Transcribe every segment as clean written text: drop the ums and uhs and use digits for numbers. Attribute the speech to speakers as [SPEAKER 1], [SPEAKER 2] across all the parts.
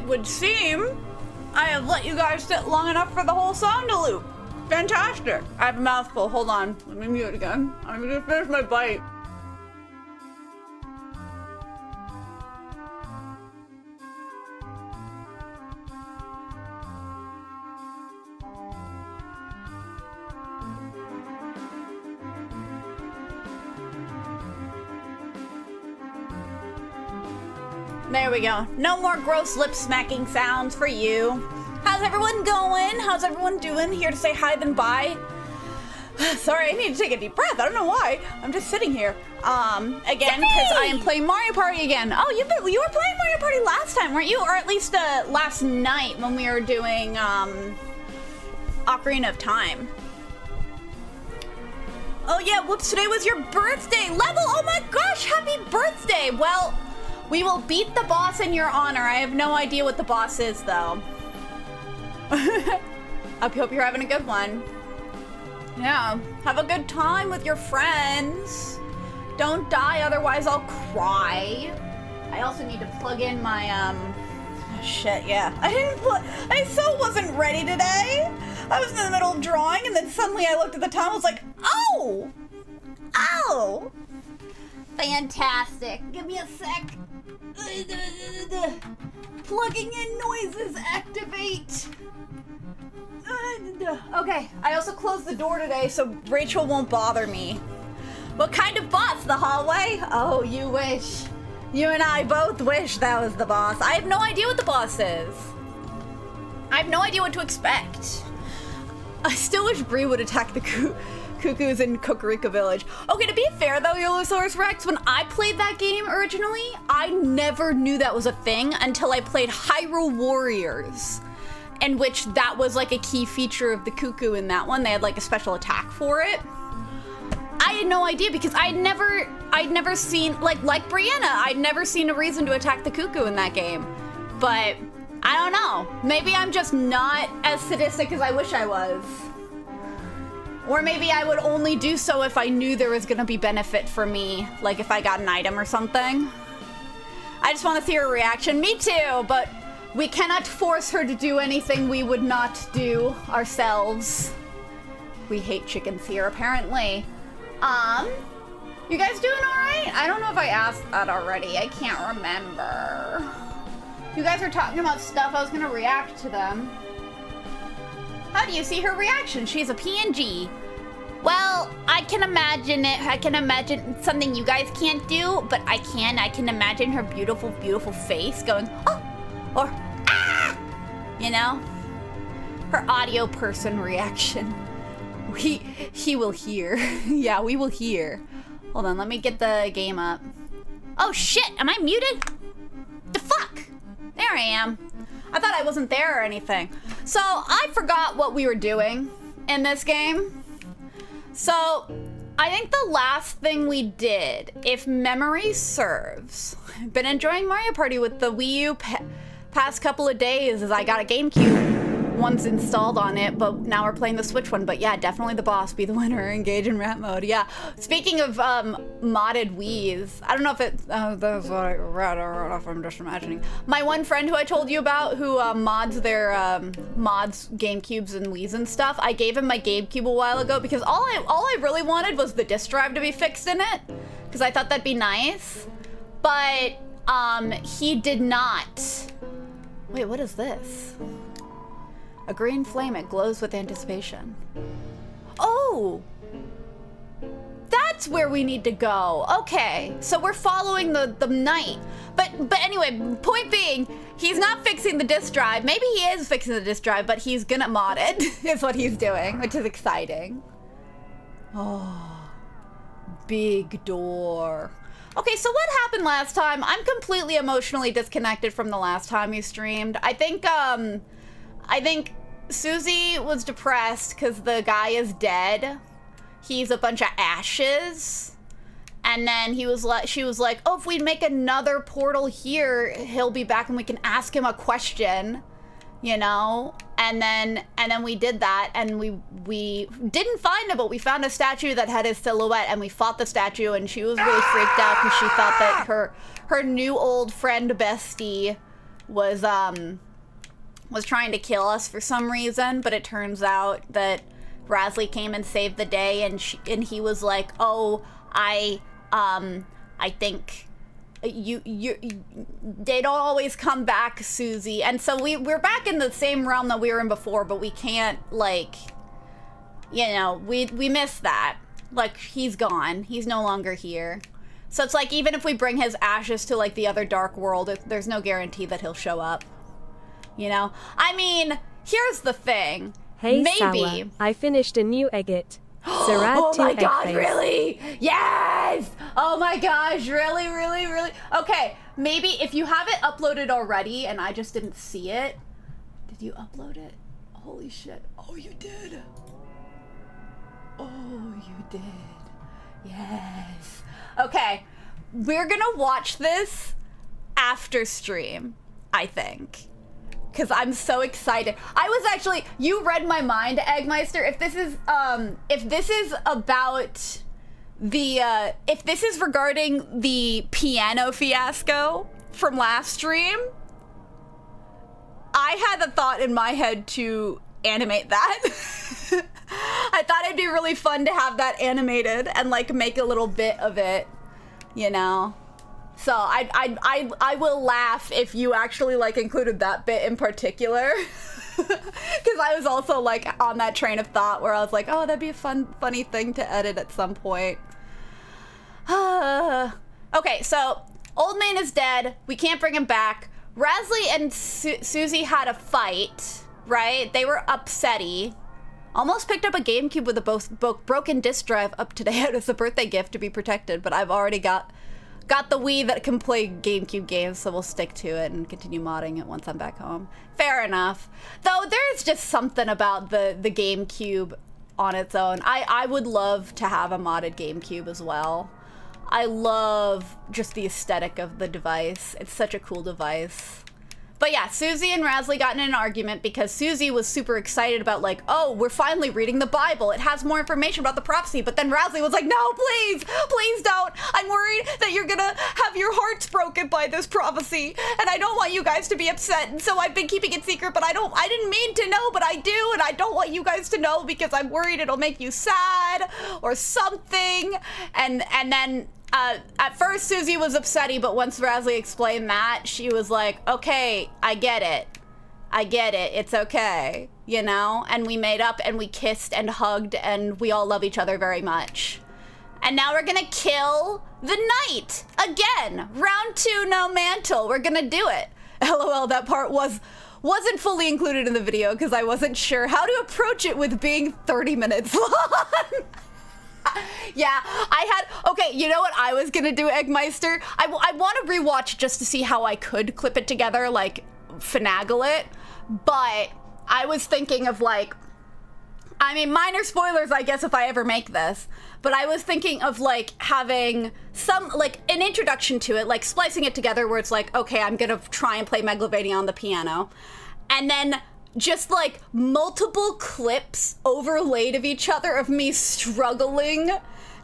[SPEAKER 1] would seem I have let you guys sit long enough for the whole song to loop. Fantastic. I have a mouthful. Hold on. Let me mute it again. I'm gonna finish my bite. There we go. No more gross lip smacking sounds for you. How's everyone going? How's everyone doing? Here to say hi then bye. Sorry, I need to take a deep breath. I don't know why. I'm just sitting here. Again, because I am playing Mario Party again. Oh, you were playing Mario Party last time, weren't you? Or at least last night when we were doing Ocarina of Time. Oh yeah, whoops, today was your birthday. Level, oh my gosh, happy birthday. Well, we will beat the boss in your honor. I have no idea what the boss is, though. I hope you're having a good one. Yeah, have a good time with your friends. Don't die, otherwise I'll cry. I also need to plug in my, shit, yeah. I so wasn't ready today. I was in the middle of drawing, and then suddenly I looked at the time, I was like, oh! Ow! Fantastic. Give me a sec. Plugging in noises, activate. Okay, I also closed the door today so Rachel won't bother me. What kind of boss? The hallway? Oh, you wish. You and I both wish that was the boss. I have no idea what the boss is. I have no idea what to expect. I still wish Bree would attack the cuckoos in Kokorika Village. Okay, to be fair though, Yolosaurus Rex, when I played that game originally, I never knew that was a thing until I played Hyrule Warriors, in which that was like a key feature of the cuckoo in that one. They had like a special attack for it. I had no idea because I'd never seen, like Brianna, I'd never seen a reason to attack the cuckoo in that game. But I don't know, maybe I'm just not as sadistic as I wish I was. Or maybe I would only do so if I knew there was gonna be benefit for me, like if I got an item or something. I just want to see her reaction. Me too, but we cannot force her to do anything we would not do ourselves. We hate chickens here, apparently. You guys doing all right? I don't know if I asked that already. I can't remember. You guys are talking about stuff. I was gonna react to them. How do you see her reaction? She's a PNG. Well, I can imagine it. I can imagine something you guys can't do, but I can imagine her beautiful, beautiful face going, oh, or ah, you know? Her audio person reaction. He will hear. Yeah, we will hear. Hold on, let me get the game up. Oh shit, am I muted? The fuck? There I am. I thought I wasn't there or anything. So I forgot what we were doing in this game. So I think the last thing we did, if memory serves, I've been enjoying Mario Party with the Wii U past couple of days as I got a GameCube. One's installed on it, but now we're playing the Switch one. But yeah, definitely the boss, be the winner, engage in rap mode. Yeah. Speaking of modded Wiis, I don't know if it, that's what I read, or if I'm just imagining. My one friend who I told you about, who mods their mods GameCubes and Wiis and stuff, I gave him my GameCube a while ago because all I really wanted was the disk drive to be fixed in it, because I thought that'd be nice. But he did not. Wait, what is this? A green flame, it glows with anticipation. Oh! That's where we need to go. Okay, so we're following the knight. But anyway, point being, he's not fixing the disk drive. Maybe he is fixing the disk drive, but he's gonna mod it, is what he's doing, which is exciting. Oh, big door. Okay, so what happened last time? I'm completely emotionally disconnected from the last time you streamed. I think Susie was depressed because the guy is dead. He's a bunch of ashes. And then she was like, oh, if we make another portal here, he'll be back and we can ask him a question, you know? And then we did that, and we didn't find him, but we found a statue that had his silhouette, and we fought the statue, and she was really freaked out because she thought that her new old friend bestie was was trying to kill us for some reason, but it turns out that Rasley came and saved the day, and he was like, oh, I think you they don't always come back, Susie. And so we're back in the same realm that we were in before, but we can't, like, you know, we miss that. Like, he's gone. He's no longer here. So it's like, even if we bring his ashes to, like, the other dark world, there's no guarantee that he'll show up. You know? I mean, here's the thing.
[SPEAKER 2] Hey,
[SPEAKER 1] maybe.
[SPEAKER 2] Sour, I finished a new egget.
[SPEAKER 1] Oh my god, really? Yes! Oh my gosh, really, really, really? Okay, maybe if you have it uploaded already and I just didn't see it. Did you upload it? Holy shit. Oh, you did. Oh, you did. Yes. Okay, we're gonna watch this after stream, I think. Because I'm so excited. I was actually, you read my mind, Eggmeister. If this is about the, if this is regarding the piano fiasco from last stream, I had a thought in my head to animate that. I thought it'd be really fun to have that animated and like make a little bit of it, you know? So I will laugh if you actually like included that bit in particular, because I was also like on that train of thought where I was like, oh, that'd be a funny thing to edit at some point. Okay, so Old Main is dead. We can't bring him back. Rasley and Susie had a fight, right? They were upsetty. Almost picked up a GameCube with a broken disk drive up today as a birthday gift to be protected, but I've already got the Wii that can play GameCube games, so we'll stick to it and continue modding it once I'm back home. Fair enough. Though there's just something about the GameCube on its own. I would love to have a modded GameCube as well. I love just the aesthetic of the device. It's such a cool device. But yeah, Susie and Rasley got in an argument because Susie was super excited about like, oh, we're finally reading the Bible. It has more information about the prophecy. But then Rasley was like, no, please, please don't. I'm worried that you're gonna have your hearts broken by this prophecy. And I don't want you guys to be upset. And so I've been keeping it secret, but I didn't mean to know, but I do. And I don't want you guys to know because I'm worried it'll make you sad or something. And then at first Susie was upsetty, but once Rasley explained that, she was like, okay, I get it, it's okay, you know? And we made up and we kissed and hugged and we all love each other very much. And now we're gonna kill the knight again. Round 2, no mantle, we're gonna do it. LOL, that part wasn't fully included in the video because I wasn't sure how to approach it with being 30 minutes long. Yeah, okay, you know what I was gonna do, Eggmeister? I want to rewatch just to see how I could clip it together, like, finagle it, but I was thinking of, like, I mean, minor spoilers, I guess, if I ever make this, but I was thinking of, like, having some, like, an introduction to it, like, splicing it together where it's like, okay, I'm gonna try and play Megalovania on the piano, and then just like multiple clips overlaid of each other of me struggling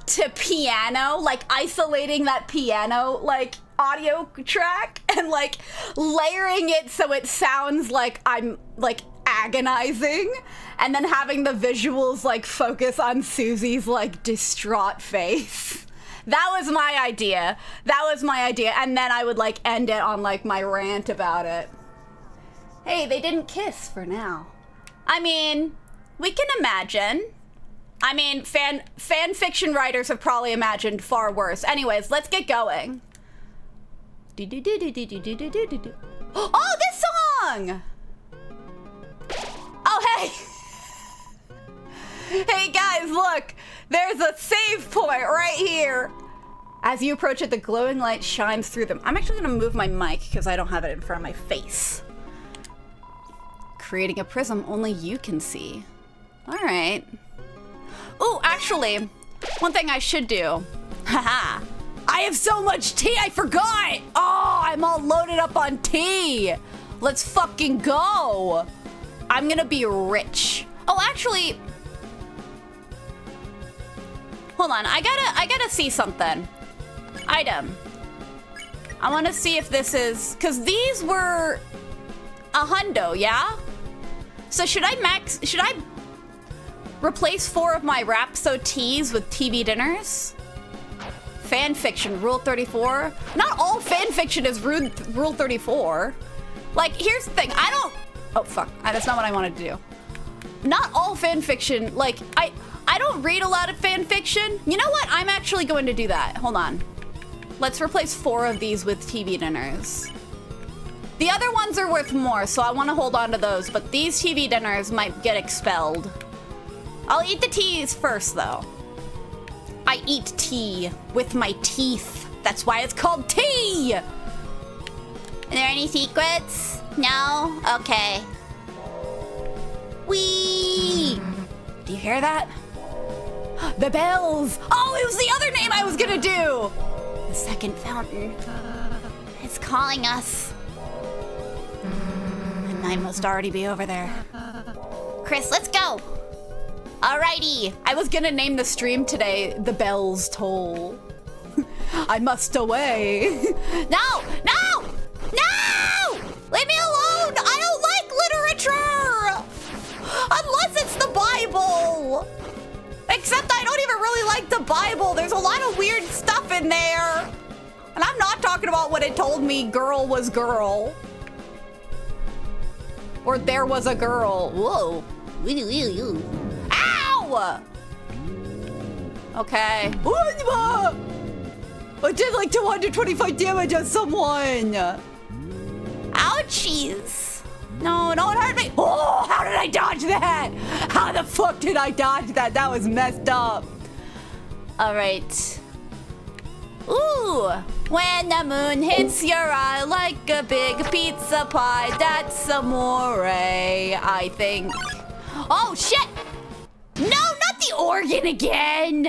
[SPEAKER 1] to piano, like isolating that piano like audio track and like layering it so it sounds like I'm like agonizing, and then having the visuals like focus on Susie's like distraught face. That was my idea. And then I would like end it on like my rant about it. Hey, they didn't kiss for now. I mean, we can imagine. I mean, fan fiction writers have probably imagined far worse. Anyways, let's get going. Oh, this song! Oh, hey! Hey guys, look! There's a save point right here! As you approach it, the glowing light shines through them. I'm actually gonna move my mic because I don't have it in front of my face. Creating a prism only you can see. All right. Ooh, actually, one thing I should do. Haha. I have so much tea, I forgot! Oh, I'm all loaded up on tea! Let's fucking go! I'm gonna be rich. Oh, actually... Hold on, I gotta see something. Item. I wanna see if this is... Because these were... a hundo, yeah? So should I replace 4 of my Rhapso teas with TV dinners? Fan fiction, rule 34. Not all fan fiction is rule 34. Like, here's the thing. Oh, fuck. That's not what I wanted to do. Not all fan fiction, like, I don't read a lot of fan fiction. You know what? I'm actually going to do that. Hold on. Let's replace 4 of these with TV dinners. The other ones are worth more, so I want to hold on to those, but these TV dinners might get expelled. I'll eat the teas first, though. I eat tea with my teeth. That's why it's called tea! Are there any secrets? No? Okay. Whee! Do you hear that? The bells! Oh, it was the other name I was gonna do! The second fountain. It's calling us. And I must already be over there. Chris, let's go! Alrighty, I was gonna name the stream today The Bells Toll. I must away. No! No! No! Leave me alone! I don't like literature! Unless it's the Bible! Except I don't even really like the Bible. There's a lot of weird stuff in there. And I'm not talking about what it told me girl was girl. Or there was a girl. Whoa. Ow! Okay. I did like 225 damage on someone. Ouchies. No, don't hurt me. Oh, how did I dodge that? How the fuck did I dodge that? That was messed up. All right. Ooh. When the moon hits your eye like a big pizza pie, that's amore, I think. Oh, shit. No, not the organ again.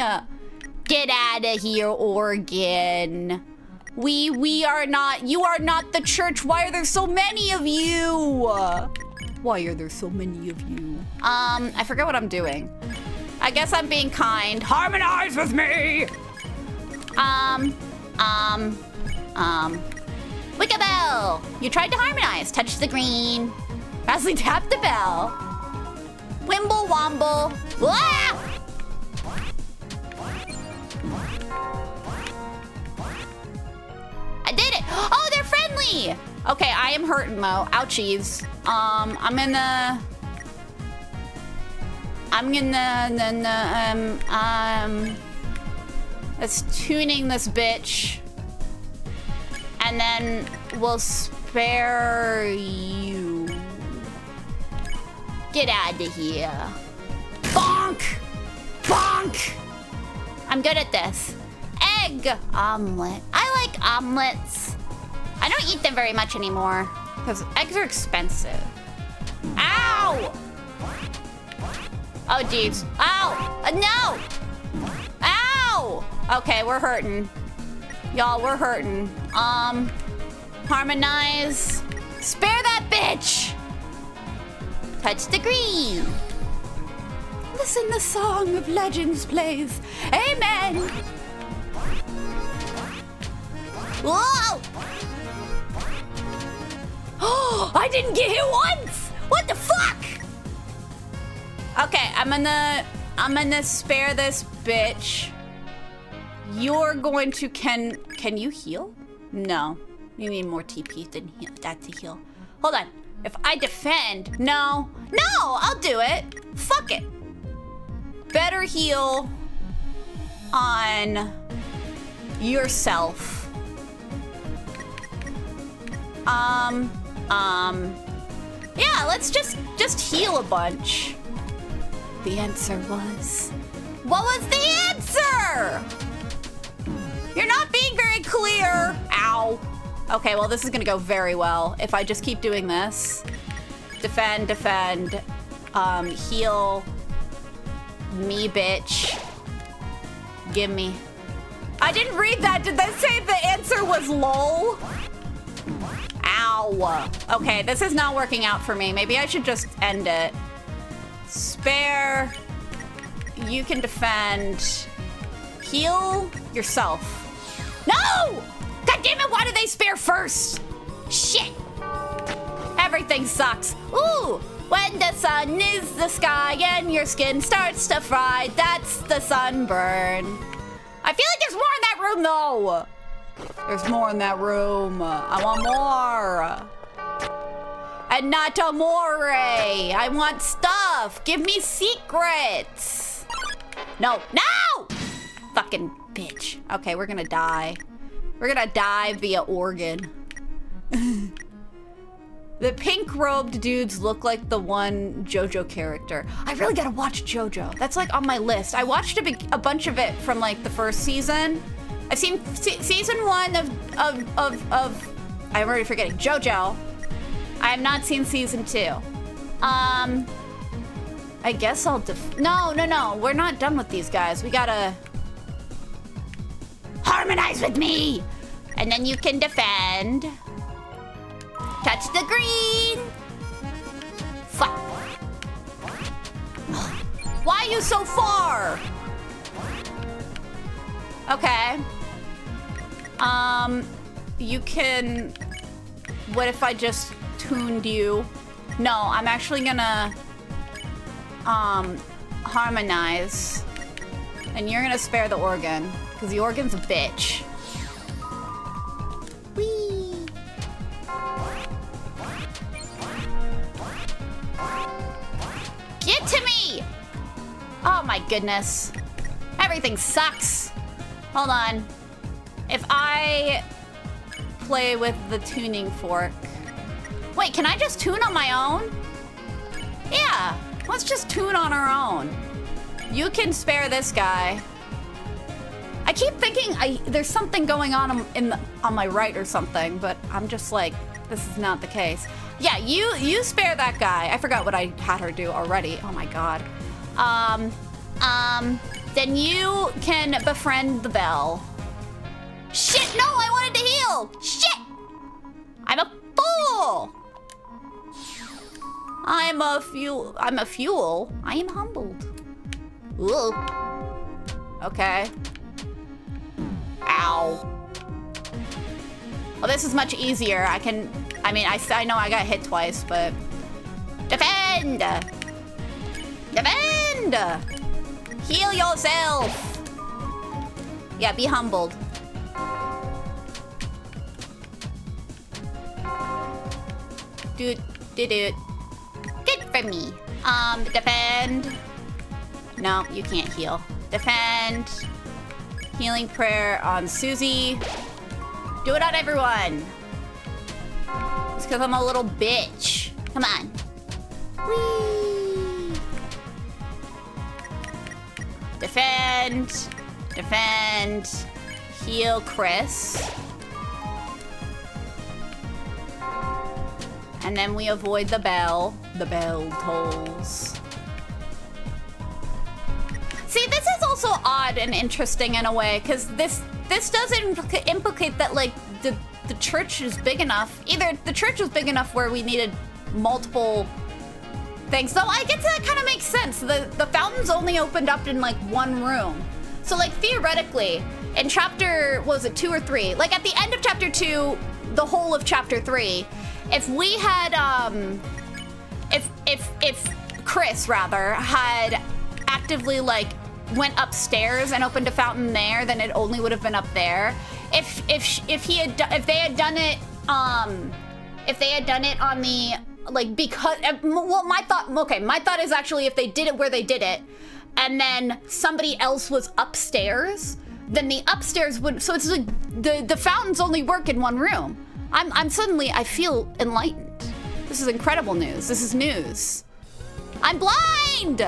[SPEAKER 1] Get out of here, organ. We are not, you are not the church. Why are there so many of you? Why are there so many of you? I forget what I'm doing. I guess I'm being kind. Harmonize with me. Wicca bell. You tried to harmonize. Touch the green. Fastly tap the bell. Wimble womble. Ah! I did it. Oh, they're friendly. Okay, I am hurting though. Ouchies. Let's tuning this bitch. And then we'll spare you. Get out of here. Bonk! Bonk! I'm good at this. Egg omelet. I like omelets. I don't eat them very much anymore because eggs are expensive. Ow! Oh, jeez. Ow! No! Ow! Okay, we're hurting. Y'all, we're hurting. Harmonize. Spare that bitch! Touch the green. Listen, the song of legends plays. Amen! Whoa! Oh, I didn't get hit once! What the fuck? Okay, I'm gonna spare this bitch. You're going to can you heal? No. You need more TP than that to heal. Hold on. If I defend, no, I'll do it. Fuck it. Better heal on yourself. Yeah, let's just heal a bunch. The answer was... What was the answer? You're not being very clear. Ow. Okay, well, this is gonna go very well if I just keep doing this. Defend, heal me, bitch. Give me. I didn't read that. Did they say the answer was lol? Ow. Okay, this is not working out for me. Maybe I should just end it. Spare. You can defend. Heal yourself. No! God damn it, why do they spare first? Shit. everything sucks. Ooh, when the sun is the sky and your skin starts to fry, that's the sunburn. I feel like there's more in that room, though. There's more in that room. I want more. And not amore. I want stuff. Give me secrets. No, no! Fucking bitch. Okay, we're gonna die. We're gonna die via organ. The pink-robed dudes look like the one JoJo character. I really gotta watch JoJo. That's like on my list. I watched a bunch of it from like the first season. I've seen season 1 of I'm already forgetting, JoJo. I have not seen season 2. I guess I'll no, we're not done with these guys. We gotta harmonize with me. And then you can defend. Touch the green. Fuck. Why are you so far? Okay. You can... What if I just tuned you? No, I'm actually gonna... harmonize. And you're gonna spare the organ. Because the organ's a bitch. Whee! Get to me! Oh my goodness. Everything sucks. Hold on. If I play with the tuning fork. Wait, can I just tune on my own? Yeah, let's just tune on our own. You can spare this guy. I keep thinking there's something going on on my right or something, but I'm just like, this is not the case. Yeah, you spare that guy. I forgot what I had her do already. Oh my god. Then you can befriend the bell. Shit, no, I wanted to heal. Shit! I'm a fool. I'm a fuel. I am humbled. Ooh. Okay. Ow. Well, this is much easier. I know I got hit twice, but... Defend! Defend! Heal yourself! Yeah, be humbled. Dude. Good for me. Defend. No, you can't heal. Defend. Healing prayer on Susie. Do it on everyone. It's because I'm a little bitch. Come on. Whee! Defend. Defend. Heal Chris. And then we avoid the bell. The bell tolls. See, this is also odd and interesting in a way, because this does implicate that, like, the church is big enough. Either the church was big enough where we needed multiple things. So I guess that kind of makes sense. The fountains only opened up in, like, one room. So, like, theoretically, in chapter, was it 2 or 3? Like, at the end of chapter 2, the whole of chapter 3, if we had, if Chris, rather, had actively, like, went upstairs and opened a fountain there, then it only would have been up there. If they had done it on the, like, because, well, my thought is actually if they did it where they did it, and then somebody else was upstairs, then the upstairs would, so it's like the fountains only work in one room. I'm suddenly, I feel enlightened. This is incredible news. This is news. I'm blind!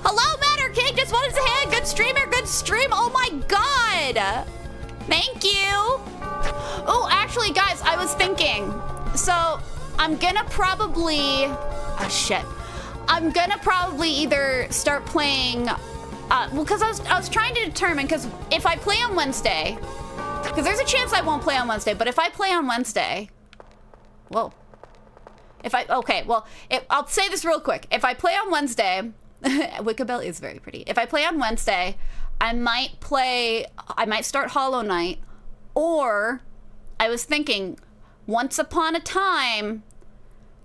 [SPEAKER 1] Hello, Matter King, just wanted to say good streamer, good stream. Oh my god! Thank you! Oh, actually, guys, I was thinking. So, I'm gonna probably... Oh, shit. I'm gonna probably either start playing... well, because I was trying to determine, because if I play on Wednesday... Because there's a chance I won't play on Wednesday, but if I play on Wednesday... Whoa. Okay, well, I'll say this real quick. If I play on Wednesday... Wickabell is very pretty. If I play on Wednesday, I might start Hollow Knight, or I was thinking, Once Upon a Time,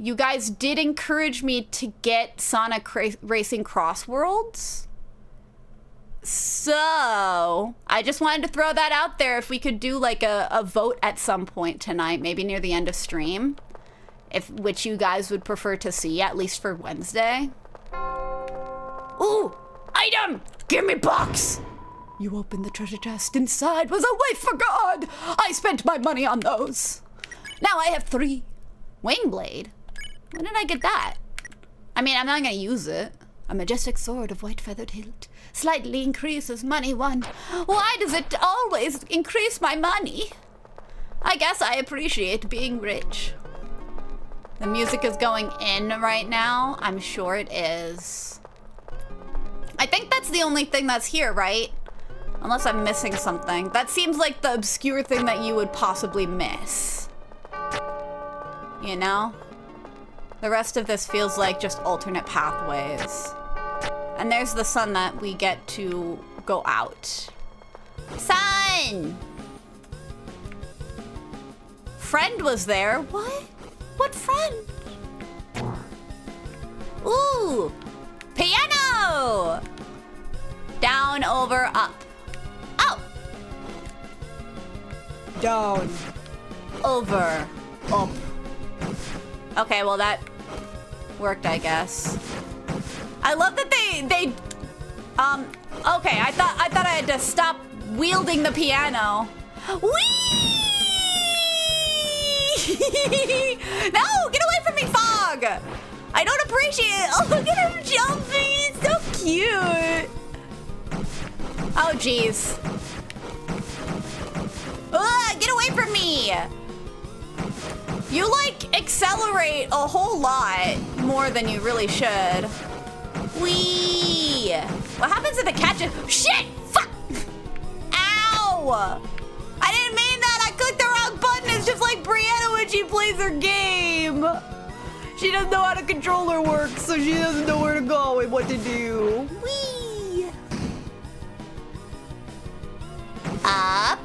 [SPEAKER 1] you guys did encourage me to get Sonic Racing Cross Worlds. So, I just wanted to throw that out there if we could do like a vote at some point tonight, maybe near the end of stream. Which you guys would prefer to see, at least for Wednesday. Ooh, item! Give me box! You opened the treasure chest. Inside was a waif for God! I spent my money on those. Now I have 3. Wing blade? When did I get that? I mean, I'm not gonna use it. A majestic sword of white feathered hilt. Slightly increases money 1. Why does it always increase my money? I guess I appreciate being rich. The music is going in right now. I'm sure it is. I think that's the only thing that's here, right? Unless I'm missing something. That seems like the obscure thing that you would possibly miss. You know? The rest of this feels like just alternate pathways. And there's the sun that we get to go out. Sun! Friend was there. What? What friend? Ooh! Piano! Down, over, up. Oh! Down. Over. Up. Okay, well that worked, I guess. I love that they okay, I thought I had to stop wielding the piano. Whee! No, get away from me, Fog! I don't appreciate it. Oh, look at him jumping. It's so cute. Oh, jeez. Get away from me. You, like, accelerate a whole lot more than you really should. Whee! What happens if it catches? Shit! Fuck! Ow! I didn't mean that. I clicked the wrong button. It's just like Brianna when she plays her game. She doesn't know how to control her work, so she doesn't know where to go and what to do. Whee! Up.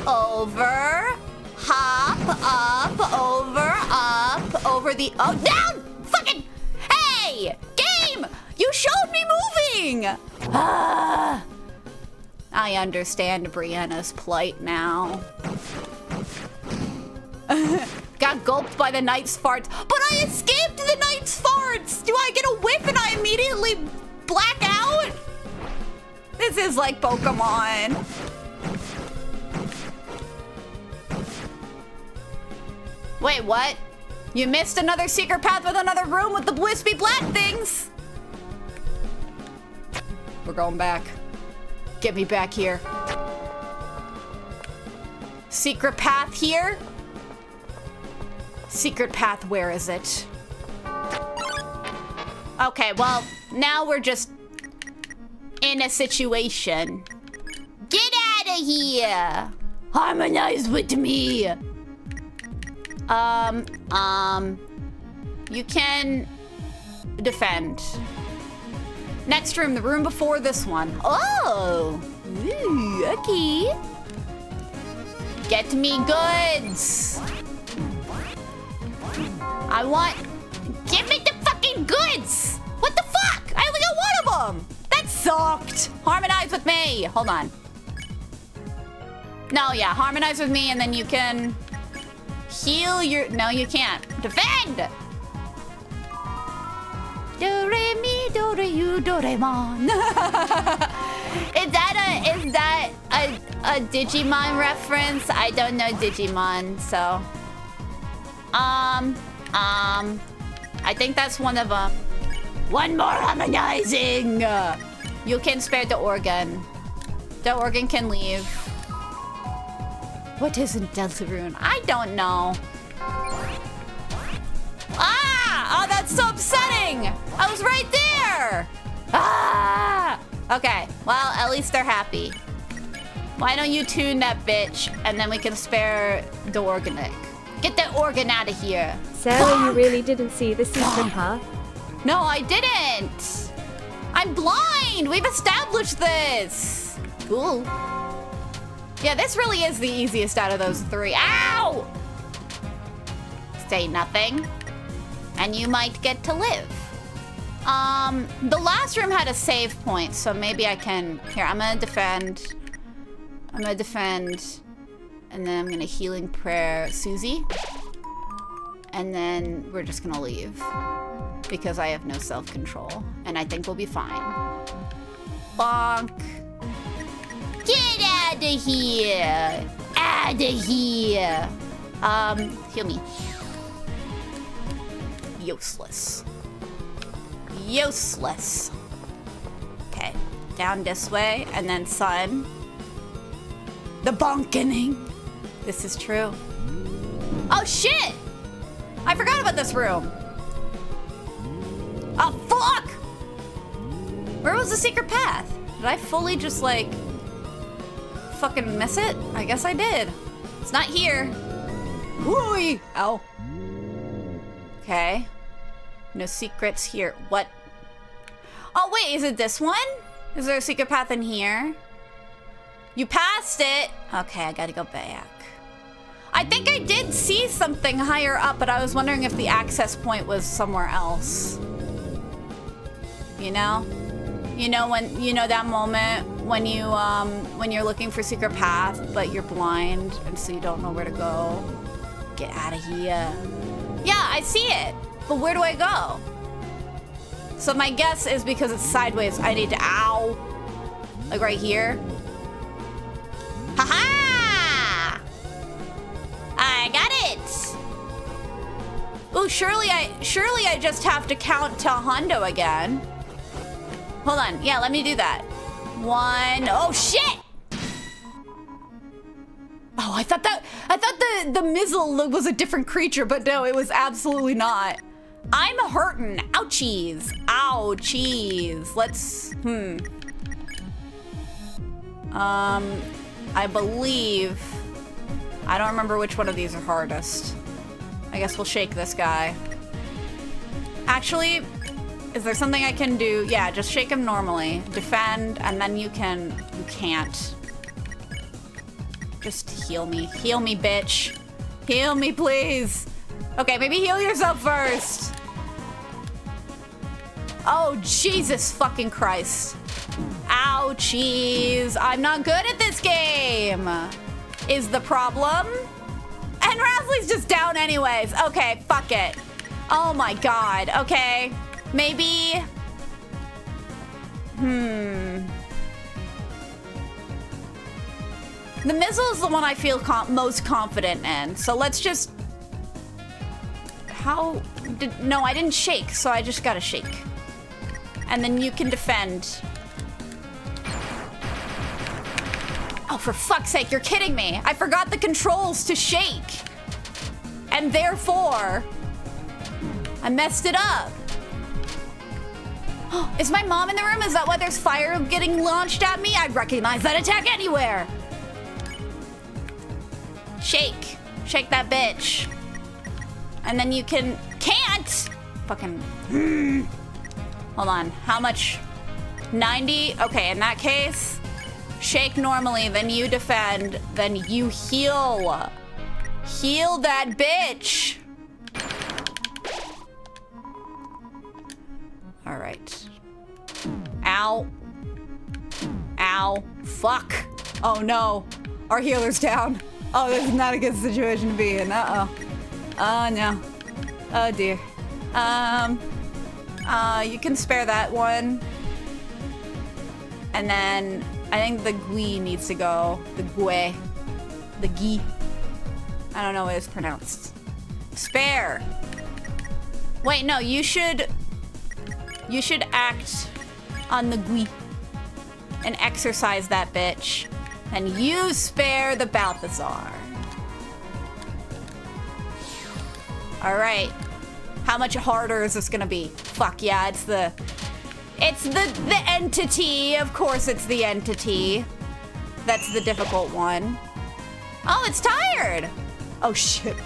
[SPEAKER 1] Over. Hop. Up. Over the... Oh, down! Fucking... Hey! Game! You showed me moving! Ah... I understand Brianna's plight now. Got gulped by the knight's farts. But I escaped the knight's farts! Do I get a whiff and I immediately black out? This is like Pokemon. Wait, what? You missed another secret path with another room with the wispy black things. We're going back. Get me back here. Secret path here? Secret path, where is it? Okay, well, now we're just in a situation. Get out of here! Harmonize with me! You can defend. Next room, the room before this one. Oh! Ooh, okay. Get me goods! I want... Give me the fucking goods! What the fuck? I only got one of them! That sucked! Harmonize with me! Hold on. No, yeah, harmonize with me and then you can... Heal your... No, you can't. Defend! Do re mi do re you do re mon. Is that a Digimon reference? I don't know Digimon, so I think that's one of them. One more harmonizing. You can spare the organ. The organ can leave. What is in Deltarune? I don't know. Ah! Oh, that's so upsetting! I was right there! Ah! Okay, well, at least they're happy. Why don't you tune that bitch, and then we can spare the organic. Get that organ out of here.
[SPEAKER 2] Sarah, you really didn't see the secret path?
[SPEAKER 1] No, I didn't! I'm blind! We've established this! Cool. Yeah, this really is the easiest out of those 3. Ow! Say nothing. And you might get to live. The last room had a save point, so maybe I can... Here, I'm gonna defend. I'm gonna defend. And then I'm gonna healing prayer Susie. And then we're just gonna leave. Because I have no self-control. And I think we'll be fine. Bonk. Get out of here! Out of here! Heal me. Useless. Useless. Okay, down this way, and then sun. The bonkening. This is true. Oh shit! I forgot about this room. Oh fuck! Where was the secret path? Did I fully just like fucking miss it? I guess I did. It's not here. Wooey! Ow. Okay. No secrets here. What? Oh wait, is it this one? Is there a secret path in here? You passed it. Okay, I gotta go back. I think I did see something higher up, but I was wondering if the access point was somewhere else. You know? You know when, you know that moment when you're looking for secret path, but you're blind and so you don't know where to go? Get out of here. Yeah, I see it, but where do I go? So my guess is because it's sideways, I need to, ow. Like right here. Ha-ha! I got it! Ooh, surely I just have to count to hundo again. Hold on, yeah, let me do that. 1, oh shit! Oh, I thought the Mizzle was a different creature, but no, it was absolutely not. I'm hurting. Ouchies. Ouchies. Let's, I believe, I don't remember which one of these are hardest. I guess we'll shake this guy. Actually, is there something I can do? Yeah, just shake him normally. Defend, and then you can't. Just heal me. Heal me, bitch. Heal me, please. Okay, maybe heal yourself first. Oh, Jesus fucking Christ. Ouchies. I'm not good at this game. Is the problem? And Rasley's just down anyways. Okay, fuck it. Oh my God. Okay. Maybe. The Mizzle is the one I feel most confident in. So let's just... No, I didn't shake, so I just gotta shake. And then you can defend. Oh, for fuck's sake, you're kidding me. I forgot the controls to shake. And therefore, I messed it up. Is my mom in the room? Is that why there's fire getting launched at me? I'd recognize that attack anywhere. Shake. Shake that bitch. And then you can't! Fucking, hold on, how much? 90? Okay, in that case, shake normally, then you defend, then you heal. Heal that bitch! All right. Ow. Ow. Fuck. Oh no. Our healer's down. Oh, this is not a good situation to be in. Uh-oh. Oh no. Oh dear. You can spare that one. And then I think the Gui needs to go. The Gue. The Gi. I don't know what it's pronounced. Spare. Wait, no, you should act on the Gui and exercise that bitch. And you spare the Balthazar. All right. How much harder is this gonna be? Fuck yeah, it's the entity. Of course it's the entity. That's the difficult one. Oh, it's tired. Oh shit.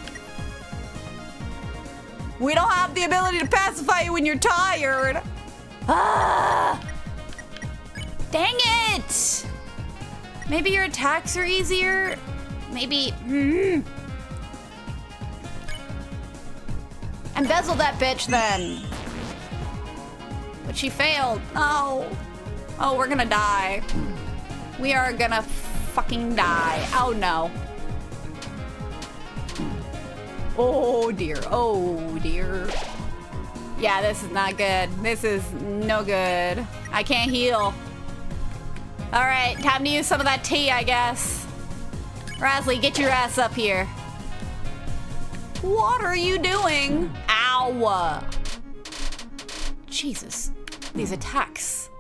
[SPEAKER 1] We don't have the ability to pacify you when you're tired. Ah! Dang it! Maybe your attacks are easier? Maybe, Embezzle that bitch then. But she failed. Oh. Oh, we're gonna die. We are gonna fucking die. Oh no. Oh dear. Oh dear. Yeah, this is not good. This is no good. I can't heal. All right, time to use some of that tea, I guess. Rasley, get your ass up here. What are you doing? Ow. Jesus, these attacks.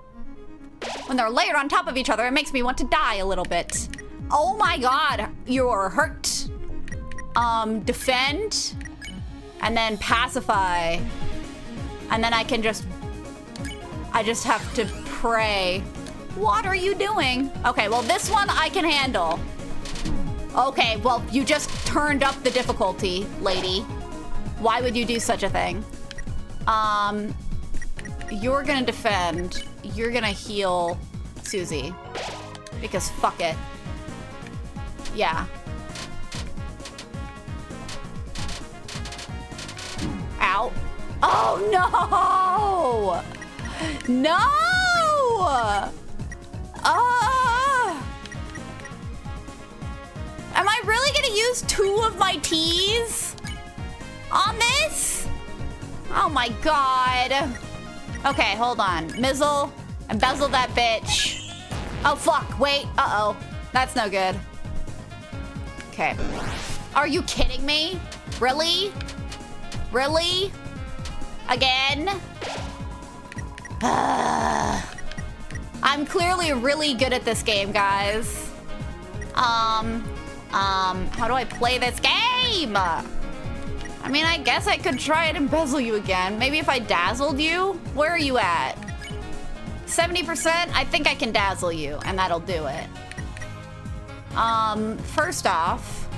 [SPEAKER 1] When they're layered on top of each other, it makes me want to die a little bit. Oh my God, you're hurt. Defend, and then pacify. And then I just have to pray. What are you doing? Okay, well this one I can handle. Okay, well you just turned up the difficulty, lady. Why would you do such a thing? You're gonna defend. You're gonna heal Susie. Because fuck it. Yeah. Ow. Oh no! No! Am I really gonna use 2 of my teas on this? Oh my God. Okay, hold on. Mizzle, embezzle that bitch. Oh fuck, wait, uh-oh. That's no good. Okay. Are you kidding me? Really? Really? Again? I'm clearly really good at this game, guys. How do I play this game? I mean, I guess I could try and embezzle you again. Maybe if I dazzled you? Where are you at? 70%? I think I can dazzle you, and that'll do it. First off...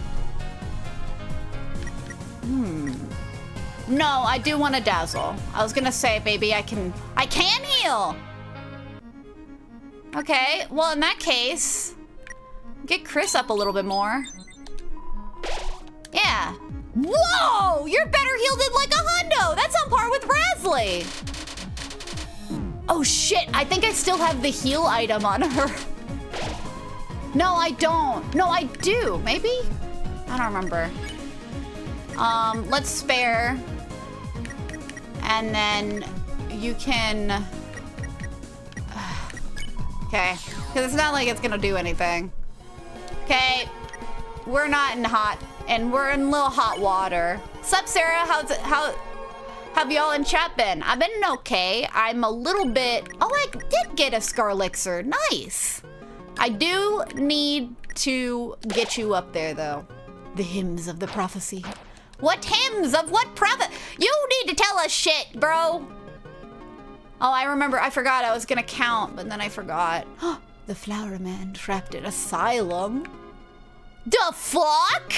[SPEAKER 1] No, I do want to dazzle. I was gonna say, baby, I can heal! Okay, well, in that case... Get Chris up a little bit more. Yeah. Whoa! You're better healed than like a hundo! That's on par with Rasley! Oh shit, I think I still have the heal item on her. No, I don't. No, I do. Maybe? I don't remember. Let's spare. And then you can... Okay. Because it's not like it's gonna do anything. Okay. We're not in hot... And we're in a little hot water. Sup, Sarah? How have y'all in chat been? I've been okay. I'm a little bit... Oh, I did get a Scarlixer. Nice. I do need to get you up there, though. The hymns of the prophecy. What hymns of what prophet? You need to tell us shit, bro. Oh, I remember. I forgot I was gonna count, but then I forgot. The flower man trapped in asylum. The fuck?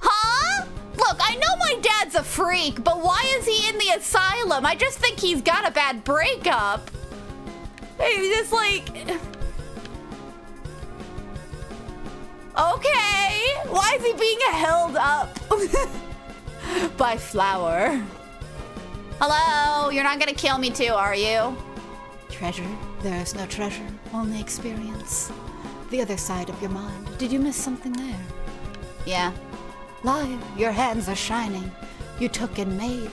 [SPEAKER 1] Huh? Look, I know my dad's a freak, but why is he in the asylum? I just think he's got a bad breakup. He's just like... Okay. Why is he being held up by flower? Hello? You're not gonna kill me too, are you? Treasure? There is no treasure, only experience. The other side of your mind. Did you miss something there? Yeah. Liar, your hands are shining. You took and made.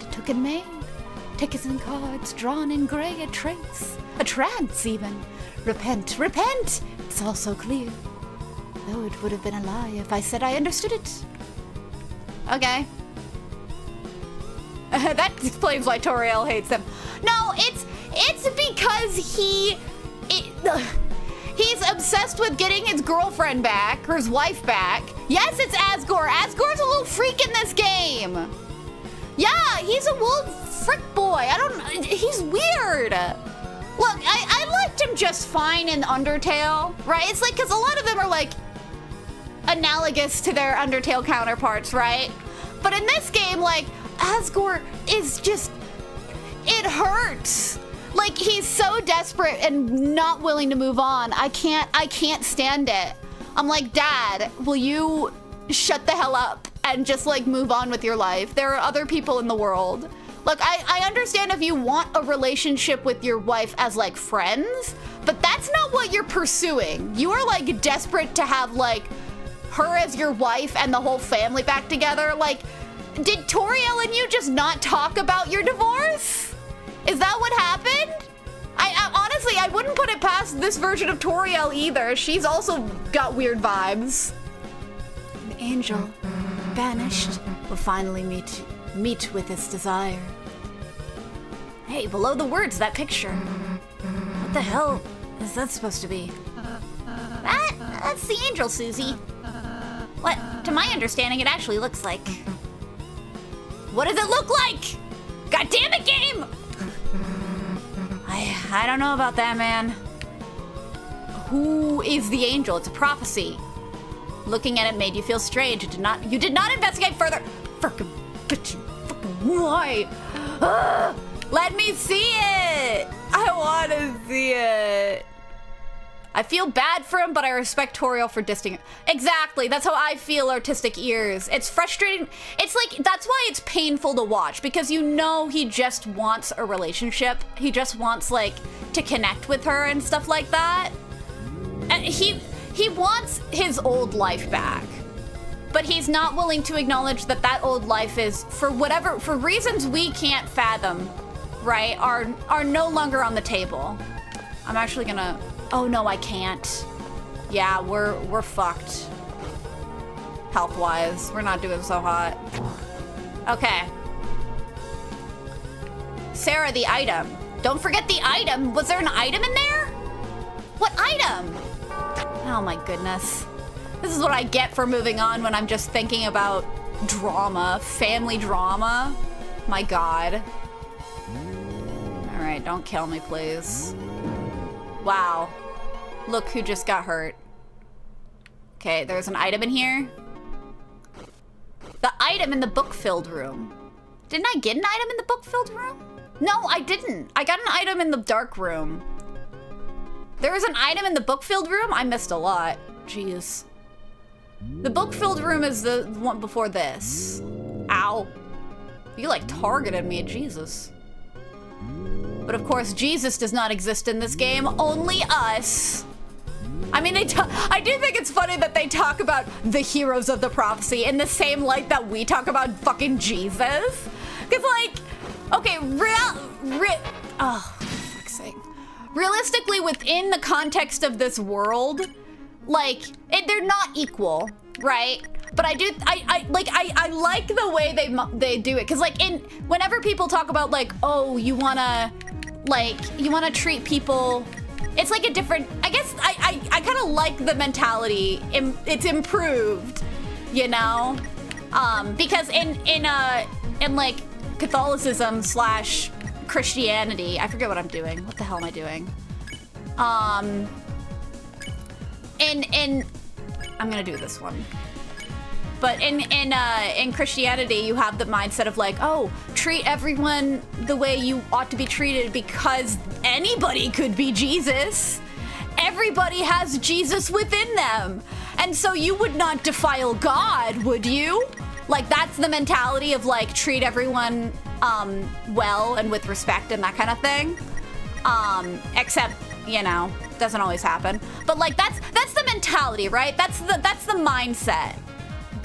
[SPEAKER 1] Tickets and cards drawn in gray, a trace. A trance, even. Repent, repent! It's all so clear. Though it would have been a lie if I said I understood it. Okay. That explains why Toriel hates him. No, it's because he's obsessed with getting his girlfriend back, or his wife back. Yes, it's Asgore. Asgore's a little freak in this game. Yeah, he's a little frick boy. He's weird. Look, I liked him just fine in Undertale, right? It's like, because a lot of them are like analogous to their Undertale counterparts, right? But in this game, like, Asgore is just, it hurts. Like, he's so desperate and not willing to move on. I can't stand it. I'm like, Dad, will you shut the hell up? and just like move on with your life. There are other people in the world. Look, I understand if you want a relationship with your wife as like friends, but that's not what you're pursuing. You are like desperate to have like her as your wife and the whole family back together. Like, did Toriel and you just not talk about your divorce? Is that what happened? I honestly, I wouldn't put it past this version of Toriel either. She's also got weird vibes. The angel, banished, will finally meet with its desire. Hey, below the words, that picture. What the hell is that supposed to be? That's the angel, Susie. What, to my understanding, it actually looks like. What does it look like? God damn it, game! I don't know about that, man. Who is the angel? It's a prophecy. Looking at it made you feel strange. You did not investigate further. Fucking bitch. Fucking why? Let me see it. I want to see it. I feel bad for him, but I respect Toriel for dissing. Exactly. That's how I feel artistic ears. It's frustrating. It's like, that's why it's painful to watch, because you know he just wants a relationship. He just wants like to connect with her and stuff like that. And he wants his old life back, but he's not willing to acknowledge that that old life is, for reasons we can't fathom, right, are no longer on the table. I'm actually gonna, oh no, I can't. Yeah, we're fucked. Health-wise, we're not doing so hot. Okay. Sarah, the item. Don't forget the item. Was there an item in there? What item? Oh my goodness. This is what I get for moving on when I'm just thinking about drama, family drama. My God. All right, don't kill me, please. Wow. Look who just got hurt. Okay, there's an item in here. The item in the book-filled room. Didn't I get an item in the book-filled room? No, I didn't. I got an item in the dark room. There was an item in the book-filled room? I missed a lot. Jeez. The book-filled room is the one before this. Ow. You like targeted me, Jesus. But of course, Jesus does not exist in this game, only us. I mean, I do think it's funny that they talk about the heroes of the prophecy in the same light that we talk about fucking Jesus. Because like, okay, oh, for fuck's sake. Realistically, within the context of this world, like, they're not equal, right? But I like the way they do it. Cause like whenever people talk about like, oh, you wanna treat people, it's like a different, I guess I kind of like the mentality. It's improved, you know? Because in like Catholicism / Christianity, I forget what I'm doing. What the hell am I doing? I'm gonna do this one. But in Christianity, you have the mindset of like, oh, treat everyone the way you ought to be treated because anybody could be Jesus. Everybody has Jesus within them. And so you would not defile God, would you? Like, that's the mentality of like, treat everyone well and with respect and that kind of thing. Except, you know, doesn't always happen. But like, that's the mentality, right? That's the mindset.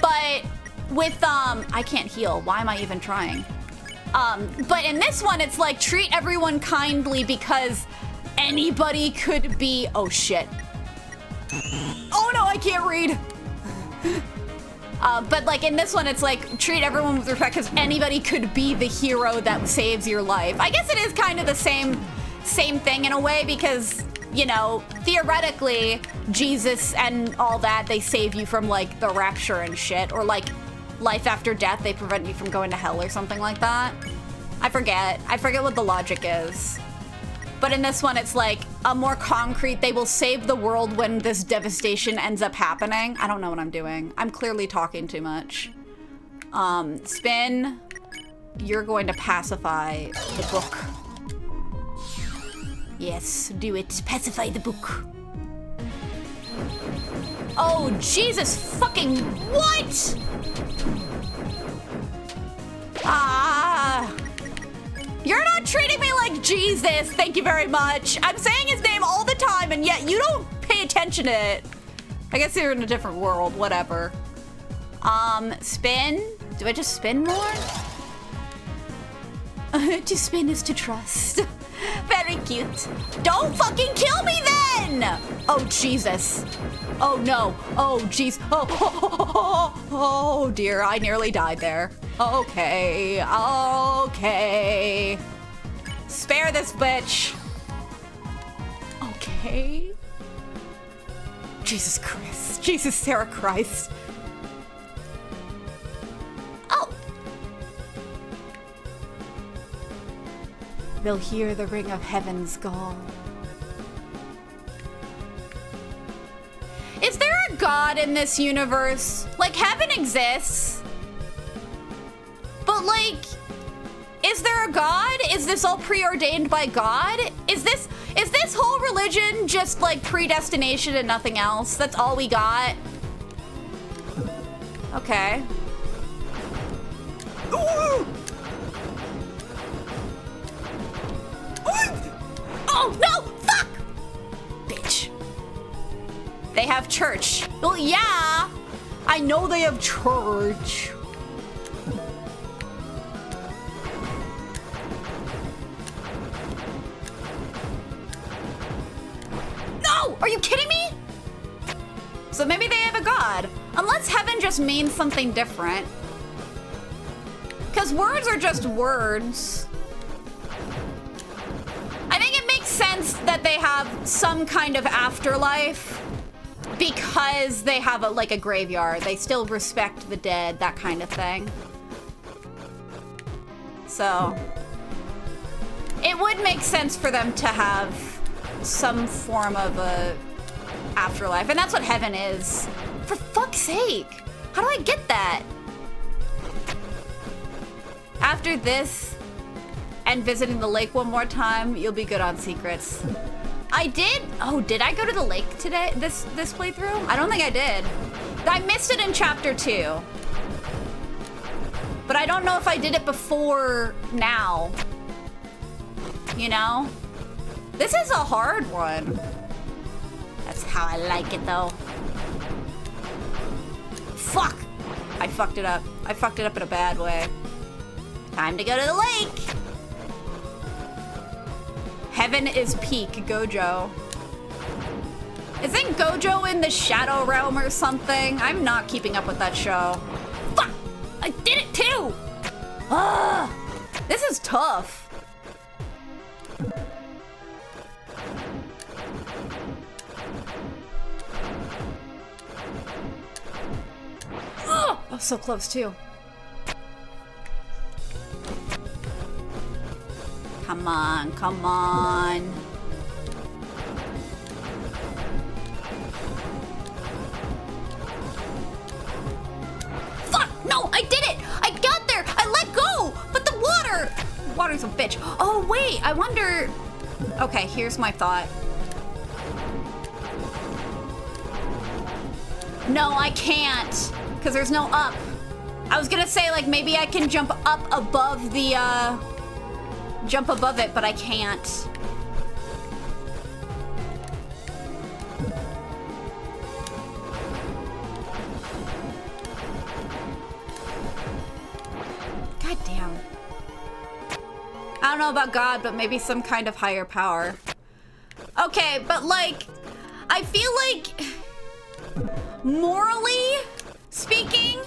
[SPEAKER 1] But with, I can't heal. Why am I even trying? But in this one, it's like, treat everyone kindly because anybody could be, oh shit. Oh no, I can't read. But like in this one, it's like, treat everyone with respect because anybody could be the hero that saves your life. I guess it is kind of the same thing in a way because, you know, theoretically, Jesus and all that, they save you from like the rapture and shit, or like life after death, they prevent you from going to hell or something like that. I forget what the logic is. But in this one, it's like a more concrete, they will save the world when this devastation ends up happening. I don't know what I'm doing. I'm clearly talking too much. Spin, you're going to pacify the book. Yes, do it. Pacify the book. Oh, Jesus fucking what? Ah. You're not treating me like Jesus. Thank you very much. I'm saying his name all the time, and yet you don't pay attention to it. I guess you're in a different world. Whatever. Spin? Do I just spin more? To spin is to trust. Very cute. Don't fucking kill me then! Oh, Jesus. Oh, no. Oh, jeez. Oh, dear. I nearly died there. Okay. Okay. Spare this bitch. Okay. Jesus Christ. Jesus, Sarah Christ. Oh. They'll hear the ring of heaven's gall. Is there a God in this universe? Like, heaven exists. But, like, is there a God? Is this all preordained by God? Is this whole religion just, like, predestination and nothing else? That's all we got? Okay. Ooh! Oh, no! Fuck! Bitch. They have church. Well, yeah. I know they have church. No! Are you kidding me? So maybe they have a god. Unless heaven just means something different. Because words are just words. I think it makes sense that they have some kind of afterlife because they have like a graveyard. They still respect the dead, that kind of thing. So it would make sense for them to have some form of a afterlife. And that's what heaven is. For fuck's sake. How do I get that? After this and visiting the lake one more time, you'll be good on secrets. I did? Oh, did I go to the lake today? This playthrough? I don't think I did. I missed it in chapter 2. But I don't know if I did it before now. You know? This is a hard one. That's how I like it, though. Fuck! I fucked it up. I fucked it up in a bad way. Time to go to the lake! Heaven is peak, Gojo. Isn't Gojo in the Shadow Realm or something? I'm not keeping up with that show. Fuck! I did it too! Ugh! This is tough. Ugh! Oh, so close too. Come on, come on. Fuck! No, I did it! I got there! I let go! But the water! Water's a bitch. Oh, wait, I wonder... Okay, here's my thought. No, I can't. Because there's no up. I was gonna say, like, maybe I can jump up above the, jump above it, but I can't. God damn. I don't know about God, but maybe some kind of higher power. Okay, but like, I feel like, morally speaking,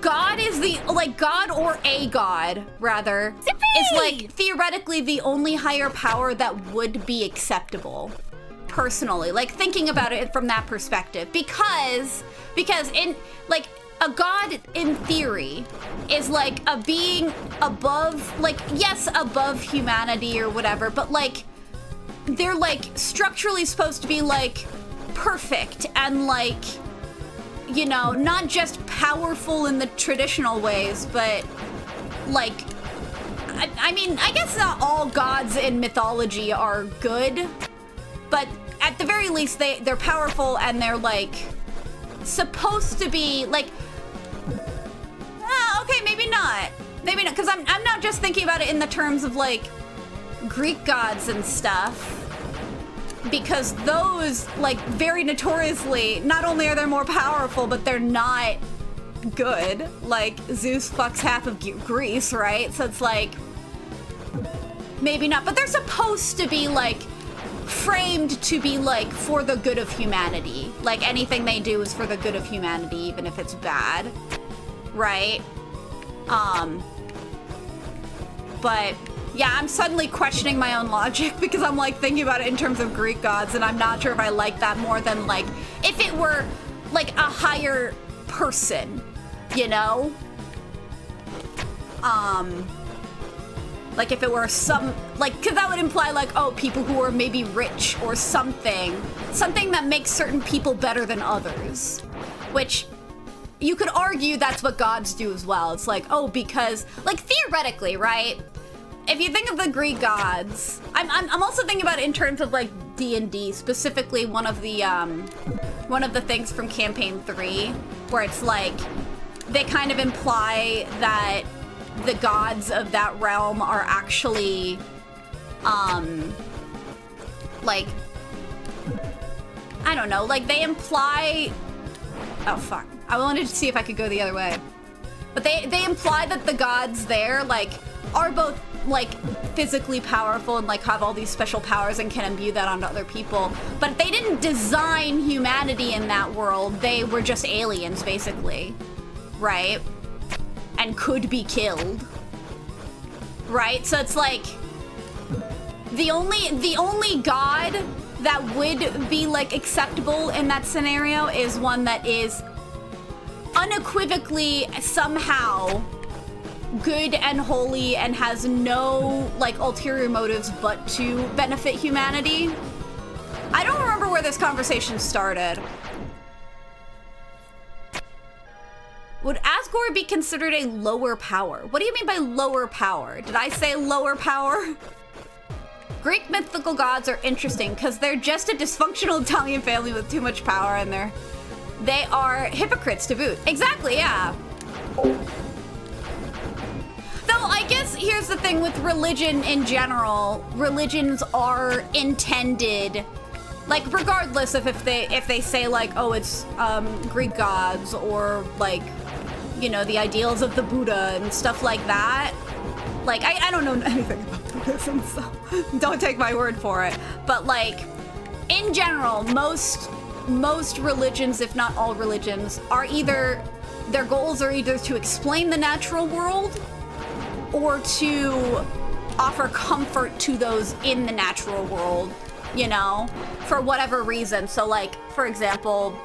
[SPEAKER 1] God is the, like, God or a God, rather, is, like, theoretically the only higher power that would be acceptable, personally. Like, thinking about it from that perspective. Because in, like, a God, in theory, is, like, a being above, like, yes, above humanity or whatever, but, like, they're, like, structurally supposed to be, like, perfect and, like, you know, not just powerful in the traditional ways, but, like, I mean, I guess not all gods in mythology are good, but at the very least, they're powerful and they're, like, supposed to be, like, okay, maybe not. Maybe not, because I'm not just thinking about it in the terms of, like, Greek gods and stuff. Because those, like, very notoriously, not only are they more powerful, but they're not good. Like, Zeus fucks half of Greece, right? So it's like, maybe not. But they're supposed to be, like, framed to be, like, for the good of humanity. Like, anything they do is for the good of humanity, even if it's bad. Right? But yeah, I'm suddenly questioning my own logic because I'm like thinking about it in terms of Greek gods, and I'm not sure if I like that more than like if it were like a higher person, you know? Like if it were some, like, because that would imply like, oh, people who are maybe rich or something that makes certain people better than others, which you could argue that's what gods do as well. It's like, oh, because like theoretically, right? If you think of the Greek gods, I'm also thinking about it in terms of like D&D, specifically one of the things from campaign 3, where it's like they kind of imply that the gods of that realm are actually like, I don't know, like they imply, oh fuck, I wanted to see if I could go the other way, but they imply that the gods there like are both like physically powerful and like have all these special powers and can imbue that onto other people, but they didn't design humanity in that world. They were just aliens basically, right? And could be killed, right? So it's like the only god that would be like acceptable in that scenario is one that is unequivocally somehow good and holy and has no like ulterior motives but to benefit humanity. I don't remember where this conversation started. Would Asgore be considered a lower power? What do you mean by lower power? Did I say lower power? Greek mythical gods are interesting because they're just a dysfunctional Italian family with too much power, and they are hypocrites to boot. Exactly, yeah. Though I guess here's the thing with religion in general, religions are intended, like regardless of if they say like, oh, it's Greek gods or like, you know, the ideals of the Buddha and stuff like that. Like I don't know anything about Buddhism, so don't take my word for it. But like in general, most religions, if not all religions, are either, their goals are either to explain the natural world or to offer comfort to those in the natural world, you know, for whatever reason. So like, for example,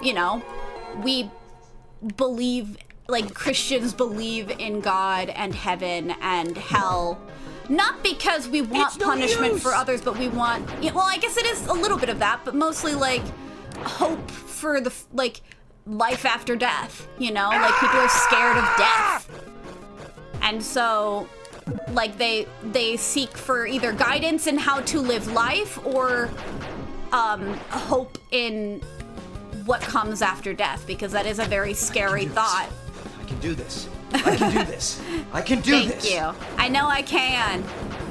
[SPEAKER 1] you know, we believe, like Christians believe in God and heaven and hell, not because we want punishment for others, but we want, well, I guess it is a little bit of that, but mostly like hope for the, like, life after death, you know? Like people are scared of death. And so, like, they seek for either guidance in how to live life or hope in what comes after death, because that is a very scary thought.
[SPEAKER 3] I can do this. I can do this. I can do this.
[SPEAKER 1] Thank you. I know I can.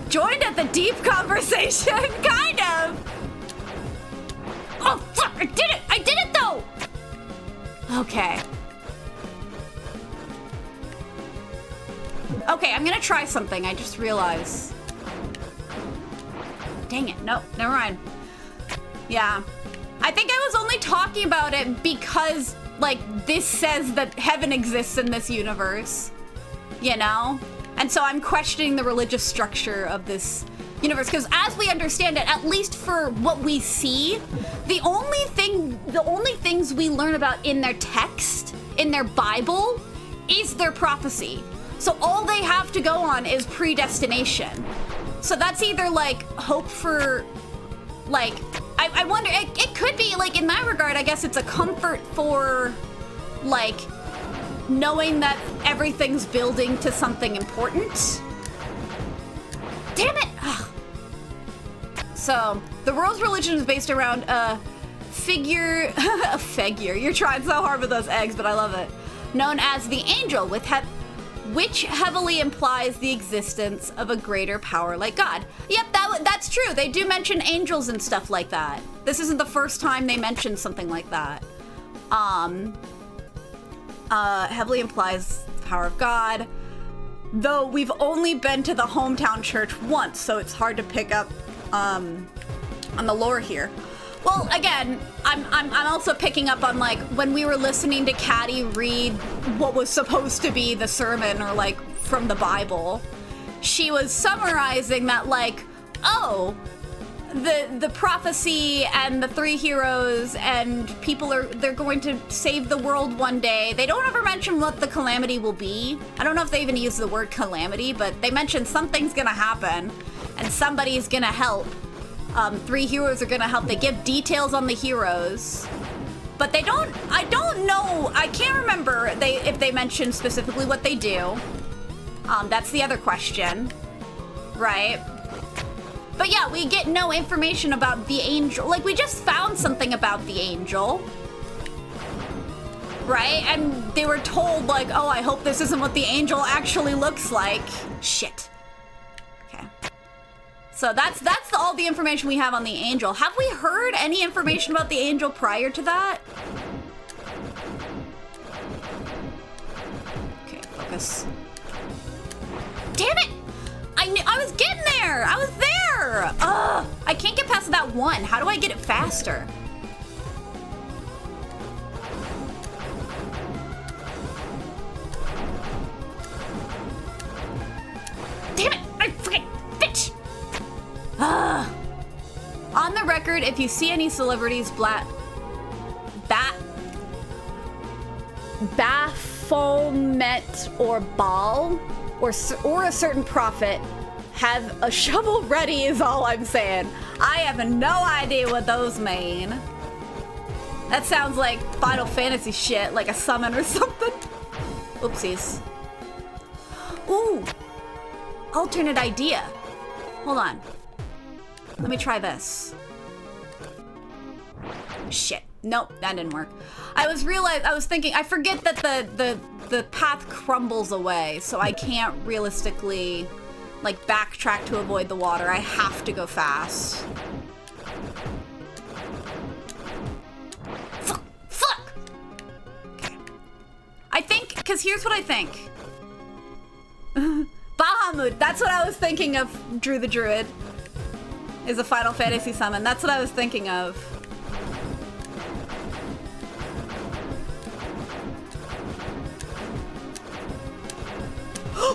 [SPEAKER 1] Joined at the deep conversation, kind of. Oh, fuck, I did it! I did it, though! Okay. Okay, I'm gonna try something. I just realized. Dang it. Nope, never mind. Yeah. I think I was only talking about it because, like, this says that heaven exists in this universe. You know? And so I'm questioning the religious structure of this universe, because as we understand it, at least for what we see, the only things we learn about in their text, in their Bible, is their prophecy. So all they have to go on is predestination. So that's either like hope for, like, I wonder, it could be like, in that regard, I guess it's a comfort for, like, knowing that everything's building to something important. Damn it! Ugh. So, the world's religion is based around a figure, you're trying so hard with those eggs, but I love it, known as the angel, which heavily implies the existence of a greater power like God. Yep, that's true. They do mention angels and stuff like that. This isn't the first time they mentioned something like that. Heavily implies the power of God. Though we've only been to the hometown church once, so it's hard to pick up on the lore here. Well, again, I'm also picking up on, like, when we were listening to Caddy read what was supposed to be the sermon, or, like, from the Bible, she was summarizing that, like, oh, the prophecy and the three heroes and they're going to save the world one day. They don't ever mention what the calamity will be. I don't know if they even use the word calamity, but they mention something's gonna happen and somebody's gonna help. Three heroes are gonna help. They give details on the heroes, but I don't know, I can't remember if they mention specifically what they do. That's the other question, right? But yeah, we get no information about the angel. Like, we just found something about the angel, right? And they were told, like, oh, I hope this isn't what the angel actually looks like. Shit. Okay. So that's all the information we have on the angel. Have we heard any information about the angel prior to that? Okay, focus. Damn it! I was getting there! I was there! Ugh! I can't get past that one. How do I get it faster? Damn it! I freaking bitch! Ugh! On the record, if you see any celebrities Baphomet or Baal or a certain prophet, have a shovel ready is all I'm saying. I have no idea what those mean. That sounds like Final Fantasy shit, like a summon or something. Oopsies. Ooh, alternate idea. Hold on. Let me try this. Shit. Nope, that didn't work. I was thinking, I forget that the path crumbles away, so I can't realistically, like, backtrack to avoid the water. I have to go fast. Fuck! Okay. I think, because here's what I think. Bahamut, that's what I was thinking of. Drew the Druid is a Final Fantasy summon. That's what I was thinking of.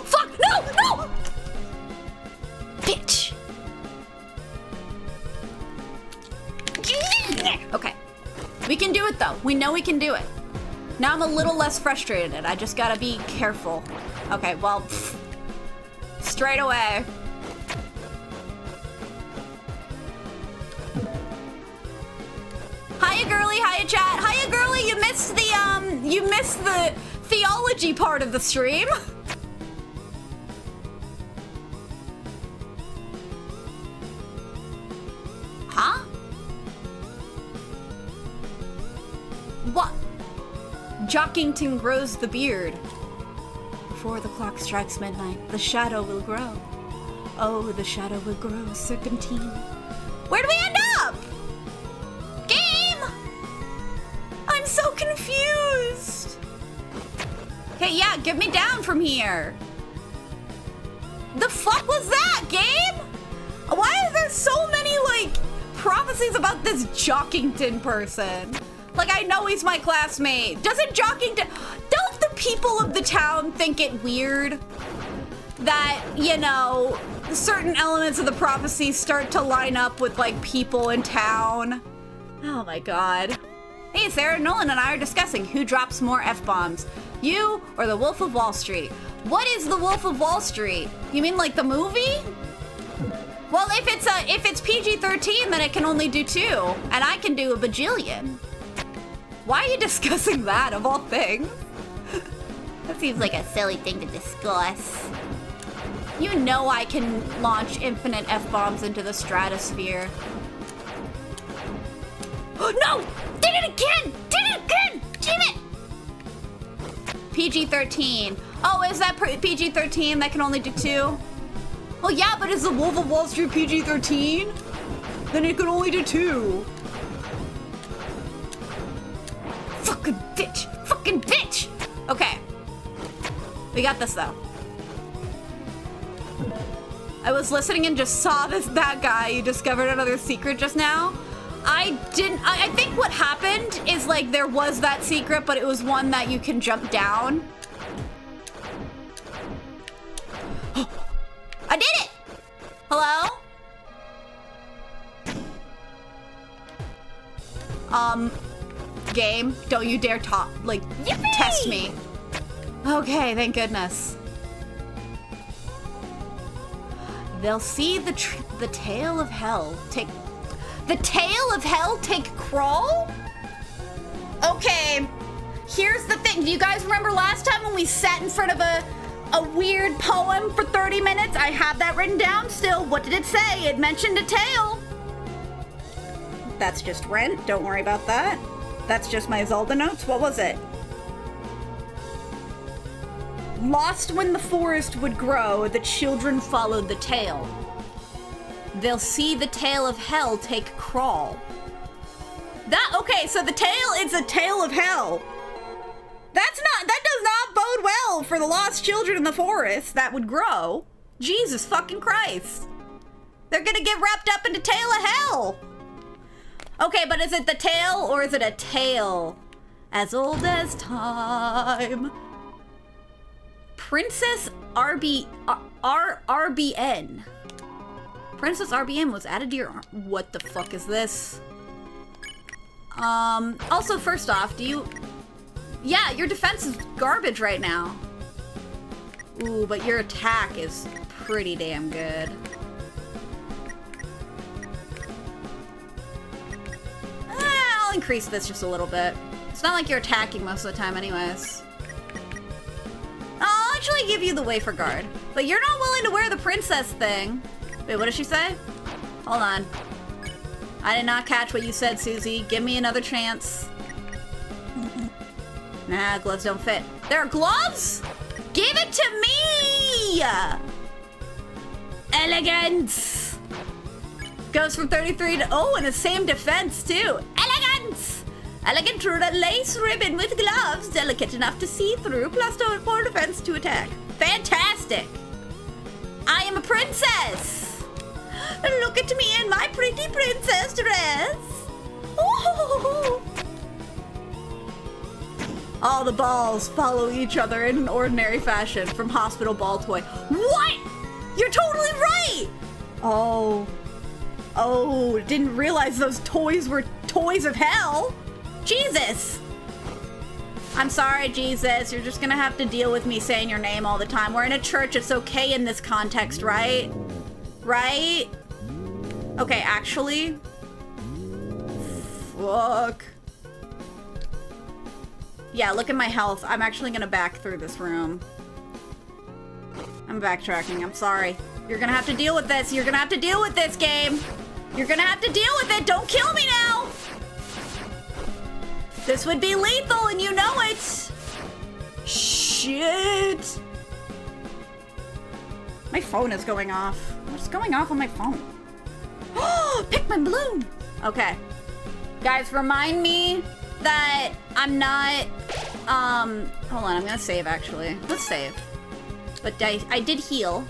[SPEAKER 1] Fuck! No! No! Bitch! Okay. We can do it, though. We know we can do it. Now I'm a little less frustrated. I just gotta be careful. Okay, well, straight away. Hiya, girly. Hiya, chat. Hiya, girly. You missed the theology part of the stream. Huh? What? Jockington grows the beard. Before the clock strikes midnight, the shadow will grow. Oh, the shadow will grow, serpentine. Where do we end up? Game! I'm so confused. Okay, yeah, get me down from here. The fuck was that, game? Why are there so many, like, prophecies about this Jockington person? Like, I know he's my classmate. Doesn't Jockington... Don't the people of the town think it weird that, you know, certain elements of the prophecy start to line up with, like, people in town? Oh, my God. Hey, Sarah, Nolan and I are discussing who drops more F-bombs, you or the Wolf of Wall Street. What is the Wolf of Wall Street? You mean, like, the movie? Well, if it's PG-13, then it can only do 2, and I can do a bajillion. Why are you discussing that, of all things? That seems like a silly thing to discuss. You know I can launch infinite F-bombs into the stratosphere. Oh, no! Did it again! Did it again! Damn it! PG-13. Oh, is that PG-13 that can only do 2? Well, yeah, but is the Wolf of Wall Street PG-13? Then it can only do 2. Fucking bitch! Fucking bitch! Okay. We got this, though. I was listening and just saw that guy. You discovered another secret just now. I think what happened is, like, there was that secret, but it was one that you can jump down. I did it! Hello? Game, don't you dare test me. Okay, thank goodness. They'll see the tail of hell take... The tail of hell take crawl? Okay, here's the thing. Do you guys remember last time when we sat in front of a weird poem for 30 minutes? I have that written down still. What did it say? It mentioned a tail. That's just Rent. Don't worry about that. That's just my Zelda notes. What was it? Lost when the forest would grow, the children followed the tail. They'll see the tail of hell take crawl. Okay, so the tail is a tail of hell. That does not bode well for the lost children in the forest that would grow. Jesus fucking Christ. They're gonna get wrapped up in the tail of hell. Okay, but is it the tail or is it a tale as old as time? Princess RBN. Princess RBN was added to your arm. What the fuck is this? Also, first off, yeah, your defense is garbage right now. Ooh, but your attack is pretty damn good. I'll increase this just a little bit. It's not like you're attacking most of the time anyways. I'll actually give you the Wafer Guard. But you're not willing to wear the princess thing. Wait, what did she say? Hold on. I did not catch what you said, Susie. Give me another chance. Nah, gloves don't fit. There are gloves? Give it to me! Elegance! Goes from 33 to... Oh, and the same defense, too. Elegance! Elegant through a lace ribbon with gloves, delicate enough to see through, plus 4 defense to attack. Fantastic! I am a princess! Look at me in my pretty princess dress! Ooh. All the balls follow each other in an ordinary fashion from hospital ball toy. What? You're totally right! Oh, didn't realize those toys were toys of hell. Jesus. I'm sorry, Jesus. You're just gonna have to deal with me saying your name all the time. We're in a church. It's okay in this context, right? Right? Okay, actually. Fuck. Yeah, look at my health. I'm actually gonna back through this room. I'm backtracking. I'm sorry. You're gonna have to deal with this. You're gonna have to deal with this, game. You're gonna have to deal with it. Don't kill me now. This would be lethal and you know it. Shit. My phone is going off. What's going off on my phone? Oh, Pikmin balloon. Okay. Guys, remind me that I'm not, hold on, I'm gonna save actually. Let's save. But I did heal.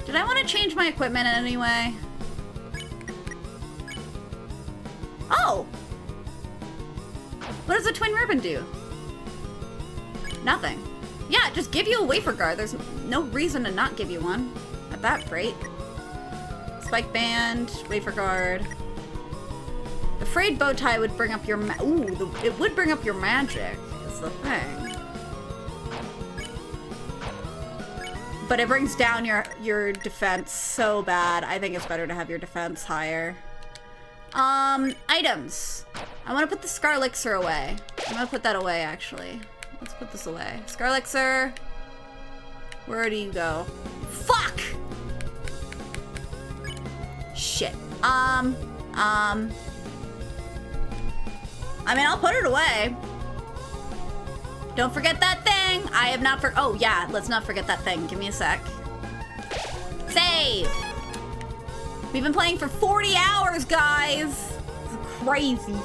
[SPEAKER 1] Did I want to change my equipment in any way? Oh! What does the twin ribbon do? Nothing. Yeah, just give you a wafer guard. There's no reason to not give you one at that rate. Spike band, wafer guard. The frayed bow tie would bring up your it would bring up your magic, is the thing. But it brings down your defense so bad. I think it's better to have your defense higher. Items. I want to put the Scarlixer away. I'm gonna put that away, actually. Let's put this away. Scarlixer. Where do you go? Fuck! Shit. I mean, I'll put it away. Don't forget that thing! thing. I have not oh yeah, let's not forget that thing. Give me a sec. Save. We've been playing for 40 hours, guys. It's crazy.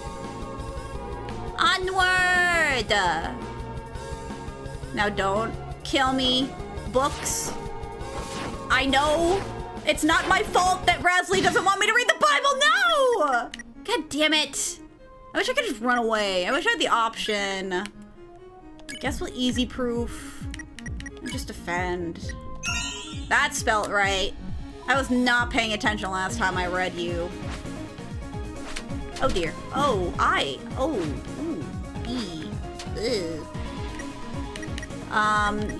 [SPEAKER 1] Onward. Now don't kill me, books. I know it's not my fault that Rasley doesn't want me to read the Bible. No! God damn it. I wish I could just run away. I wish I had the option. I guess we'll easy proof. And just defend. That spelt right. I was not paying attention last time I read you. Oh dear. Oh, ooh, B. Ugh.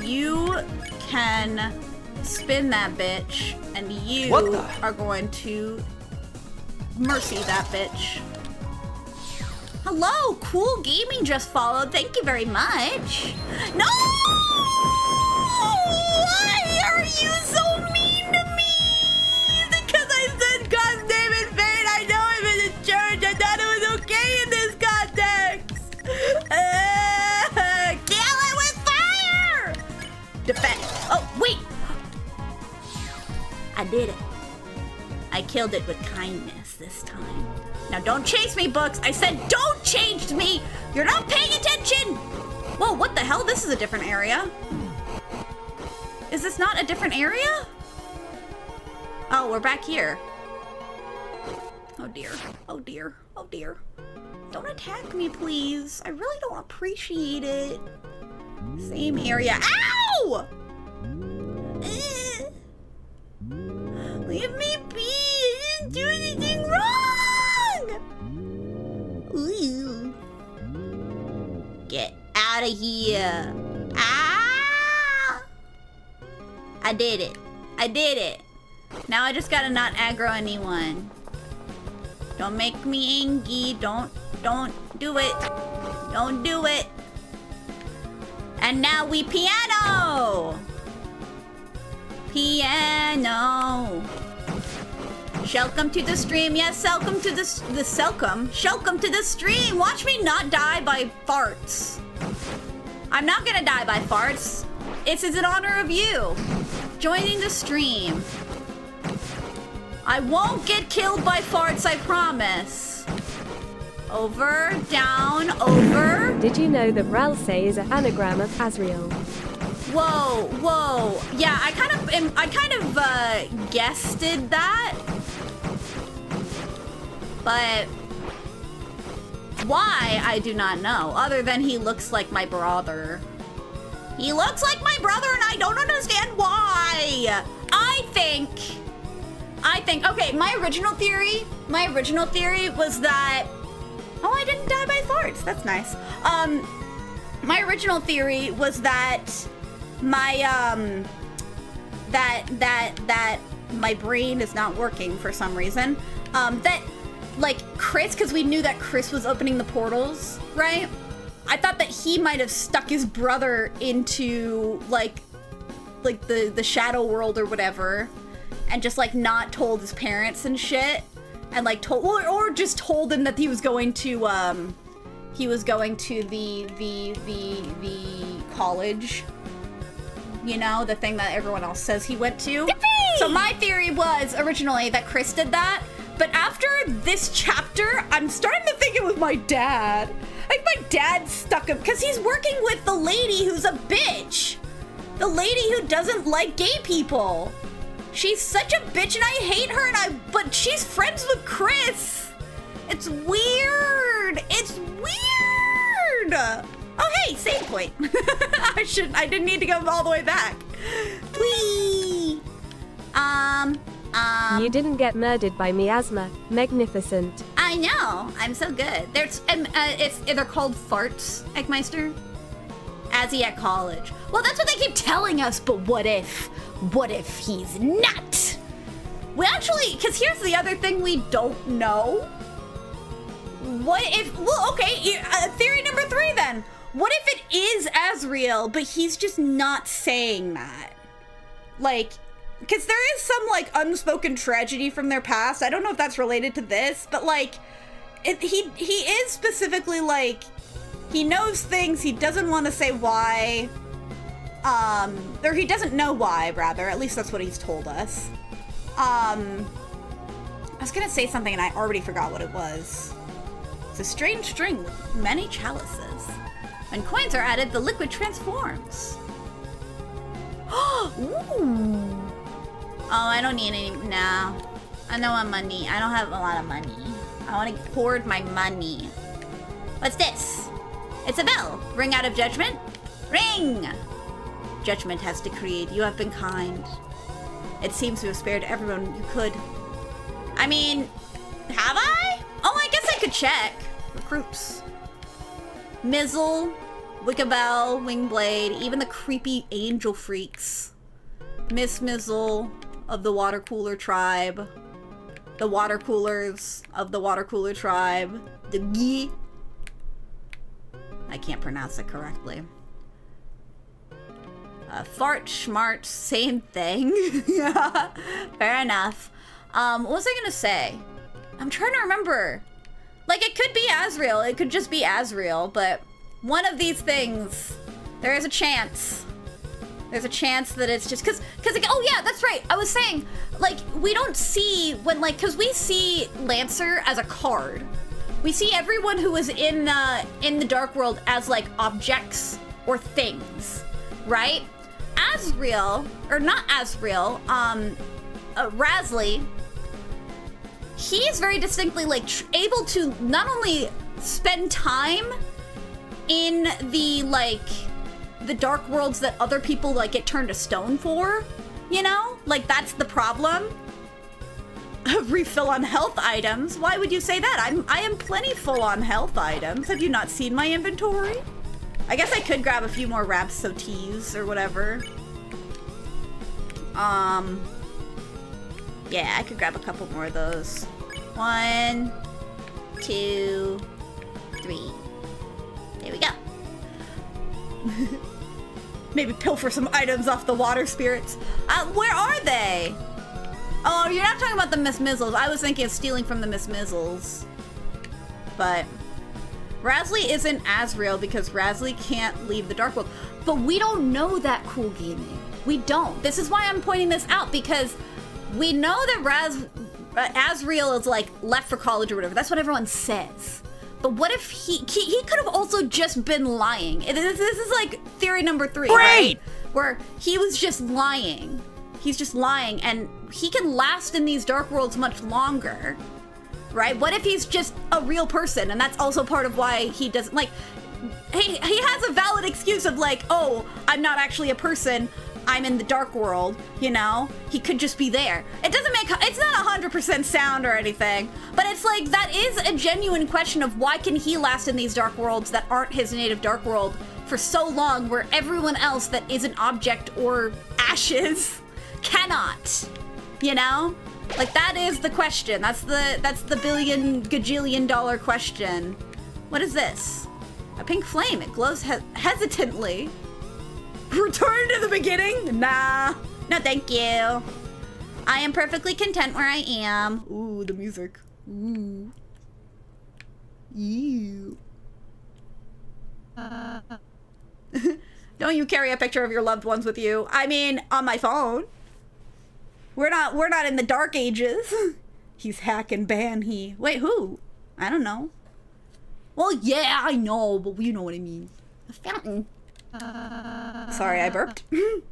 [SPEAKER 1] You can spin that bitch, and you are going to mercy that bitch. Hello, Cool Gaming just followed. Thank you very much. No! Why are you so mean to me? Because I said God's name in vain. I know I'm in the church. I thought it was okay in this context. Kill it with fire! Defend. Oh, wait. I did it. I killed it with kindness this time. Now don't chase me, Books. I said don't chase me. You're not paying attention. Whoa, what the hell? This is a different area. Is this not a different area? Oh, we're back here. Oh dear. Oh dear. Oh dear. Don't attack me, please. I really don't appreciate it. Same area. Ow! Leave me be. I didn't do anything wrong. Ooh. Get out of here. Ah! I did it. I did it. Now I just gotta not aggro anyone. Don't make me angry. Don't do it. Don't do it. And now we piano. Piano. Welcome to the stream. Yes, welcome to the Welcome to the stream. Watch me not die by farts. I'm not gonna die by farts. It's in honor of you joining the stream. I won't get killed by farts, I promise. Over, down, over.
[SPEAKER 2] Did you know that Ralsei is an anagram of Azrael?
[SPEAKER 1] Whoa, whoa. Yeah, I kind of guessed that. But why, I do not know. Other than he looks like my brother. He looks like my brother and I don't understand why. I think, okay, my original theory was that, oh, I didn't die by farts. That's nice. My original theory was that my, that my brain is not working for some reason. That, like, Chris, because we knew that Chris was opening the portals, right? I thought that he might have stuck his brother into, like the shadow world or whatever, and just, like, not told his parents and shit, and, like, told, or just told him that he was going to the college, you know, the thing that everyone else says he went to. Yippee! So my theory was originally that Chris did that, but after this chapter, I'm starting to think it was my dad. Like, my dad stuck him, because he's working with the lady who's a bitch. The lady who doesn't like gay people. She's such a bitch and I hate her, but she's friends with Chris. It's weird. It's weird. Oh, hey, save point. I didn't need to go all the way back. Whee!
[SPEAKER 2] You didn't get murdered by miasma. Magnificent.
[SPEAKER 1] I know. I'm so good. They're called farts, Eggmeister. Azzy at college. Well, that's what they keep telling us, but what if? What if he's not? We actually, because here's the other thing we don't know. What if, well, okay, theory number 3 then. What if it is Azrael, but he's just not saying that? Like, because there is some, like, unspoken tragedy from their past. I don't know if that's related to this, but, like, he is specifically, like, he knows things, he doesn't want to say why, Or he doesn't know why, rather. At least that's what he's told us. I was gonna say something and I already forgot what it was. It's a strange string with many chalices. When coins are added, the liquid transforms. Ooh. Oh, I don't need any. Nah. I don't want money. I don't have a lot of money. I want to hoard my money. What's this? It's a bell. Ring out of judgment. Ring! Judgment has decreed. You have been kind. It seems to have spared everyone you could. I mean, have I? Oh, I guess I could check. Recruits. Mizzle, Wickabell, Wingblade, even the creepy angel freaks. Miss Mizzle of the water cooler tribe. The water coolers of the water cooler tribe. The Gi. I can't pronounce it correctly. Fart, schmart, same thing. Yeah, fair enough. What was I gonna say? I'm trying to remember. Like, it could be Asriel. It could just be Asriel, but one of these things, there is a chance. There's a chance that it's just because oh yeah, that's right. I was saying, like, we don't see when, like, because we see Lancer as a card. We see everyone who is in the Dark World as, like, objects or things, right? Asriel, or not Asriel, Rasley, he is very distinctly, like, able to not only spend time in the, like, the dark worlds that other people, like, get turned to stone for, you know? Like, that's the problem. Refill on health items? Why would you say that? I am plenty full on health items. Have you not seen my inventory? I guess I could grab a few more Rhapsodies or whatever. Yeah, I could grab a couple more of those. 1, 2, 3. There we go. Maybe pilfer some items off the water spirits. Where are they? Oh, you're not talking about the Miss Mizzles. I was thinking of stealing from the Miss Mizzles. But Rasley isn't Asriel because Rasley can't leave the Dark World. But we don't know that, Cool Gaming. We don't. This is why I'm pointing this out, because we know that Asriel is, like, left for college or whatever. That's what everyone says. But what if he could have also just been lying? This is like theory number 3, right? Where he was just lying. He's just lying, and he can last in these dark worlds much longer, right? What if he's just a real person, and that's also part of why he doesn't, like, he has a valid excuse of, like, oh, I'm not actually a person, I'm in the dark world, you know? He could just be there. It doesn't make, it's not 100% sound or anything, but it's like, that is a genuine question of why can he last in these dark worlds that aren't his native dark world for so long, where everyone else that is an object or ashes cannot, you know? Like, that is the question. That's the billion gajillion dollar question. What is this? A pink flame. It glows hesitantly. Return to the beginning? Nah. No, thank you. I am perfectly content where I am. Ooh, the music. Ooh. Ew. Don't you carry a picture of your loved ones with you? I mean, on my phone. We're not in the dark ages. He's hack and ban he. Wait, who? I don't know. Well, yeah, I know, but you know what I mean. A fountain. Sorry, I burped. I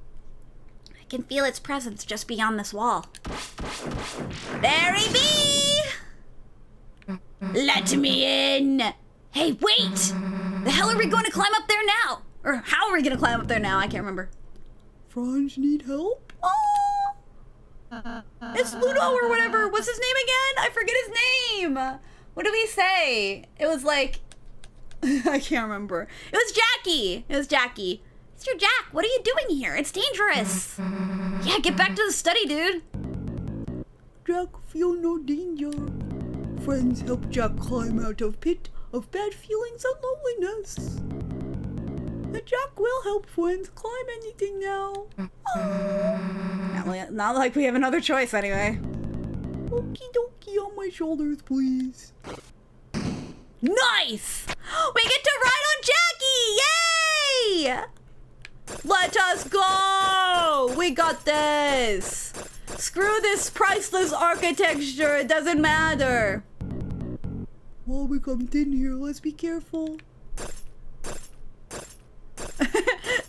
[SPEAKER 1] can feel its presence just beyond this wall. There he be! Let me in! Hey, wait! The hell are we going to climb up there now? Or how are we going to climb up there now? I can't remember. Franz need help? Oh! It's Ludo or whatever. What's his name again? I forget his name. What did we say? It was like... I can't remember. It was Jackie. It was Jackie. Mr. Jack, what are you doing here? It's dangerous. Yeah, get back to the study, dude. Jack feel no danger. Friends help Jack climb out of pit of bad feelings and loneliness. And Jack will help friends climb anything now. Not like we have another choice anyway. Okie dokie on my shoulders, please. Nice! We get to ride on Jackie! Yay! Let's Let us go! We got this! Screw this priceless architecture, it doesn't matter. While we come in here, let's be careful.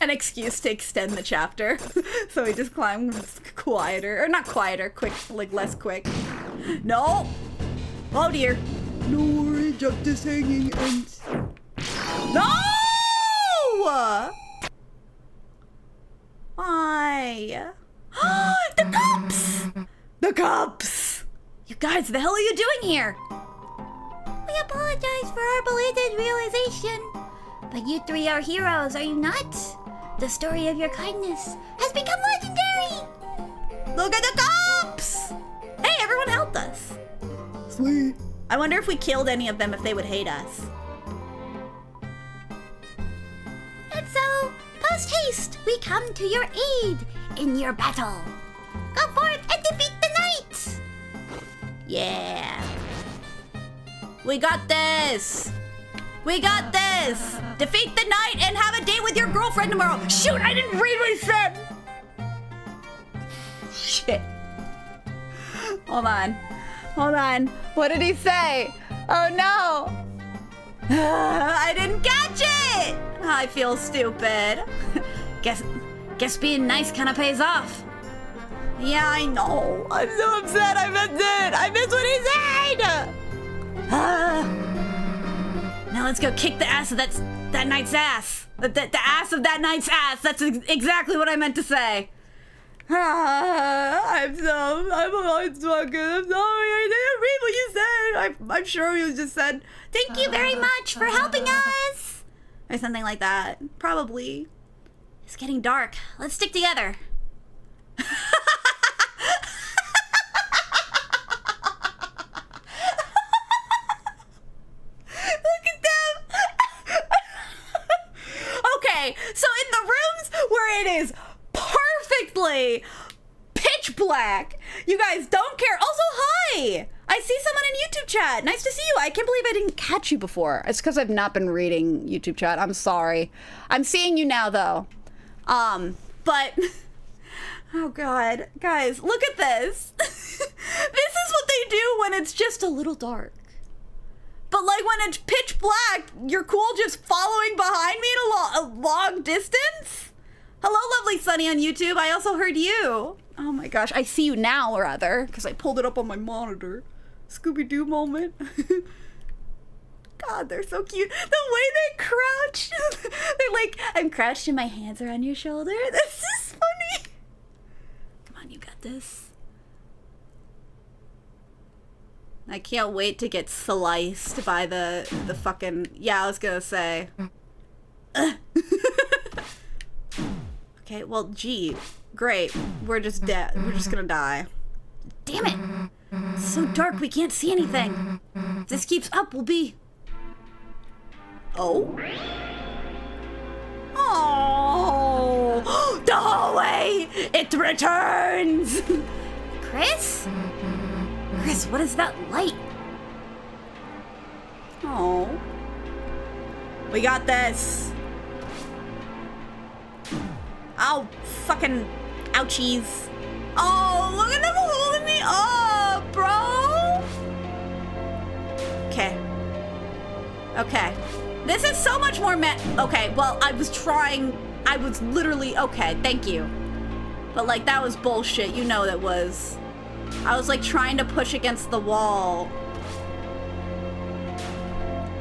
[SPEAKER 1] An excuse to extend the chapter. So we just climb quieter. Or not quieter, quick, like less quick. No! Oh dear. No worry, Jack is hanging and... No! Why? The cups! The cups! You guys, the hell are you doing here?
[SPEAKER 4] We apologize for our belated realization. But you three are heroes, are you not? The story of your kindness has become legendary!
[SPEAKER 1] Look at the cups! Hey, everyone helped us. Sweet. I wonder if we killed any of them, if they would hate us.
[SPEAKER 4] And so, post haste, we come to your aid in your battle. Go forth and defeat the knights!
[SPEAKER 1] Yeah. We got this! We got this! Defeat the knight and have a date with your girlfriend tomorrow! Shoot, I didn't read what he said! Shit. Hold on. Hold on. What did he say? Oh no! I didn't catch it! I feel stupid. Guess being nice kind of pays off. Yeah, I know. I'm so upset. I missed it. I missed what he said! Now let's go kick the ass of that knight's ass. The ass of that knight's ass. That's exactly what I meant to say. I'm fucking. I'm sorry. I didn't read what you said. I'm sure you just said,
[SPEAKER 4] Thank you very much for helping us!
[SPEAKER 1] or something like that. Probably. It's getting dark. Let's stick together. Look at them. Okay, so in the rooms where it is perfectly pitch black, you guys don't care. Also, hi! I see someone in YouTube chat. Nice to see you. I can't believe I didn't catch you before. It's because I've not been reading YouTube chat. I'm sorry. I'm seeing you now, though. But... Oh, God. Guys, look at this. This is what they do when it's just a little dark. But, like, when it's pitch black, you're cool just following behind me at a long distance? Hello, lovely Sunny on YouTube. I also heard you. Oh, my gosh. I see you now, rather, because I pulled it up on my monitor. Scooby-Doo moment. God, they're so cute. The way they crouch. They're like, I'm crouched and my hands are on your shoulder. This is funny. Come on, you got this. I can't wait to get sliced by the fucking... Yeah, I was gonna say. Okay, well, gee. Great. We're just dead. We're just gonna die. Damn it. It's so dark we can't see anything. If this keeps up, we'll be... Oh? Oh! The hallway! It returns!
[SPEAKER 4] Chris? Chris, what is that light?
[SPEAKER 1] Oh. We got this. Oh, fucking ouchies. Oh, look at them holding me up, bro. Okay. Okay. This is so much more okay, well, I was literally, okay, thank you. But, like, that was bullshit. You know that was. I was, like, trying to push against the wall.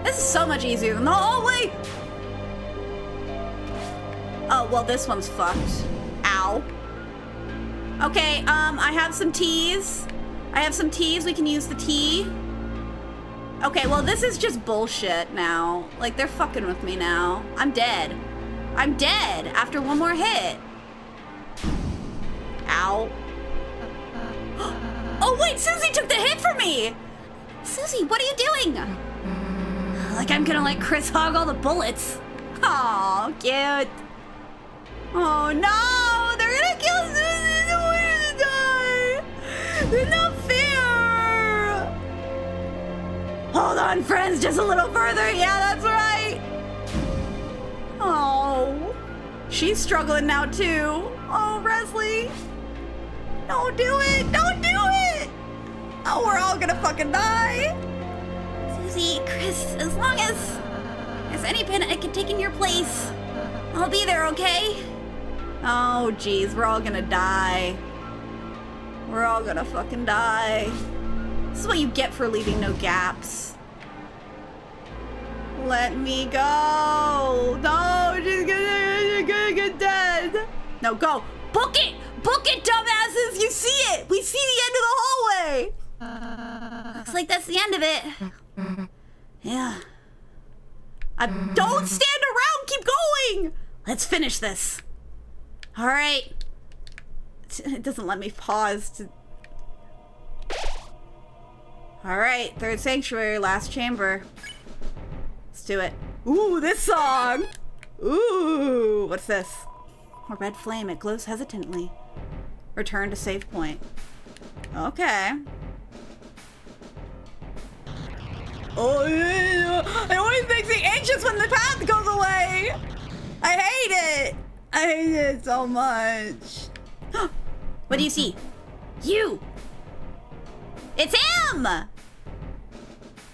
[SPEAKER 1] This is so much easier than the hallway. Oh, well, this one's fucked. Ow. Okay, I have some teas. We can use the tea. Okay, well, this is just bullshit now. Like, they're fucking with me now. I'm dead. I'm dead after one more hit. Ow. Oh, wait, Susie took the hit for me. Susie, what are you doing? Like I'm gonna let Chris hog all the bullets. Aw, cute. Oh, no, they're gonna kill Susie. They want her to die. They're not fair. Hold on, friends, just a little further. Yeah, that's right. Oh. She's struggling now too. Oh, Resley. Don't do it. Don't do it. Oh, we're all gonna fucking die.
[SPEAKER 4] Susie, Chris, as long as there's any pen I can take in your place, I'll be there, okay?
[SPEAKER 1] Oh, geez, we're all gonna die. We're all gonna fucking die. This is what you get for leaving no gaps. Let me go. No, she's gonna get dead. No, go. Book it! Book it, dumbasses! You see it! We see the end of the hallway!
[SPEAKER 4] Looks like that's the end of it.
[SPEAKER 1] Yeah. Don't stand around! Keep going! Let's finish this. Alright. It doesn't let me pause to... Alright, third sanctuary, last chamber. Let's do it. Ooh, this song! Ooh, what's this? A red flame, it glows hesitantly. Return to save point. Okay. Oh, yeah. It always makes me anxious when the path goes away. I hate it. I hate it so much.
[SPEAKER 4] What do you see? You!
[SPEAKER 1] It's him!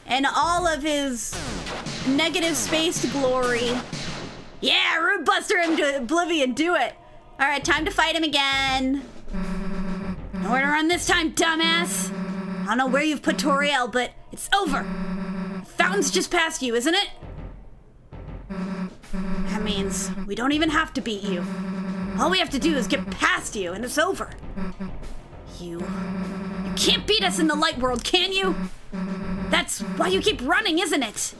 [SPEAKER 1] And all of his negative spaced glory. Yeah, root buster him to oblivion. Do it. All right, time to fight him again. Nowhere to run this time, dumbass. I don't know where you've put Toriel, but it's over. The fountain's just past you, isn't it? That means we don't even have to beat you. All we have to do is get past you, and it's over. You can't beat us in the light world, can you? That's why you keep running, isn't it?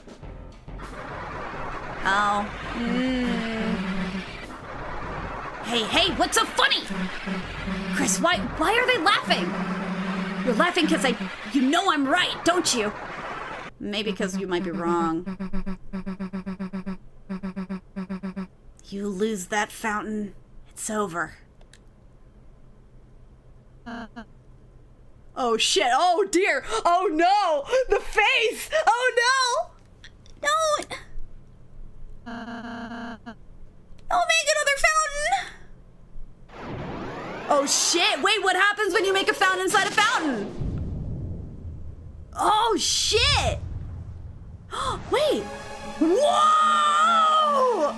[SPEAKER 1] Oh. Hey, what's so funny? Chris, why are they laughing? You're laughing because you know I'm right, don't you? Maybe because you might be wrong. You lose that fountain, it's over. Oh shit, oh dear, oh no, the face, oh no! Don't make another fountain! Oh shit, wait, what happens when you make a fountain inside a fountain? Oh shit! Wait, whoa!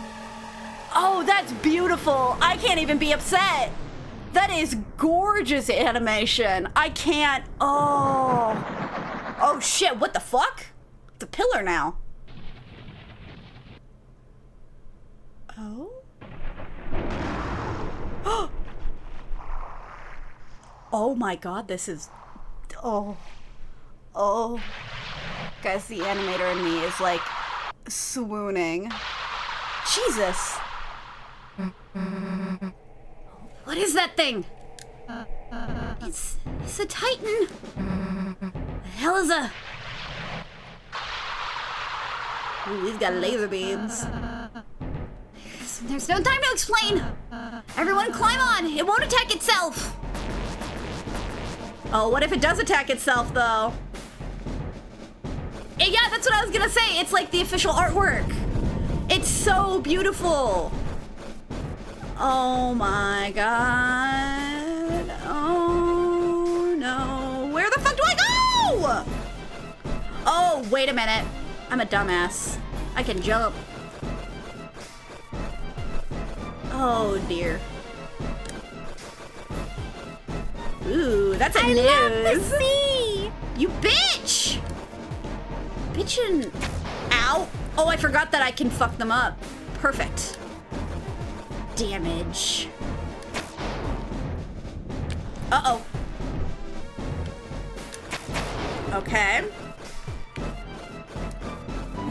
[SPEAKER 1] Oh, that's beautiful. I can't even be upset. That is gorgeous animation. I can't, oh shit, what the fuck? It's a pillar now. Oh? Oh my god, this is... Oh. Guys, the animator in me is like swooning. Jesus. What is that thing?
[SPEAKER 4] It's a Titan.
[SPEAKER 1] The hell is a... Ooh, he's got laser beams.
[SPEAKER 4] There's no time to explain. Everyone climb on. It won't attack itself.
[SPEAKER 1] Oh, what if it does attack itself, though? Yeah, that's what I was gonna say. It's like the official artwork. It's so beautiful. Oh my god. Oh no. Where the fuck do I go? Oh, wait a minute. I'm a dumbass. I can jump. Oh dear. Ooh, that's a news.
[SPEAKER 4] I love the sea.
[SPEAKER 1] You bitch! Bitchin'. Ow. Oh, I forgot that I can fuck them up. Perfect. Damage. Uh-oh. Okay.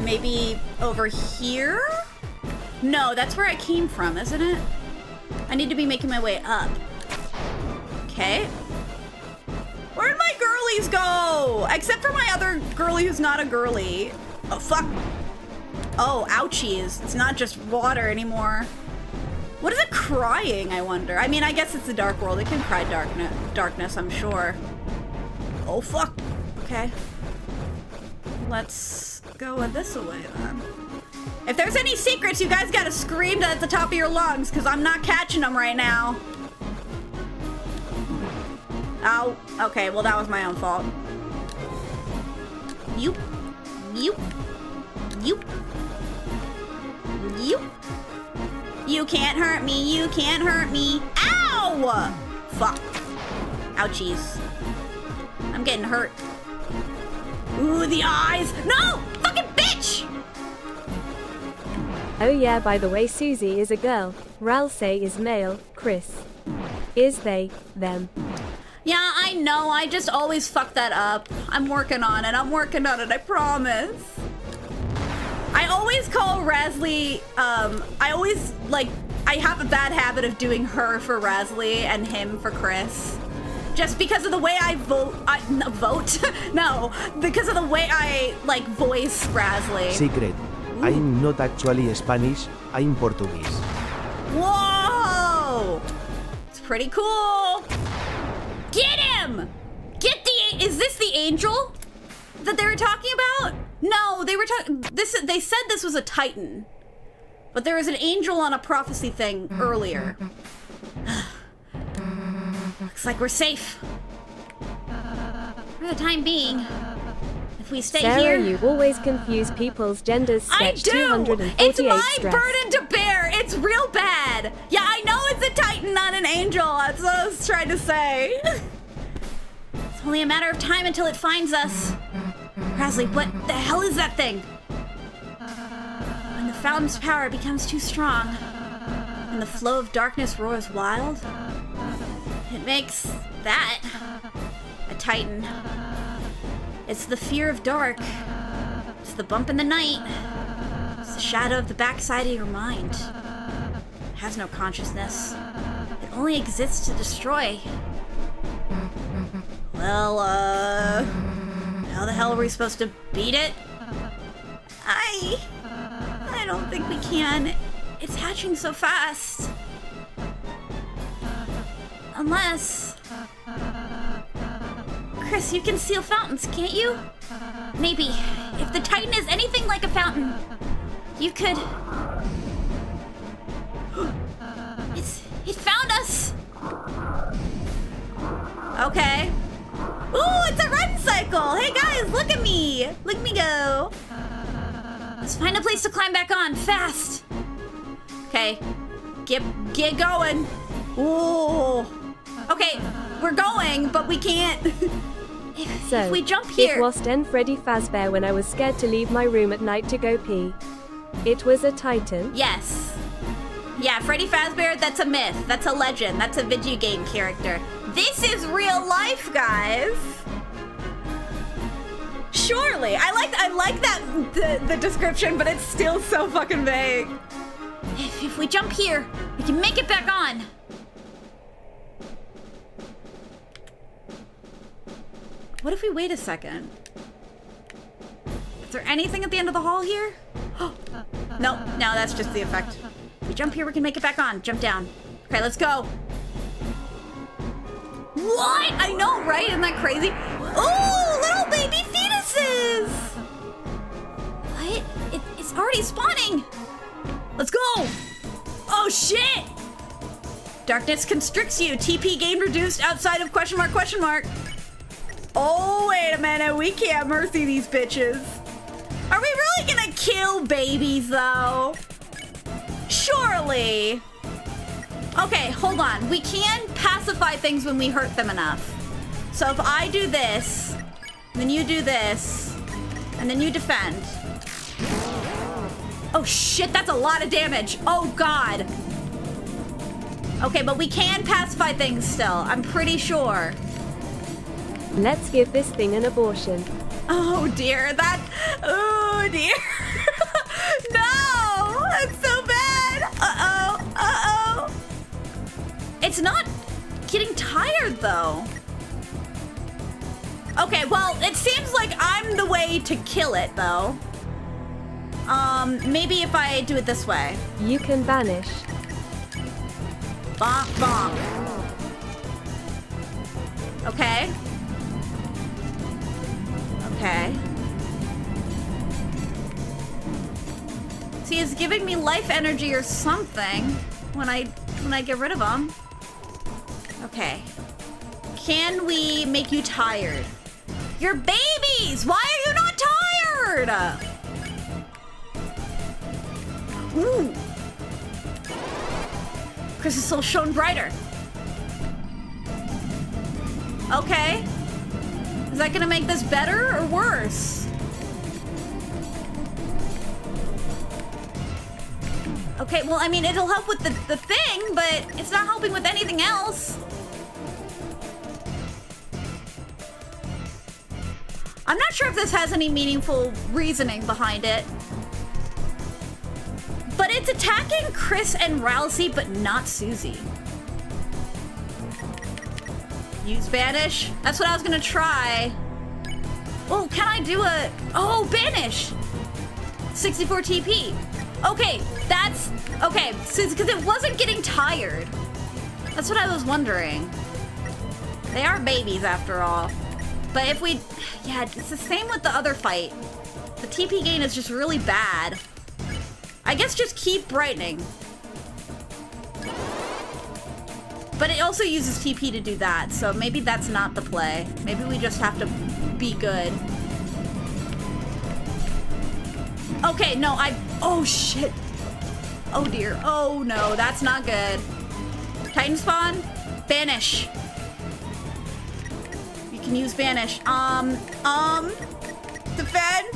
[SPEAKER 1] Maybe over here? No, that's where I came from, isn't it? I need to be making my way up. Okay. Where'd my girlies go? Except for my other girly who's not a girly. Oh, fuck. Oh, ouchies. It's not just water anymore. What is it crying, I wonder? I mean, I guess it's the dark world. It can cry darkness, I'm sure. Oh, fuck. Okay. Let's go this way, then. If there's any secrets, you guys gotta scream at the top of your lungs, because I'm not catching them right now. Oh, okay, well that was my own fault. You. You can't hurt me, you can't hurt me. Ow! Fuck. Ouchies. I'm getting hurt. Ooh, the eyes. No! Fucking bitch!
[SPEAKER 2] Oh yeah, by the way, Susie is a girl. Ralsei is male. Chris is they, them.
[SPEAKER 1] Yeah, I know. I just always fuck that up. I'm working on it. I promise. I always call Razlee, I have a bad habit of doing her for Razlee and him for Chris. Just because of the way I no, because of the way I, voice Razlee.
[SPEAKER 5] Secret. I'm not actually Spanish, I'm Portuguese.
[SPEAKER 1] Whoa! It's pretty cool. Get him! Is this the angel that they were talking about? No, they were they said this was a Titan. But there was an angel on a prophecy thing earlier. Looks like we're safe. For the time being. If we stay
[SPEAKER 2] Sarah,
[SPEAKER 1] here...
[SPEAKER 2] you always confuse people's genders.
[SPEAKER 1] I
[SPEAKER 2] Sketch
[SPEAKER 1] do!
[SPEAKER 2] 248
[SPEAKER 1] It's my
[SPEAKER 2] stress.
[SPEAKER 1] burden to bear! It's real bad! Yeah, I know it's a Titan, not an angel. That's what I was trying to say. It's only a matter of time until it finds us. Razlee, what the hell is that thing? When the fountain's power becomes too strong, and the flow of darkness roars wild, it makes that a Titan. It's the fear of dark. It's the bump in the night. It's the shadow of the backside of your mind. It has no consciousness. It only exists to destroy. Well, how the hell are we supposed to beat it? I don't think we can. It's hatching so fast. Unless... Chris, you can seal fountains, can't you? Maybe. If the Titan is anything like a fountain, you could... It found us! Okay. Ooh, it's a run cycle! Hey guys, look at me! Look at me go! Let's find a place to climb back on, fast! Okay. Get going! Ooh! Okay, we're going, but we can't... if we jump here...
[SPEAKER 2] It was en Freddy Fazbear when I was scared to leave my room at night to go pee. It was a Titan.
[SPEAKER 1] Yes. Yeah, Freddy Fazbear, that's a myth. That's a legend. That's a video game character. This is real life, guys. Surely. I like that the description, but it's still so fucking vague. If we jump here, we can make it back on. What if we wait a second? Is there anything at the end of the hall here? No, that's just the effect. If we jump here, we can make it back on. Jump down. Okay, let's go. What? I know, right? Isn't that crazy? Ooh, little baby fetuses! What? It's already spawning. Let's go. Oh, shit! Darkness constricts you. TP gain reduced outside of question mark. Oh, wait a minute. We can't mercy these bitches. Are we really gonna kill babies, though? Surely. Okay, hold on. We can pacify things when we hurt them enough. So if I do this, then you do this, and then you defend. Oh, shit. That's a lot of damage. Oh, God. Okay, but we can pacify things still. I'm pretty sure.
[SPEAKER 2] Let's give this thing an abortion.
[SPEAKER 1] Oh dear, oh dear. No, that's so bad. Uh-oh. It's not getting tired though. Okay, well, it seems like I'm the way to kill it though. Maybe if I do it this way.
[SPEAKER 2] You can banish.
[SPEAKER 1] Bonk, bonk. Okay. See, She is giving me life energy or something when I get rid of them. Okay. Can we make you tired? You're babies! Why are you not tired? Ooh. Chris is still shone brighter. Okay. Is that gonna make this better or worse? Okay, well, I mean, it'll help with the thing, but it's not helping with anything else. I'm not sure if this has any meaningful reasoning behind it. But it's attacking Chris and Ralsei, but not Susie. Use Banish? That's what I was gonna try. Oh, can I do a... Oh, Banish! 64 TP. Okay, that's... Okay, because it wasn't getting tired. That's what I was wondering. They are babies, after all. But if we... Yeah, it's the same with the other fight. The TP gain is just really bad. I guess just keep brightening. But it also uses TP to do that, so maybe that's not the play. Maybe we just have to be good. Okay, no, oh shit. Oh dear, oh no, that's not good. Titan spawn, banish. You can use banish. Defend.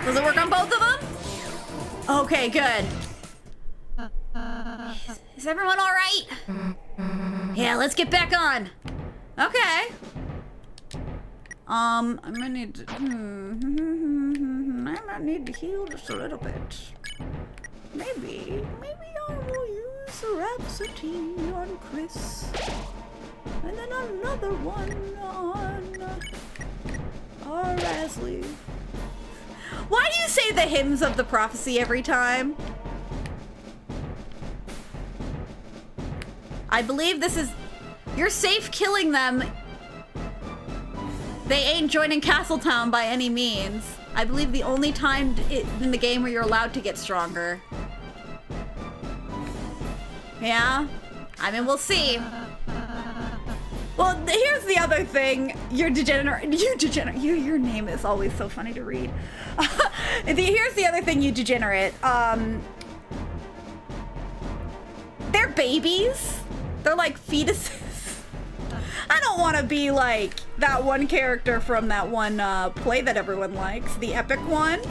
[SPEAKER 1] Does it work on both of them? Okay, good. Is everyone all right? Yeah, let's get back on. Okay. I'm gonna need to, I might need to heal just a little bit. Maybe I will use a Rhapsody on Chris. And then another one on our Rasley. Why do you say the hymns of the prophecy every time? I believe this is... You're safe killing them. They ain't joining Castletown by any means. I believe the only time in the game where you're allowed to get stronger. Yeah? I mean, we'll see. Well, here's the other thing. You're degenerate. Your name is always so funny to read. Here's the other thing, you degenerate. They're babies. They're like fetuses. I don't want to be like that one character from that one play that everyone likes, the epic one.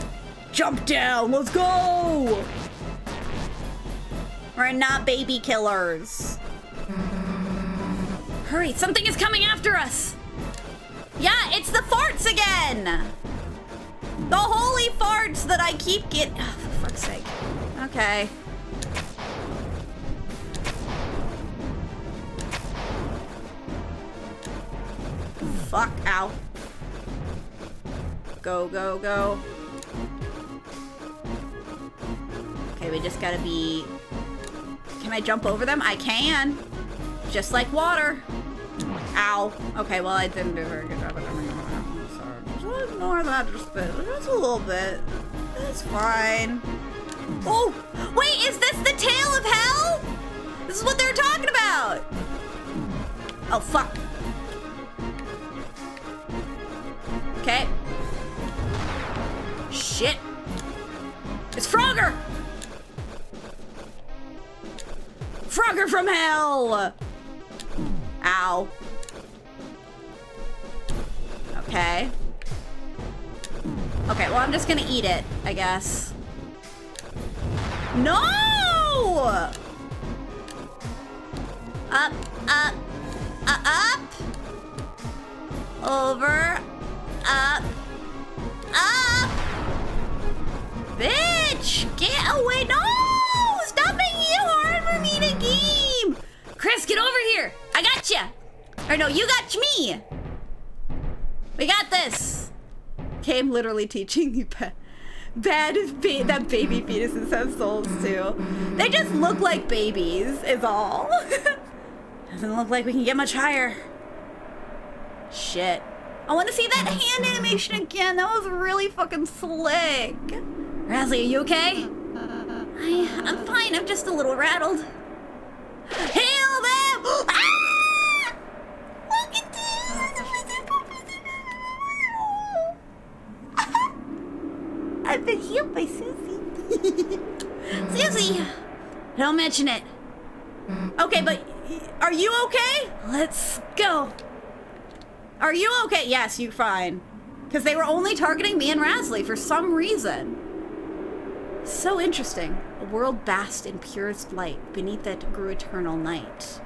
[SPEAKER 1] Jump down, let's go. We're not baby killers. Hurry, something is coming after us. Yeah, it's the farts again. The holy farts that I keep getting. Oh, for fuck's sake. Okay. Fuck, ow. Go, go, go. Okay, we just gotta be... Can I jump over them? I can. Just like water. Ow. Okay, well, I didn't do a very good job at coming over. Sorry. Just ignore that just a bit. Just a little bit. It's fine. Oh! Wait, is this the tail of hell? This is what they're talking about! Oh, fuck. Okay. Shit. It's Frogger! Frogger from hell! Ow. Okay. Okay, well, I'm just gonna eat it, I guess. No! Up, up, up. Over, up, up. Bitch, get away. No! Stop making it hard for me to game. Chris, get over here. I got you. Or no, you got me. We got this. Okay, I'm literally teaching you that baby fetuses have souls too. They just look like babies, is all. Doesn't look like we can get much higher. Shit. I want to see that hand animation again. That was really fucking slick. Razzie, are you okay?
[SPEAKER 4] I'm fine. I'm just a little rattled.
[SPEAKER 1] Hail them! Ah!
[SPEAKER 4] Look at this!
[SPEAKER 1] I've been healed by Susie.
[SPEAKER 4] Susie!
[SPEAKER 1] Don't mention it. Okay, but are you okay?
[SPEAKER 4] Let's go.
[SPEAKER 1] Are you okay? Yes, you're fine. Because they were only targeting me and Rasley for some reason. So interesting. A world basked in purest light. Beneath it grew eternal night.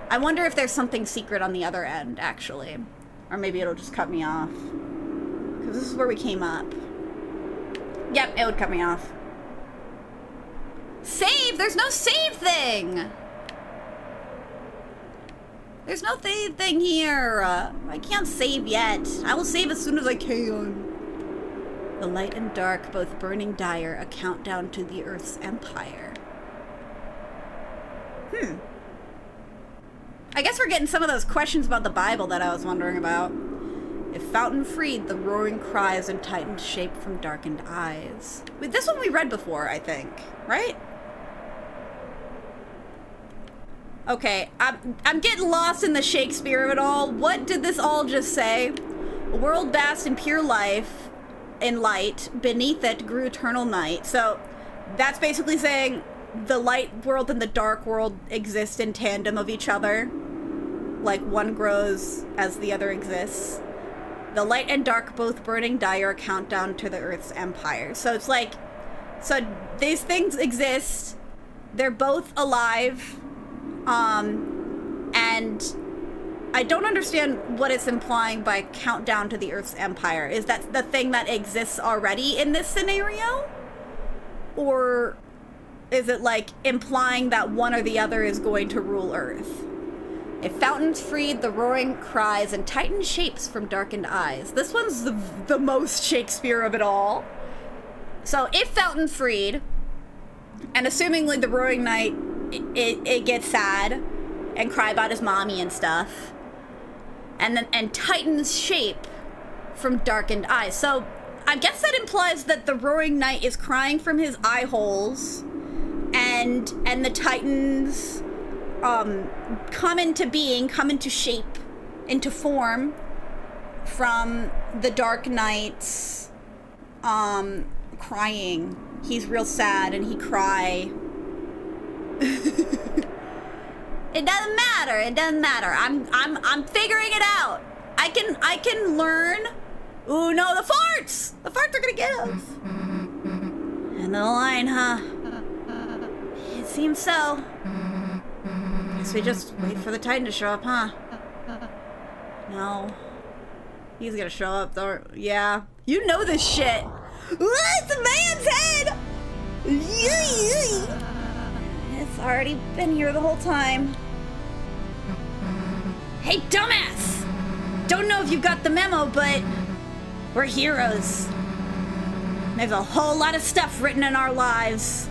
[SPEAKER 1] I wonder if there's something secret on the other end, actually. Or maybe it'll just cut me off. Because this is where we came up. Yep, it would cut me off. Save! There's no save thing! There's no save thing here. I can't save yet. I will save as soon as I can. The light and dark, both burning dire, a countdown to the Earth's empire. I guess we're getting some of those questions about the Bible that I was wondering about. If fountain freed, the roaring cries and tightened shape from darkened eyes. Wait, this one we read before, I think, right? Okay, I'm getting lost in the Shakespeare of it all. What did this all just say? A world vast in pure life, in light, beneath it grew eternal night. So that's basically saying the light world and the dark world exist in tandem of each other. Like one grows as the other exists. The light and dark both burning dire, a countdown to the Earth's empire. So it's like, so these things exist. They're both alive. And I don't understand what it's implying by countdown to the Earth's empire. Is that the thing that exists already in this scenario? Or is it like implying that one or the other is going to rule Earth? If fountains freed, the roaring cries and tightened shapes from darkened eyes. This one's the most Shakespeare of it all. So if fountain freed, and assumingly the roaring knight, it gets sad and cry about his mommy and stuff, and tightens shape from darkened eyes. So I guess that implies that the roaring knight is crying from his eye holes, and the titans come into being, come into shape, into form from the dark knight's crying. He's real sad and he cry. It doesn't matter. It doesn't matter. I'm figuring it out. I can learn. Ooh, no, the farts! The farts are gonna get us. End of the line, huh? It seems so. Guess we just wait for the Titan to show up, huh? No. He's gonna show up, though. Yeah. You know this shit. It's a man's head! It's already been here the whole time. Hey, dumbass! Don't know if you got the memo, but we're heroes. There's a whole lot of stuff written in our lives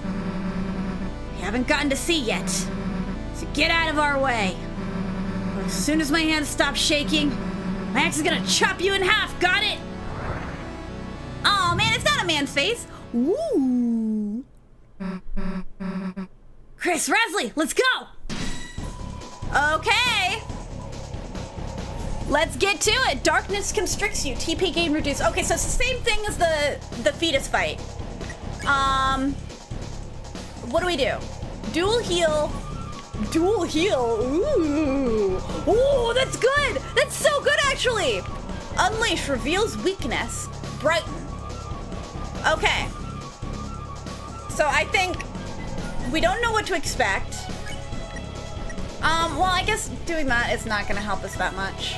[SPEAKER 1] we haven't gotten to see yet. So get out of our way. As soon as my hands stop shaking, my axe is gonna chop you in half. Got it? Oh man, it's not a man's face. Ooh. Chris, Resley, let's go. Okay. Let's get to it. Darkness constricts you. TP gain reduced. Okay, so it's the same thing as the fetus fight. What do we do? Dual heal. Dual heal. Ooh. Ooh, that's good. That's so good, actually. Unleash reveals weakness. Brighten. Okay. So I think we don't know what to expect. Well, I guess doing that is not going to help us that much.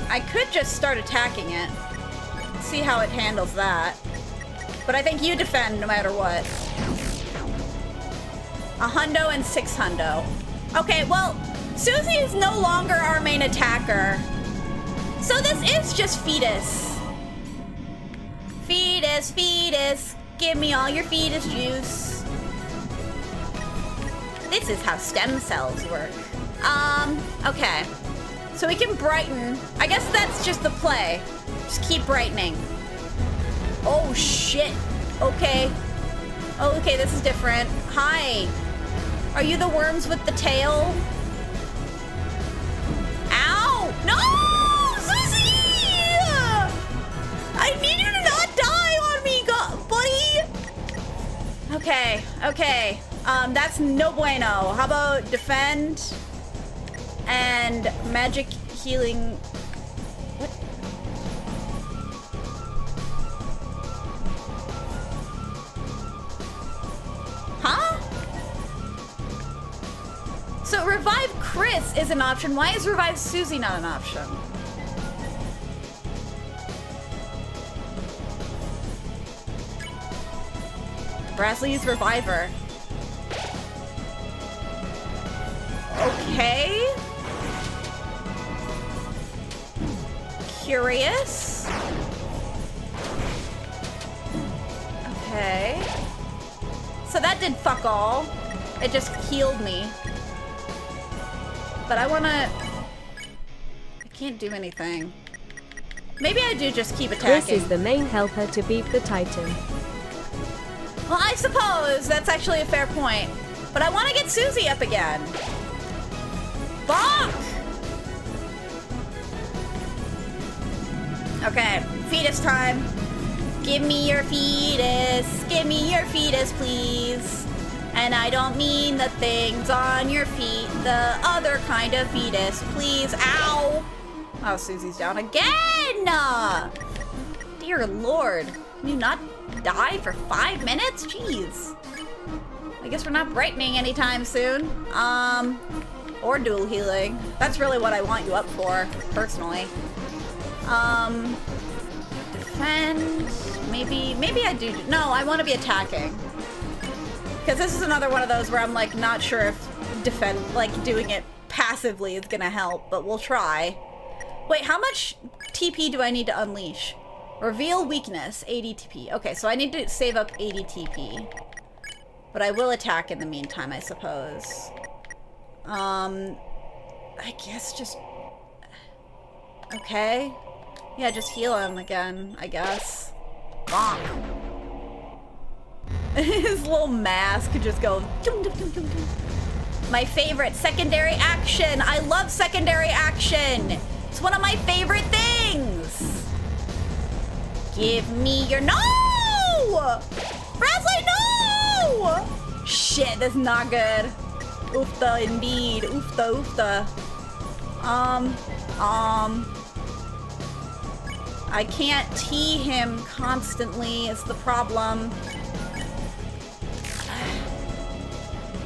[SPEAKER 1] I could just start attacking it. See how it handles that. But I think you defend no matter what. 100 and 600. Okay, well, Susie is no longer our main attacker. So this is just fetus. Fetus, fetus. Give me all your fetus juice. This is how stem cells work. Okay. So we can brighten. I guess that's just the play. Just keep brightening. Oh, shit. Okay. Oh, okay, this is different. Hi. Are you the worms with the tail? Ow! No! Susie! I need you to not die on me, buddy! Okay, okay. That's no bueno. How about defend and magic healing? What? Huh? So revive Chris is an option. Why is revive Susie not an option? Brasley's reviver. Okay. Curious. Okay. So that did fuck all. It just healed me. But I wanna... I can't do anything. Maybe I do just keep attacking.
[SPEAKER 2] Chris is the main helper to beat the Titan.
[SPEAKER 1] Well, I suppose that's actually a fair point. But I want to get Susie up again. Bonk! Okay, fetus time. Give me your fetus. Give me your fetus, please. And I don't mean the things on your feet. The other kind of fetus, please. Ow! Oh, Susie's down again! Dear Lord. Can you not die for 5 minutes? Jeez. I guess we're not brightening anytime soon. Or dual healing. That's really what I want you up for, personally. Defend. Maybe I do. No, I want to be attacking. Because this is another one of those where I'm like not sure if defend, like doing it passively is gonna help, but we'll try. Wait, how much TP do I need to unleash? Reveal weakness, 80 TP. Okay, so I need to save up 80 TP. But I will attack in the meantime, I suppose. I guess just... Okay. Yeah, just heal him again, I guess. Bonk. His little mask could just go... My favorite, secondary action. I love secondary action. It's one of my favorite things. Give me your... No! Brasley, no! Shit, that's not good. Oofta, indeed. Oofta, oofta. I can't tee him constantly is the problem.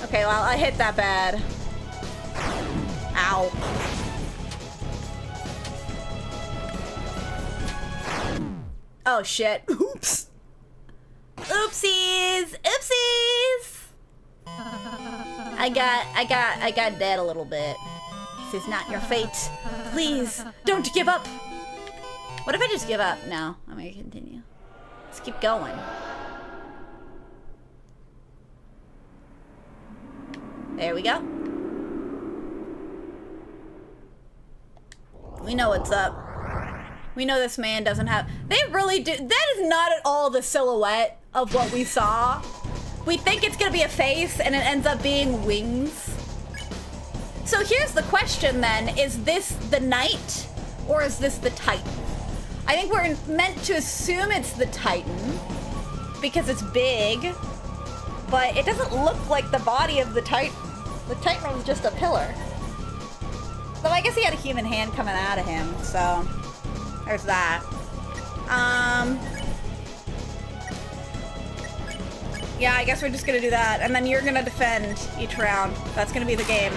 [SPEAKER 1] Okay, well, I hit that bad. Ow. Oh, shit. Oops. Oopsies! Oopsies! I got dead a little bit. This is not your fate. Please, don't give up. What if I just give up? No, I'm gonna continue. Let's keep going. There we go. We know what's up. We know this man doesn't have... They really do... That is not at all the silhouette of what we saw. We think it's gonna be a face and it ends up being wings. So here's the question then. Is this the knight or is this the Titan? I think we're meant to assume it's the Titan because it's big, but it doesn't look like the body of the Titan. The Titan was just a pillar. Though I guess he had a human hand coming out of him, so there's that. Yeah, I guess we're just gonna do that, and then you're gonna defend each round. That's gonna be the game.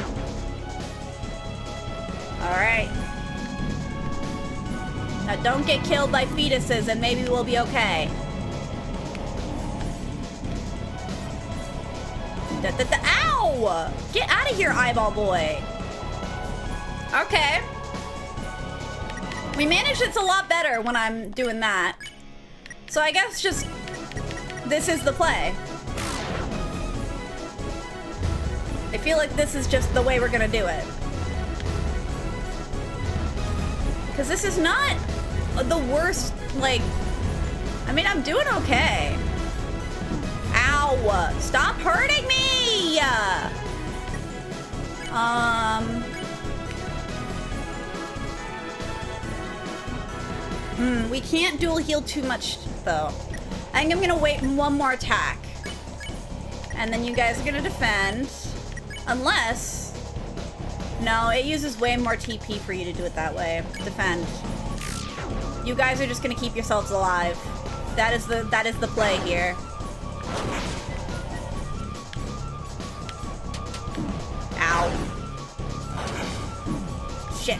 [SPEAKER 1] Alright. Now don't get killed by fetuses and maybe we'll be okay. Ow! Get out of here, eyeball boy. Okay. We managed it a lot better when I'm doing that. So I guess just... This is the play. I feel like this is just the way we're gonna do it. Because this is not the worst, like... I mean, I'm doing okay. Ow! Stop hurting me! We can't dual heal too much, though. I think I'm gonna wait one more attack. And then you guys are gonna defend. Unless... No, it uses way more TP for you to do it that way. Defend. You guys are just gonna keep yourselves alive. That is the play here. Ow. Shit.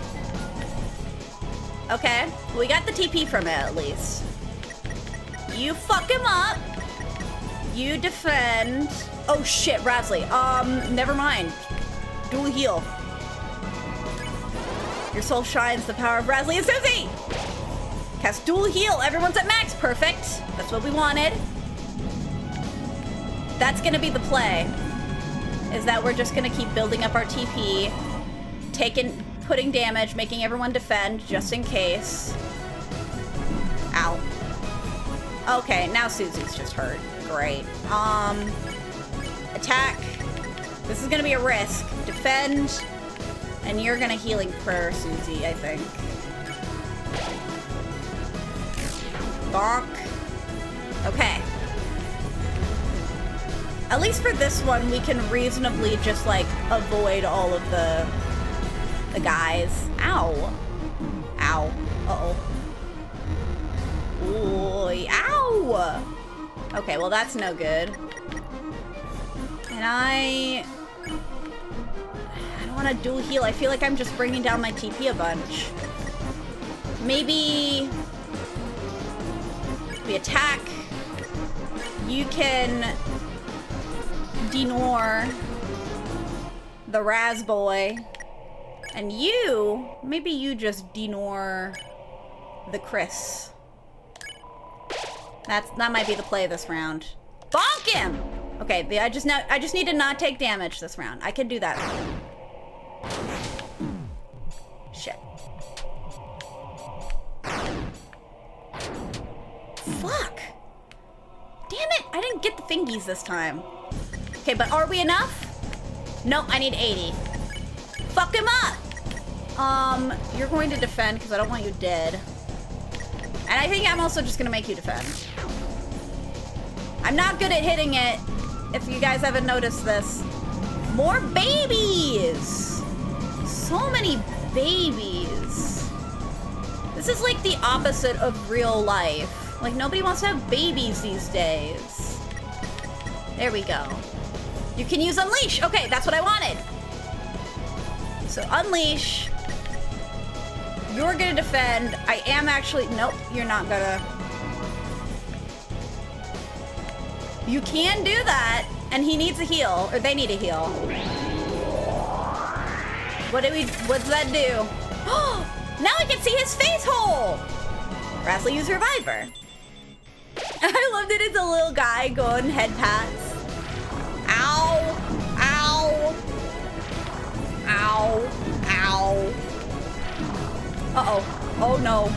[SPEAKER 1] Okay, we got the TP from it at least. You fuck him up. You defend. Oh shit, Rasley. Never mind. Dual heal. Your soul shines the power of Rasley and Susie! Cast dual heal. Everyone's at max. Perfect. That's what we wanted. That's gonna be the play. Is that we're just gonna keep building up our TP. Putting damage, making everyone defend just in case. Ow. Okay, now Susie's just hurt. Great. Attack. This is gonna be a risk. Defend. And you're gonna healing prayer, Susie, I think. Bonk. Okay. At least for this one, we can reasonably just, like, avoid all of the guys. Ow. Ow. Uh-oh. Oy. Ow! Okay, well, that's no good. And I don't want to dual heal. I feel like I'm just bringing down my TP a bunch. Maybe we attack. You can Denor the Raz boy. And you, maybe you just Denor the Chris. That might be the play this round. Bonk him! Okay, I just need to not take damage this round. I can do that. Shit. Fuck! Damn it! I didn't get the fingies this time. Okay, but are we enough? Nope, I need 80. Fuck him up! You're going to defend because I don't want you dead. And I think I'm also just gonna make you defend. I'm not good at hitting it, if you guys haven't noticed this. More babies! So many babies. This is like the opposite of real life. Like, nobody wants to have babies these days. There we go. You can use Unleash. Okay, that's what I wanted. So, Unleash. You're gonna defend. I am actually... Nope, you're not gonna... You can do that, and he needs a heal, or they need a heal. What's that do? Now I can see his face hole! Rasley, use Reviver. I love that it's a little guy going head pats. Ow! Ow! Ow! Ow! Uh-oh. Oh no.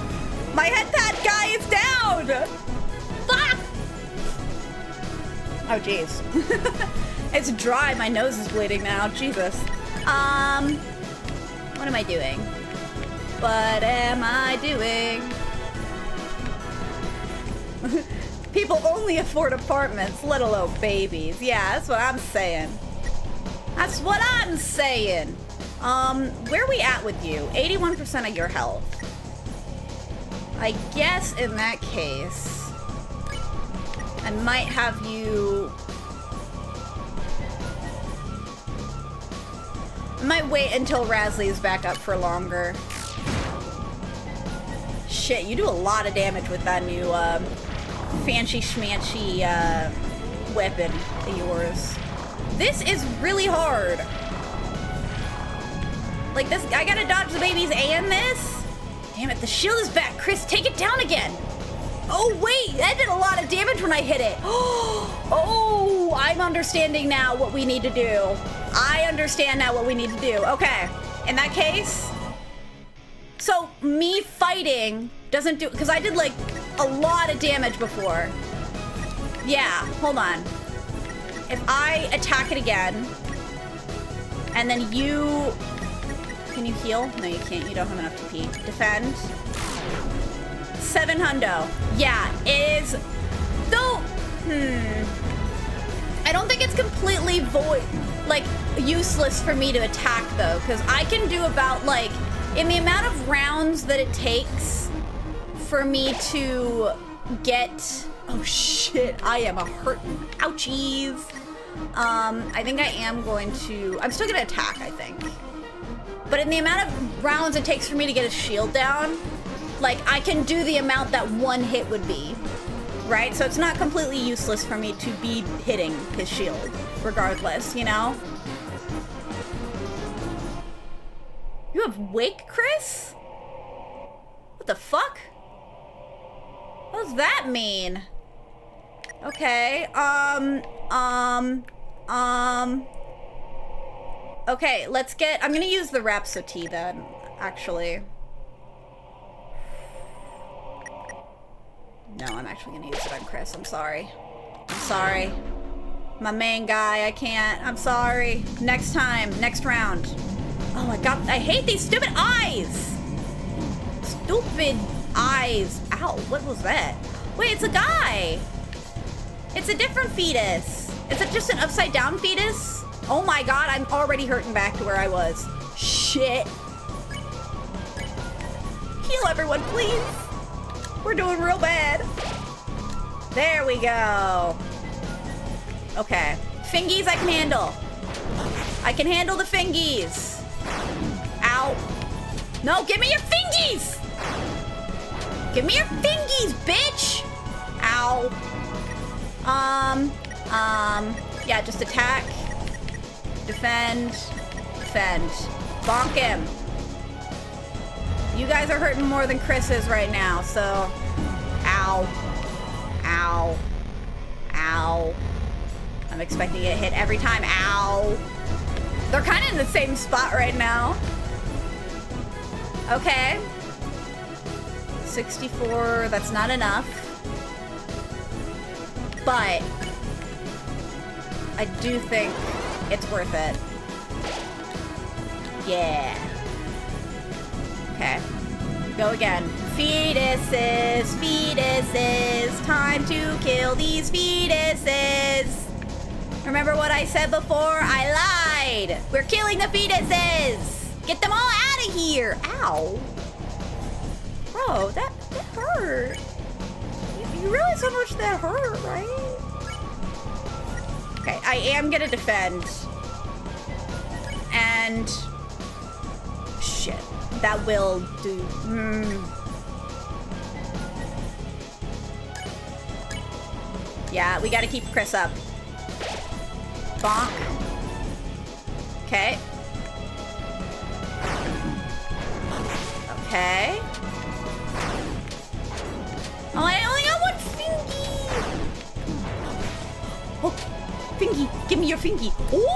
[SPEAKER 1] My head pat guy is down! Fuck! Oh jeez. It's dry, my nose is bleeding now. Jesus. What am I doing? What am I doing? People only afford apartments, let alone babies. Yeah, that's what I'm saying. That's what I'm saying. Where are we at with you? 81% of your health. I guess in that case, I might have you... I might wait until Rasley's back up for longer. Shit, you do a lot of damage with that new, fancy schmancy, weapon of yours. This is really hard. Like this, I gotta dodge the babies and this? Damn it, the shield is back. Chris, take it down again. Oh wait, that did a lot of damage when I hit it. Oh, I'm understanding now what we need to do. I understand now what we need to do. Okay, in that case, So me fighting doesn't do, because I did like a lot of damage before. Yeah, hold on. If I attack it again, and then you, can you heal? No, you can't. You don't have enough TP. Defend. 700. Yeah, it is. Though, I don't think it's completely void, like useless for me to attack though, because I can do about like, in the amount of rounds that it takes for me to get, oh shit, I am a hurtin', ouchies. I think I am going to, I'm still gonna attack, I think. But in the amount of rounds it takes for me to get a shield down, like I can do the amount that one hit would be, right? So it's not completely useless for me to be hitting his shield, regardless, you know? You have Wake, Chris? What the fuck? What does that mean? Okay, okay, let's get, I'm gonna use the Rhapsody then, actually. No, I'm actually gonna use it on Chris, I'm sorry. I'm sorry. My main guy, I can't, I'm sorry. Next time, next round. Oh my god, I hate these stupid eyes! Stupid eyes. Ow, what was that? Wait, it's a guy! It's a different fetus. Is it just an upside down fetus? Oh my god, I'm already hurting back to where I was. Shit. Heal everyone, please. We're doing real bad. There we go. Okay. Fingies I can handle. I can handle the fingies. Ow. No, give me your fingies! Give me your fingies, bitch! Ow. Yeah, just attack. Defend. Defend. Bonk him. You guys are hurting more than Chris is right now, so... Ow. Ow. Ow. I'm expecting to get hit every time. Ow. They're kind of in the same spot right now. Okay. 64, that's not enough. But I do think it's worth it. Yeah. Okay. Go again. Fetuses, fetuses, time to kill these fetuses. Remember what I said before? I lied. We're killing the fetuses. Get them all out of here. Ow. Bro, that hurt. You realize how much that hurt, right? Okay, I am gonna defend. And... shit. That will do... Yeah, we gotta keep Chris up. Bonk. Okay. Okay. Oh, I only got one fingy! Oh, fingy! Give me your fingy! Ooh!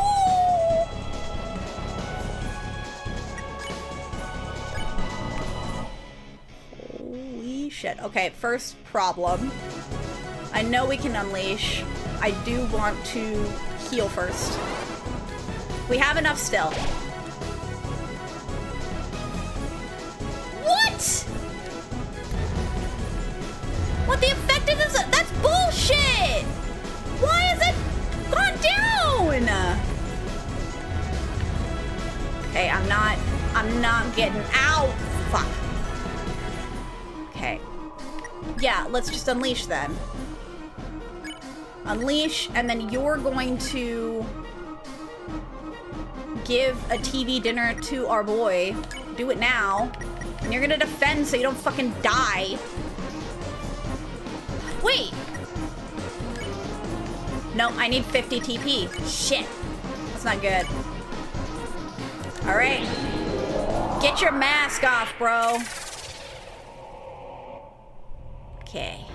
[SPEAKER 1] Holy shit. Okay, first problem. I know we can unleash. I do want to heal first. We have enough still. What? What the effectiveness? That's bullshit! Why is it gone down? Okay, I'm not getting out. Fuck. Okay. Yeah, let's just unleash then. Unleash, and then you're going to give a TV dinner to our boy. Do it now. And you're gonna defend so you don't fucking die. Wait! No, I need 50 TP. Shit. That's not good. Alright. Get your mask off, bro. Okay.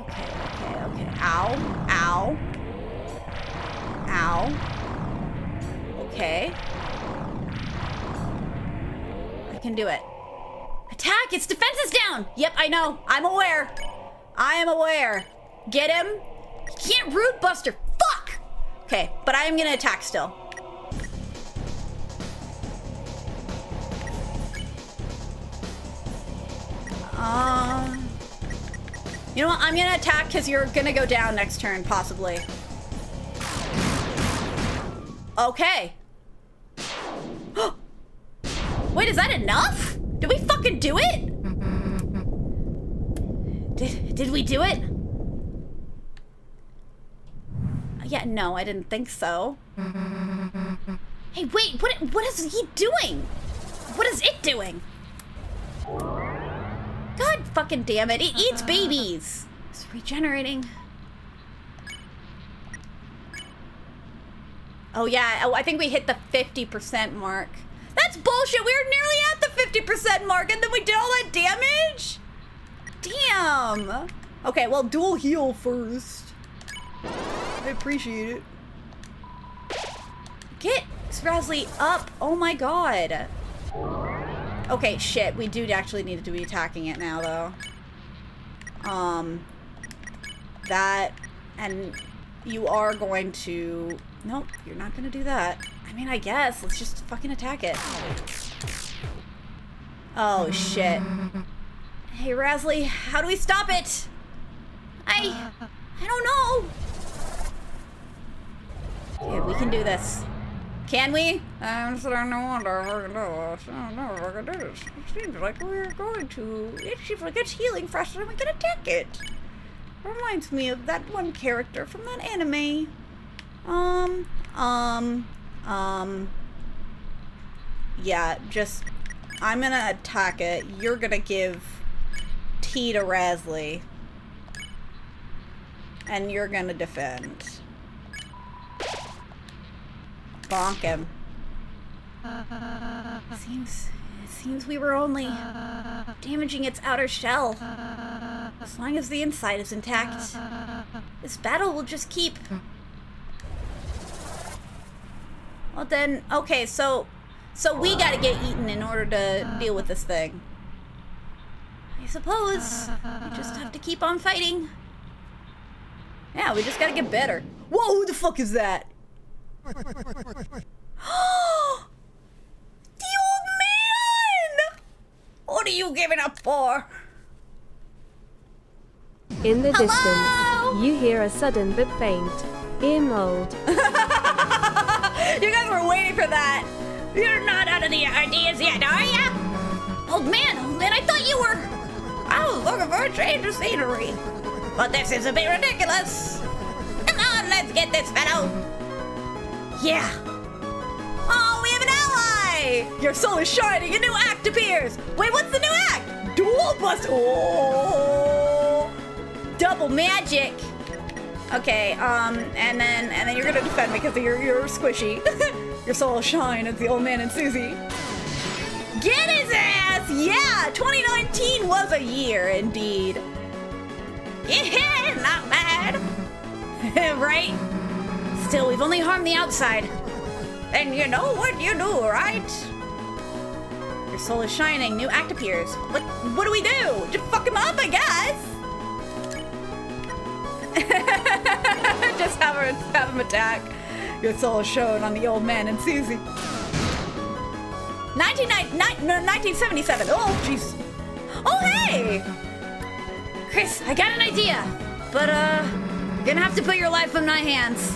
[SPEAKER 1] Okay. Ow. Ow. Ow. Okay. I can do it. Attack! Its defense is down! Yep, I know. I'm aware. I am aware. Get him. You can't root buster. Fuck! Okay, but I am gonna attack still. You know what? I'm gonna attack because you're gonna go down next turn, possibly. Okay. Wait, is that enough? Did we fucking do it? Did we do it? Yeah, no, I didn't think so. Hey, wait, what is he doing? What is it doing? God fucking damn it, it eats babies. It's regenerating. Oh yeah, oh, I think we hit the 50% mark. That's bullshit, we were nearly at the 50% mark and then we did all that damage? Damn. Okay, well, dual heal first. I appreciate it. Get Razzly up. Oh my god. Okay, shit. We do actually need to be attacking it now, though. That, and you are going to... Nope, you're not gonna do that. I mean, I guess. Let's just fucking attack it. Oh, shit. Hey, Razzly, how do we stop it? I don't know. Okay, we can do this. Can we? I'm starting to wonder if I can do this. I don't know if I can do this. It seems like we're going to. It seems like it's healing faster than we can attack it. Reminds me of that one character from that anime. Yeah, just. I'm gonna attack it. You're gonna give T to Razzly. And you're gonna defend. Bonk him. Seems we were only damaging its outer shell. As long as the inside is intact, this battle will just keep. Well then, okay, so we gotta get eaten in order to deal with this thing. I suppose we just have to keep on fighting. Yeah, we just gotta get better. Whoa, who the fuck is that? The old man! What are you giving up for?
[SPEAKER 2] In the
[SPEAKER 1] Hello?
[SPEAKER 2] distance, you hear a sudden but faint ear mold.
[SPEAKER 1] You guys were waiting for that. You're not out of the ideas yet, are ya? Old man, I thought you were... I was looking for a change of scenery. But this is a bit ridiculous. Come on, let's get this fellow. Yeah. Oh, we have an ally! Your soul is shining, a new act appears! Wait, what's the new act? Dual bust. Oh! Double magic. Okay, and then you're gonna defend me because you're squishy. Your soul will shine as the old man and Susie. Get his ass! Yeah! 2019 was a year, indeed. Yeah, not bad. Right? Still, we've only harmed the outside. And you know what you do, right? Your soul is shining, new act appears. What do we do? Just fuck him up, I guess. Just have him attack. Your soul is shown on the old man and Susie. 1977. Oh, jeez. Oh, hey! Chris, I got an idea. But, you're gonna have to put your life in my hands.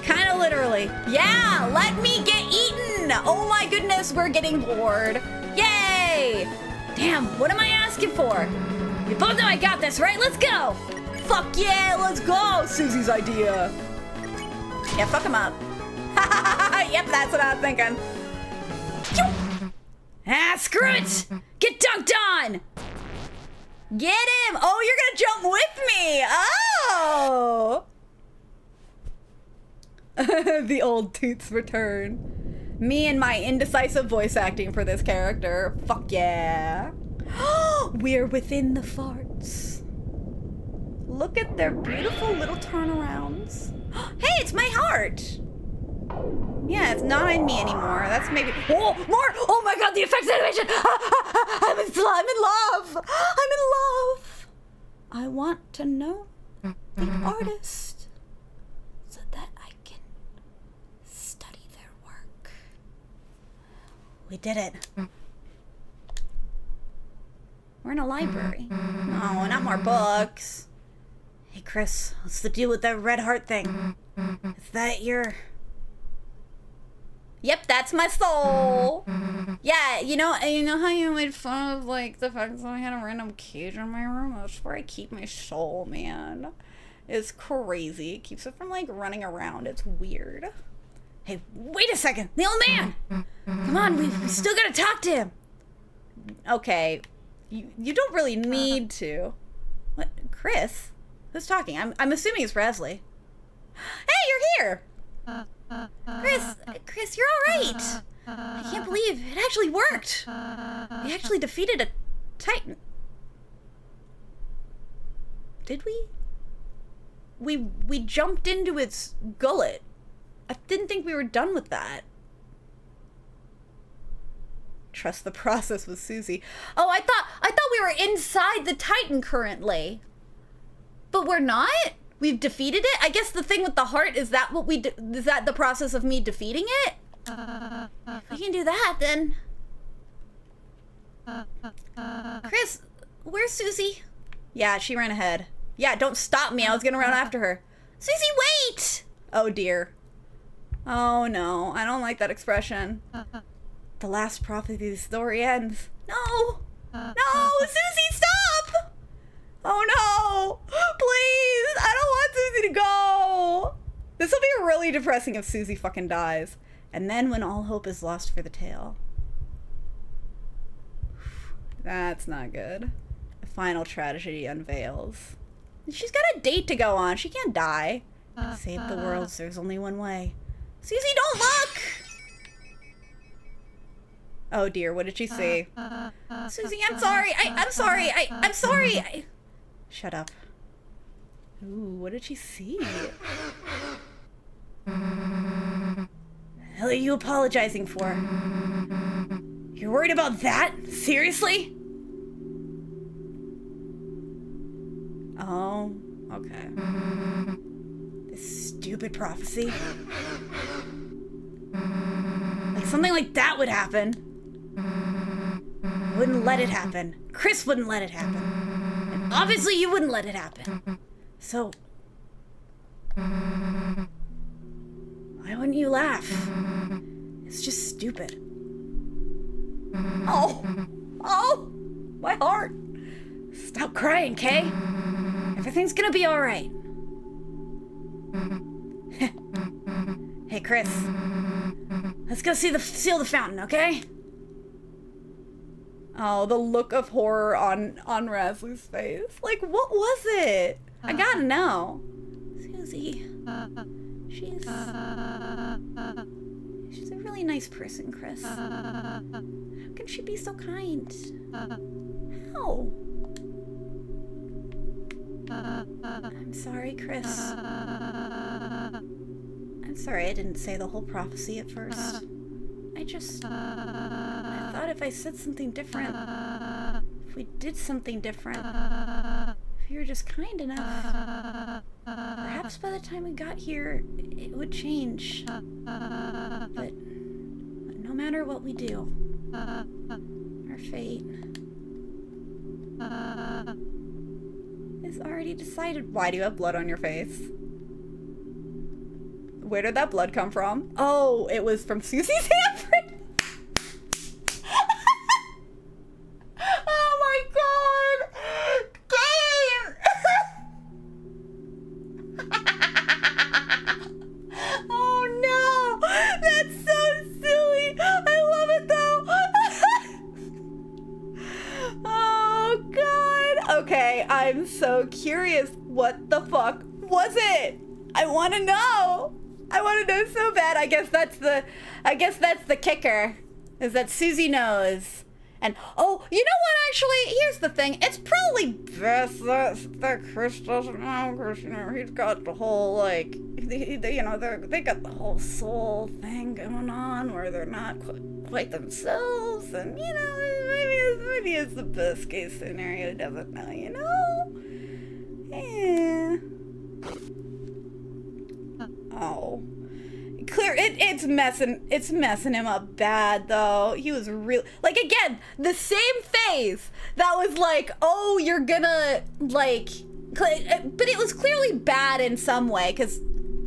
[SPEAKER 1] Kinda literally. Yeah, let me get eaten! Oh my goodness, we're getting bored. Yay! Damn, what am I asking for? You both know I got this, right? Let's go! Fuck yeah, let's go! Susie's idea. Yeah, fuck him up. Yep, that's what I was thinking. Ah, screw it! Get dunked on! Get him! Oh, you're gonna jump with me! Oh! The old toots return. Me and my indecisive voice acting for this character. Fuck yeah. We're within the farts. Look at their beautiful little turnarounds. Hey, it's my heart! Yeah, it's not in me anymore. That's maybe. Oh, more! Oh my god, the effects animation! I'm in love! I'm in love! I want to know the artist so that I can study their work. We did it. We're in a library. No, not more books. Hey, Chris, what's the deal with that red heart thing? Is that your... Yep, that's my soul. Yeah, you know how you made fun of like the fact that I had a random cage in my room? That's where I keep my soul, man. It's crazy. It keeps it from like running around. It's weird. Hey, wait a second. The old man. Come on, we still gotta talk to him. Okay, you don't really need to. What, Chris? Who's talking? I'm assuming it's Rasley. Hey, you're here. Chris, you're all right. I can't believe it actually worked. We actually defeated a Titan. Did we? We jumped into its gullet. I didn't think we were done with that. Trust the process with Susie. Oh, I thought we were inside the Titan currently. But we're not? We've defeated it? I guess the thing with the heart, is that what is that the process of me defeating it? If we can do that, then... Chris, where's Susie? Yeah, she ran ahead. Yeah, don't stop me. I was gonna run after her. Susie, wait! Oh, dear. Oh, no. I don't like that expression. The last prophecy of the story ends. No! No! Susie, stop! Oh, no! Please! I don't want Susie to go! This will be really depressing if Susie fucking dies. And then when all hope is lost for the tale. That's not good. The final tragedy unveils. She's got a date to go on. She can't die. To save the world, there's only one way. Susie, don't look! Oh dear, what did she say? Susie, I'm sorry. I'm sorry. I'm sorry. Shut up. Ooh, what did she see? The hell are you apologizing for? You're worried about that? Seriously? Oh, okay. This stupid prophecy. Like something like that would happen. Wouldn't let it happen. Chris wouldn't let it happen. And obviously you wouldn't let it happen. So... why wouldn't you laugh? It's just stupid. Oh! Oh! My heart! Stop crying, Kay. Everything's gonna be alright. Hey, Chris. Let's go seal the fountain, okay? Oh, the look of horror on Rasley's face. Like, what was it? I gotta know. Susie. She's a really nice person, Chris. How can she be so kind? How? I'm sorry, Chris. I'm sorry I didn't say the whole prophecy at first. I thought if I said something different, if we did something different, if you were just kind enough, perhaps by the time we got here, it would change. But no matter what we do, our fate is already decided. Why do you have blood on your face? Where did that blood come from? Oh, it was from Susie's handprint. Oh my god! Game! Oh no! That's so silly! I love it though! Oh god! Okay, I'm so curious. What the fuck was it? I want to know! I want to know so bad. I guess that's the kicker, is that Susie knows. And, oh, you know what, actually? Here's the thing. It's probably best that Chris doesn't know, because, you know, he's got the whole, like, they got the whole soul thing going on where they're not quite themselves, and, you know, maybe it's the best case scenario. He doesn't know, you know? Yeah. Oh. Clear, it's messing him up bad, though. He was real, like, again, the same phase that was like, oh, you're gonna, like, but it was clearly bad in some way, because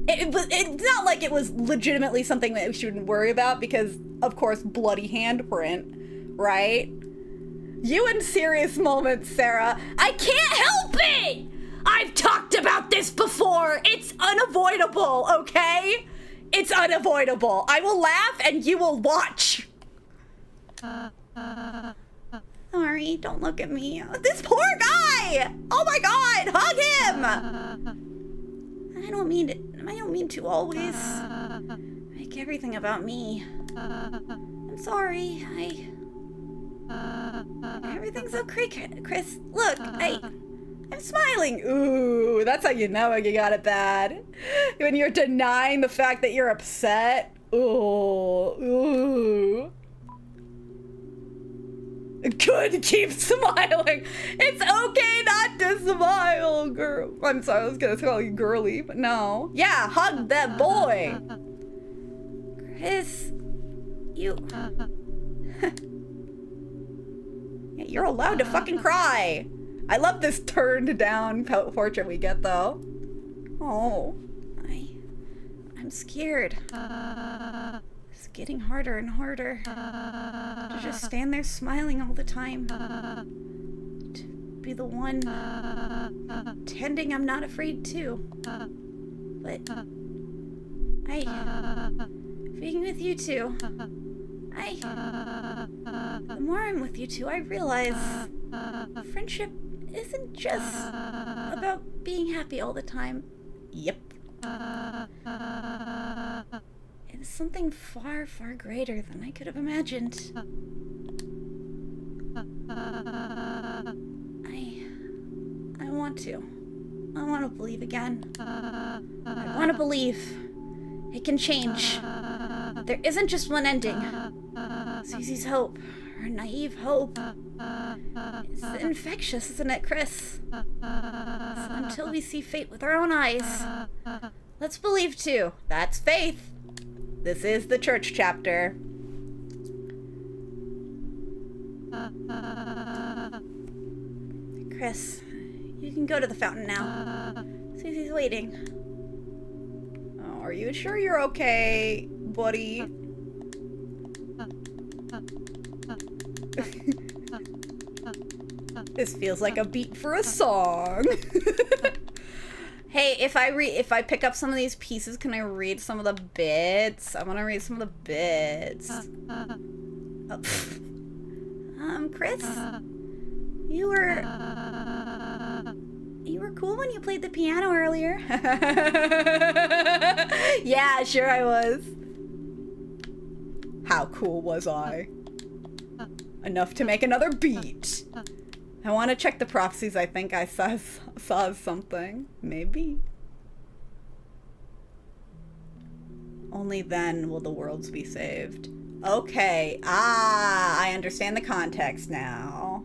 [SPEAKER 1] it's not like it was legitimately something that we shouldn't worry about, because, of course, bloody handprint, right? You in serious moments, Sarah. I can't help it! I've talked about this before. It's unavoidable, okay? It's unavoidable. I will laugh and you will watch. Sorry, don't look at me. This poor guy! Oh my god, hug him! I don't mean to always make everything about me. I'm sorry. Everything's okay, Chris. Look, I'm smiling. Ooh, that's how you know when you got it bad. When you're denying the fact that you're upset. Ooh. Good, keep smiling. It's okay not to smile, girl. I'm sorry, I was gonna call you girly, but no. Yeah, hug that boy. Chris, you... Yeah, you're allowed to fucking cry. I love this turned down portrait we get, though. Oh, I'm scared. It's getting harder and harder to just stand there smiling all the time. To be the one pretending I'm not afraid too. But being with you two, the more I'm with you two, I realize friendship isn't just about being happy all the time. Yep. It's something far, far greater than I could have imagined. I want to. I want to believe again. I want to believe it can change. There isn't just one ending. Susie's hope, her naive hope. It's infectious, isn't it, Chris? So until we see fate with our own eyes, let's believe too. That's faith. This is the church chapter. Chris, you can go to the fountain now. Susie's waiting. Oh, are you sure you're okay, buddy? This feels like a beat for a song. Hey, if I pick up some of these pieces, can I read some of the bits? I want to read some of the bits. Chris, you were cool when you played the piano earlier. Yeah, sure I was. How cool was I? Enough to make another beat. I want to check the prophecies. I think I saw something. Maybe. Only then will the worlds be saved. Okay. I understand the context now.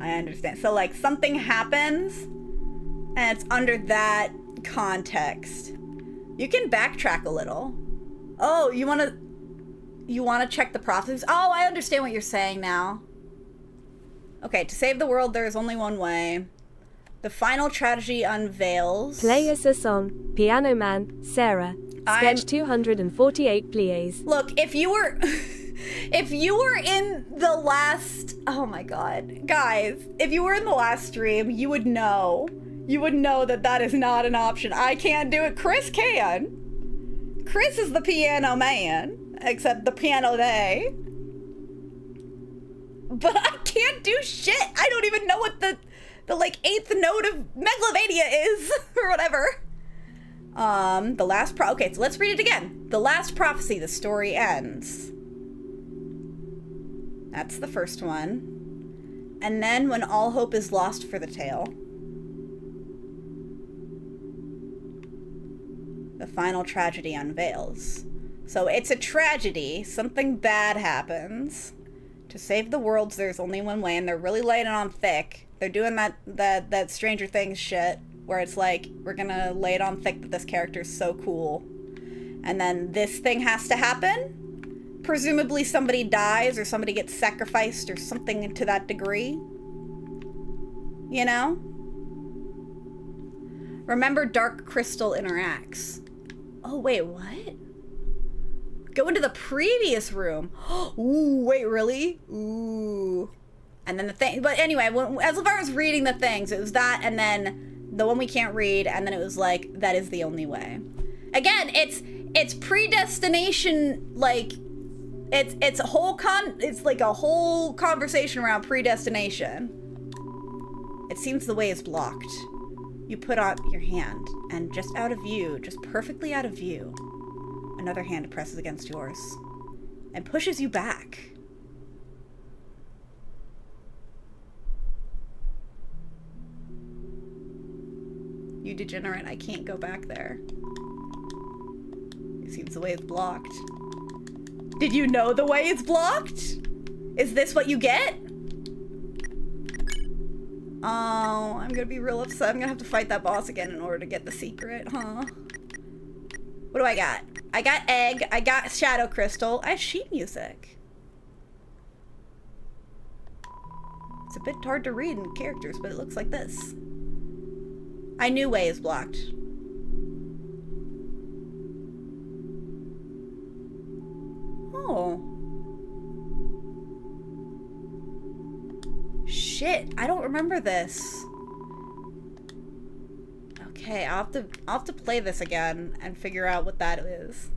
[SPEAKER 1] I understand. So, like, something happens, and it's under that context. You can backtrack a little. Oh, you want to check the prophecies? Oh, I understand what you're saying now. Okay, to save the world, there is only one way. The final tragedy unveils...
[SPEAKER 2] Play us a song, Piano Man, Sarah. Sketch 248, please.
[SPEAKER 1] Look, if you were... if you were in the last... Oh my god. Guys, if you were in the last stream, you would know. You would know that that is not an option. I can't do it. Chris can. Chris is the piano man. Except the piano they. But I can't do shit. I don't even know what the like 8th note of Megalovania is or whatever. The last okay, so let's read it again. The last prophecy, the story ends. That's the first one. And then when all hope is lost for the tale. The final tragedy unveils. So it's a tragedy. Something bad happens. To save the world, there's only one way, and they're really laying it on thick. They're doing that Stranger Things shit, where it's like, we're gonna lay it on thick that this character's so cool. And then this thing has to happen. Presumably somebody dies, or somebody gets sacrificed, or something to that degree. You know? Remember, Dark Crystal interacts. Oh, wait, what? Go into the previous room. Ooh, wait, really? Ooh. And then the thing, but anyway, as far as reading the things, it was that, and then the one we can't read, and then it was like, that is the only way. Again, it's predestination, like, it's like a whole conversation around predestination. It seems the way is blocked. You put out your hand, and just out of view, just perfectly out of view, another hand presses against yours and pushes you back. You degenerate, I can't go back there. It seems the way is blocked. Did you know the way is blocked? Is this what you get? Oh, I'm gonna be real upset. I'm gonna have to fight that boss again in order to get the secret, huh? What do I got? I got egg, I got shadow crystal, I have sheet music. It's a bit hard to read in characters, but it looks like this. I knew way is blocked. Oh. Shit, I don't remember this. Okay, I'll have to play this again and figure out what that is.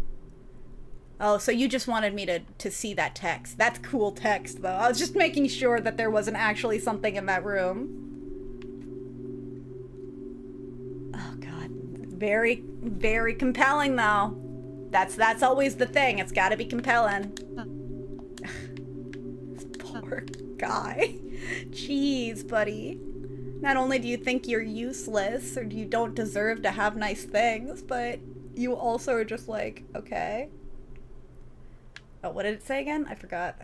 [SPEAKER 1] Oh, so you just wanted me to see that text. That's cool text, though. I was just making sure that there wasn't actually something in that room. Oh, God. Very, very compelling, though. That's always the thing. It's gotta be compelling. This poor guy. Jeez, buddy. Not only do you think you're useless or you don't deserve to have nice things, but you also are just like, okay. Oh, what did it say again? I forgot.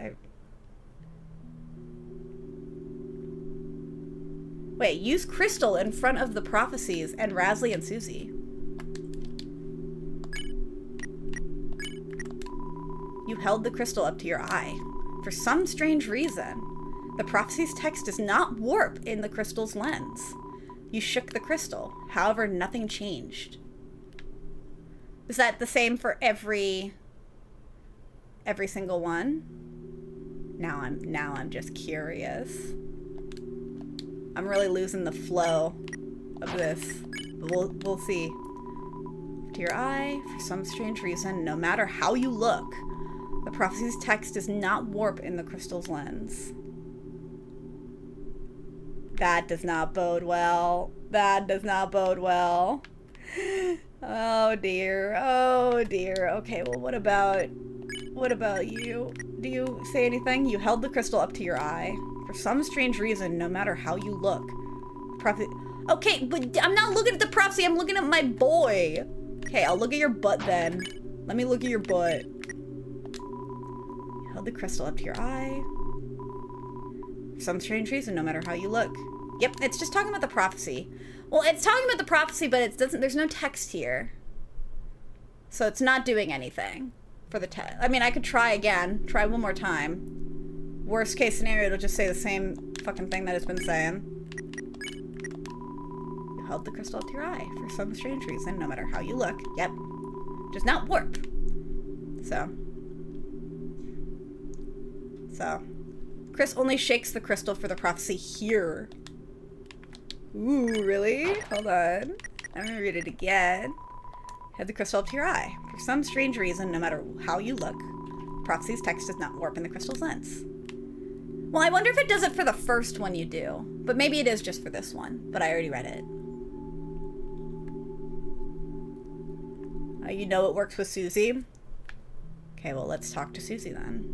[SPEAKER 1] Wait, use crystal in front of the prophecies and Razlie and Susie. You held the crystal up to your eye. For some strange reason, the prophecy's text does not warp in the crystal's lens. You shook the crystal. However, nothing changed. Is that the same for every single one? Now I'm just curious. I'm really losing the flow of this. But we'll see. To your eye, for some strange reason, no matter how you look, the prophecy's text does not warp in the crystal's lens. That does not bode well. That does not bode well. Oh dear. Oh dear. Okay, well what about you? Do you say anything? You held the crystal up to your eye. For some strange reason, no matter how you look. Okay, but I'm not looking at the prophecy, I'm looking at my boy. Okay, I'll look at your butt then. Let me look at your butt. You held the crystal up to your eye. For some strange reason, no matter how you look. Yep, it's just talking about the prophecy. Well, it's talking about the prophecy, but there's no text here. So it's not doing anything for the text. I mean, I could try again. Try one more time. Worst case scenario, it'll just say the same fucking thing that it's been saying. You held the crystal up to your eye for some strange reason, no matter how you look. Yep. Does not warp. So. Chris only shakes the crystal for the prophecy here. Ooh, really? Hold on. I'm gonna read it again. Head the crystal up to your eye. For some strange reason, no matter how you look, prophecy's text does not warp in the crystal's lens. Well, I wonder if it does it for the first one you do. But maybe it is just for this one. But I already read it. You know it works with Susie? Okay, well, let's talk to Susie then.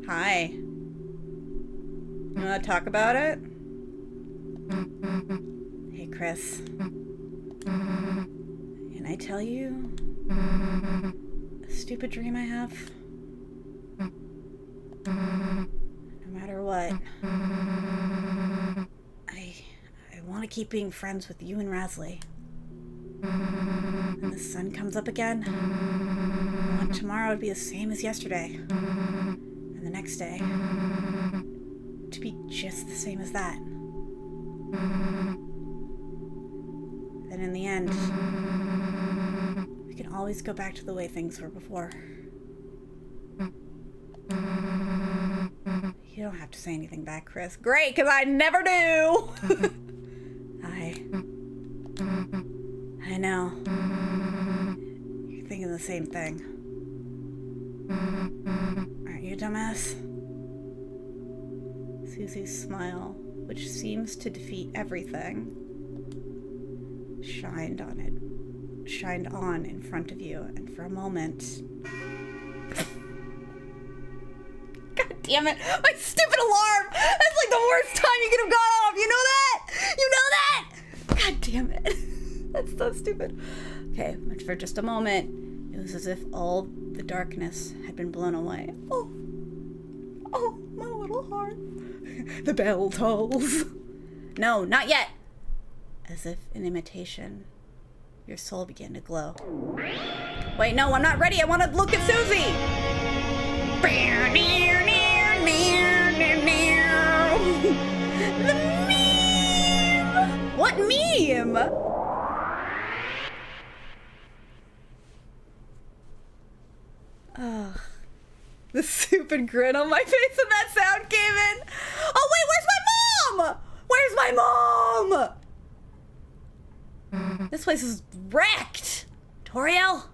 [SPEAKER 1] Hi. You wanna talk about it? Hey, Chris. Can I tell you a stupid dream I have? No matter what, I want to keep being friends with you and Rasley. When the sun comes up again, I want tomorrow to be the same as yesterday. And the next day to be just the same as that. Then in the end, we can always go back to the way things were before. You don't have to say anything back, Chris. Great, because I never do! I know. You're thinking the same thing. Aren't you, dumbass? Susie's smile, which seems to defeat everything, shined on in front of you, and for a moment... God damn it! My stupid alarm! That's like the worst time you could have gone off! You know that? You know that? God damn it. That's so stupid. Okay, but for just a moment, it was as if all the darkness had been blown away. Oh, my little heart. The bell tolls. No, not yet. As if in imitation, your soul began to glow. Wait, no, I'm not ready. I want to look at Susie. The meme. What meme? Ugh. The stupid grin on my face when that sound came in. Oh wait, where's my mom? Where's my mom? This place is wrecked. Toriel?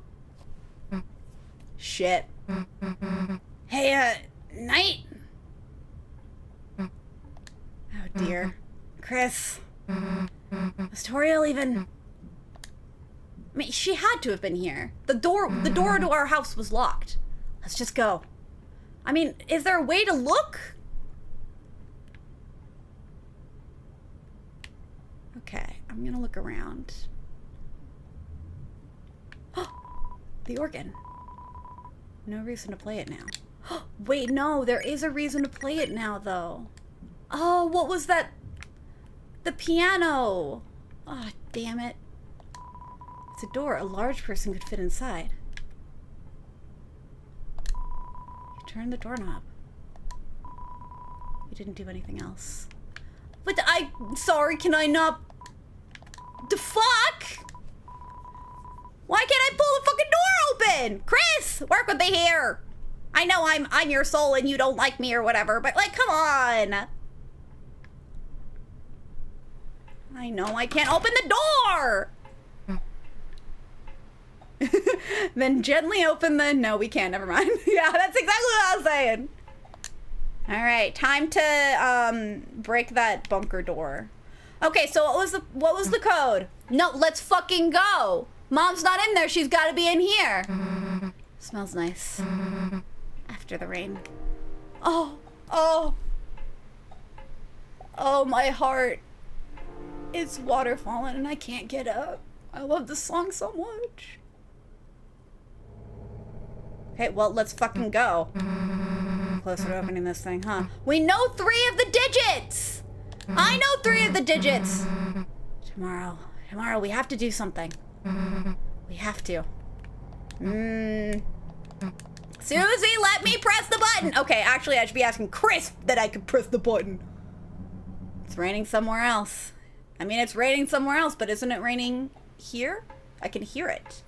[SPEAKER 1] Shit. Hey, Knight? Oh dear. Chris. Was Toriel even... I mean, she had to have been here. The door to our house was locked. Let's just go. I mean, is there a way to look? Okay, I'm gonna look around. The organ. No reason to play it now. Wait, no, there is a reason to play it now, though. Oh, what was that? The piano. Oh, damn it. It's a door a large person could fit inside. You turn the doorknob. You didn't do anything else. But sorry, can I not? The fuck? Why can't I pull the fucking door open? Chris, work with me here. I know I'm your soul and you don't like me or whatever, but like, come on. I know I can't open the door. Then gently open the... No, we can't. Never mind. Yeah, that's exactly what I was saying. All right, time to break that bunker door. Okay, so what was the code? No, let's fucking go. Mom's not in there. She's got to be in here. Smells nice. After the rain. Oh, my heart. It's waterfalling and I can't get up. I love this song so much. Okay, well, let's fucking go. Closer to opening this thing, huh? We know 3 of the digits! I know 3 of the digits! Tomorrow, we have to do something. We have to. Susie, let me press the button! Okay, actually, I should be asking Chris that I could press the button. It's raining somewhere else. I mean, it's raining somewhere else, but isn't it raining here? I can hear it.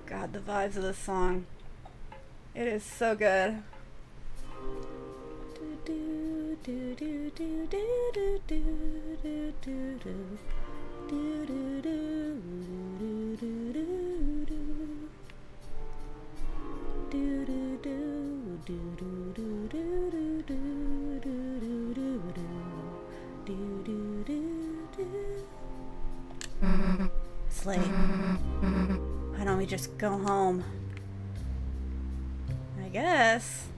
[SPEAKER 1] God, the vibes of this song. It is so good. It's late. Why don't we just go home? I guess.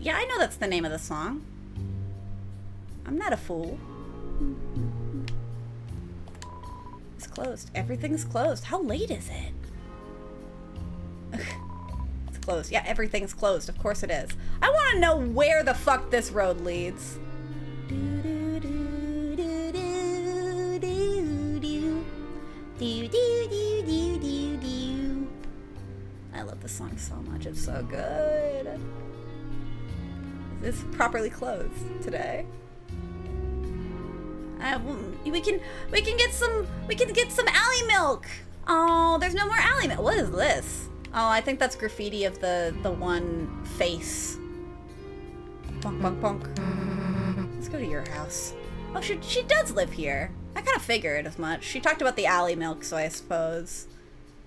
[SPEAKER 1] Yeah, I know that's the name of the song. I'm not a fool. It's closed. Everything's closed. How late is it? It's closed. Yeah, everything's closed. Of course it is. I want to know where the fuck this road leads. I love this song so much. It's so good. It's properly closed today. We can get some alley milk. Oh, there's no more alley milk. What is this? Oh, I think that's graffiti of the one face. Bonk, bonk, bonk. Let's go to your house. Oh, she does live here. I kind of figured as much. She talked about the alley milk, so I suppose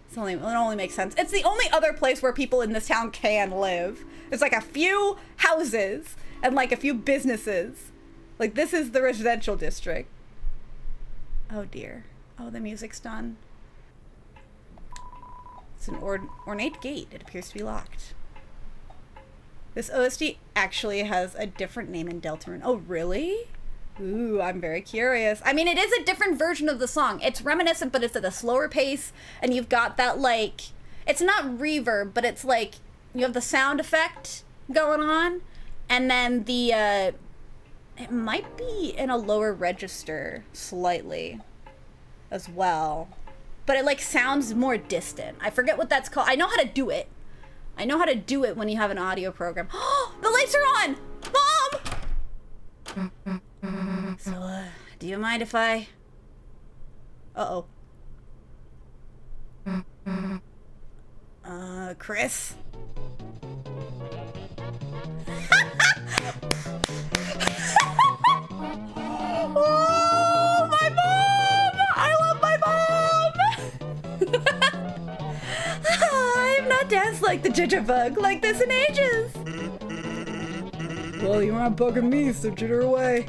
[SPEAKER 1] it only makes sense. It's the only other place where people in this town can live. There's like a few houses and like a few businesses. Like, this is the residential district. Oh dear. Oh, the music's done. It's an ornate gate. It appears to be locked. This OST actually has a different name in Deltarune. Oh, really? Ooh, I'm very curious. I mean, it is a different version of the song. It's reminiscent, but it's at a slower pace. And you've got that, like... It's not reverb, but it's like... You have the sound effect going on. And then the, it might be in a lower register slightly as well. But it, like, sounds more distant. I forget what that's called. I know how to do it. I know how to do it when you have an audio program. Oh, the lights are on! Mom! So, do you mind if I... Uh-oh. Chris? Oh, my mom! I love my mom! I have not danced like the jitterbug like this in ages. Well, you aren't bugging me, so jitter away.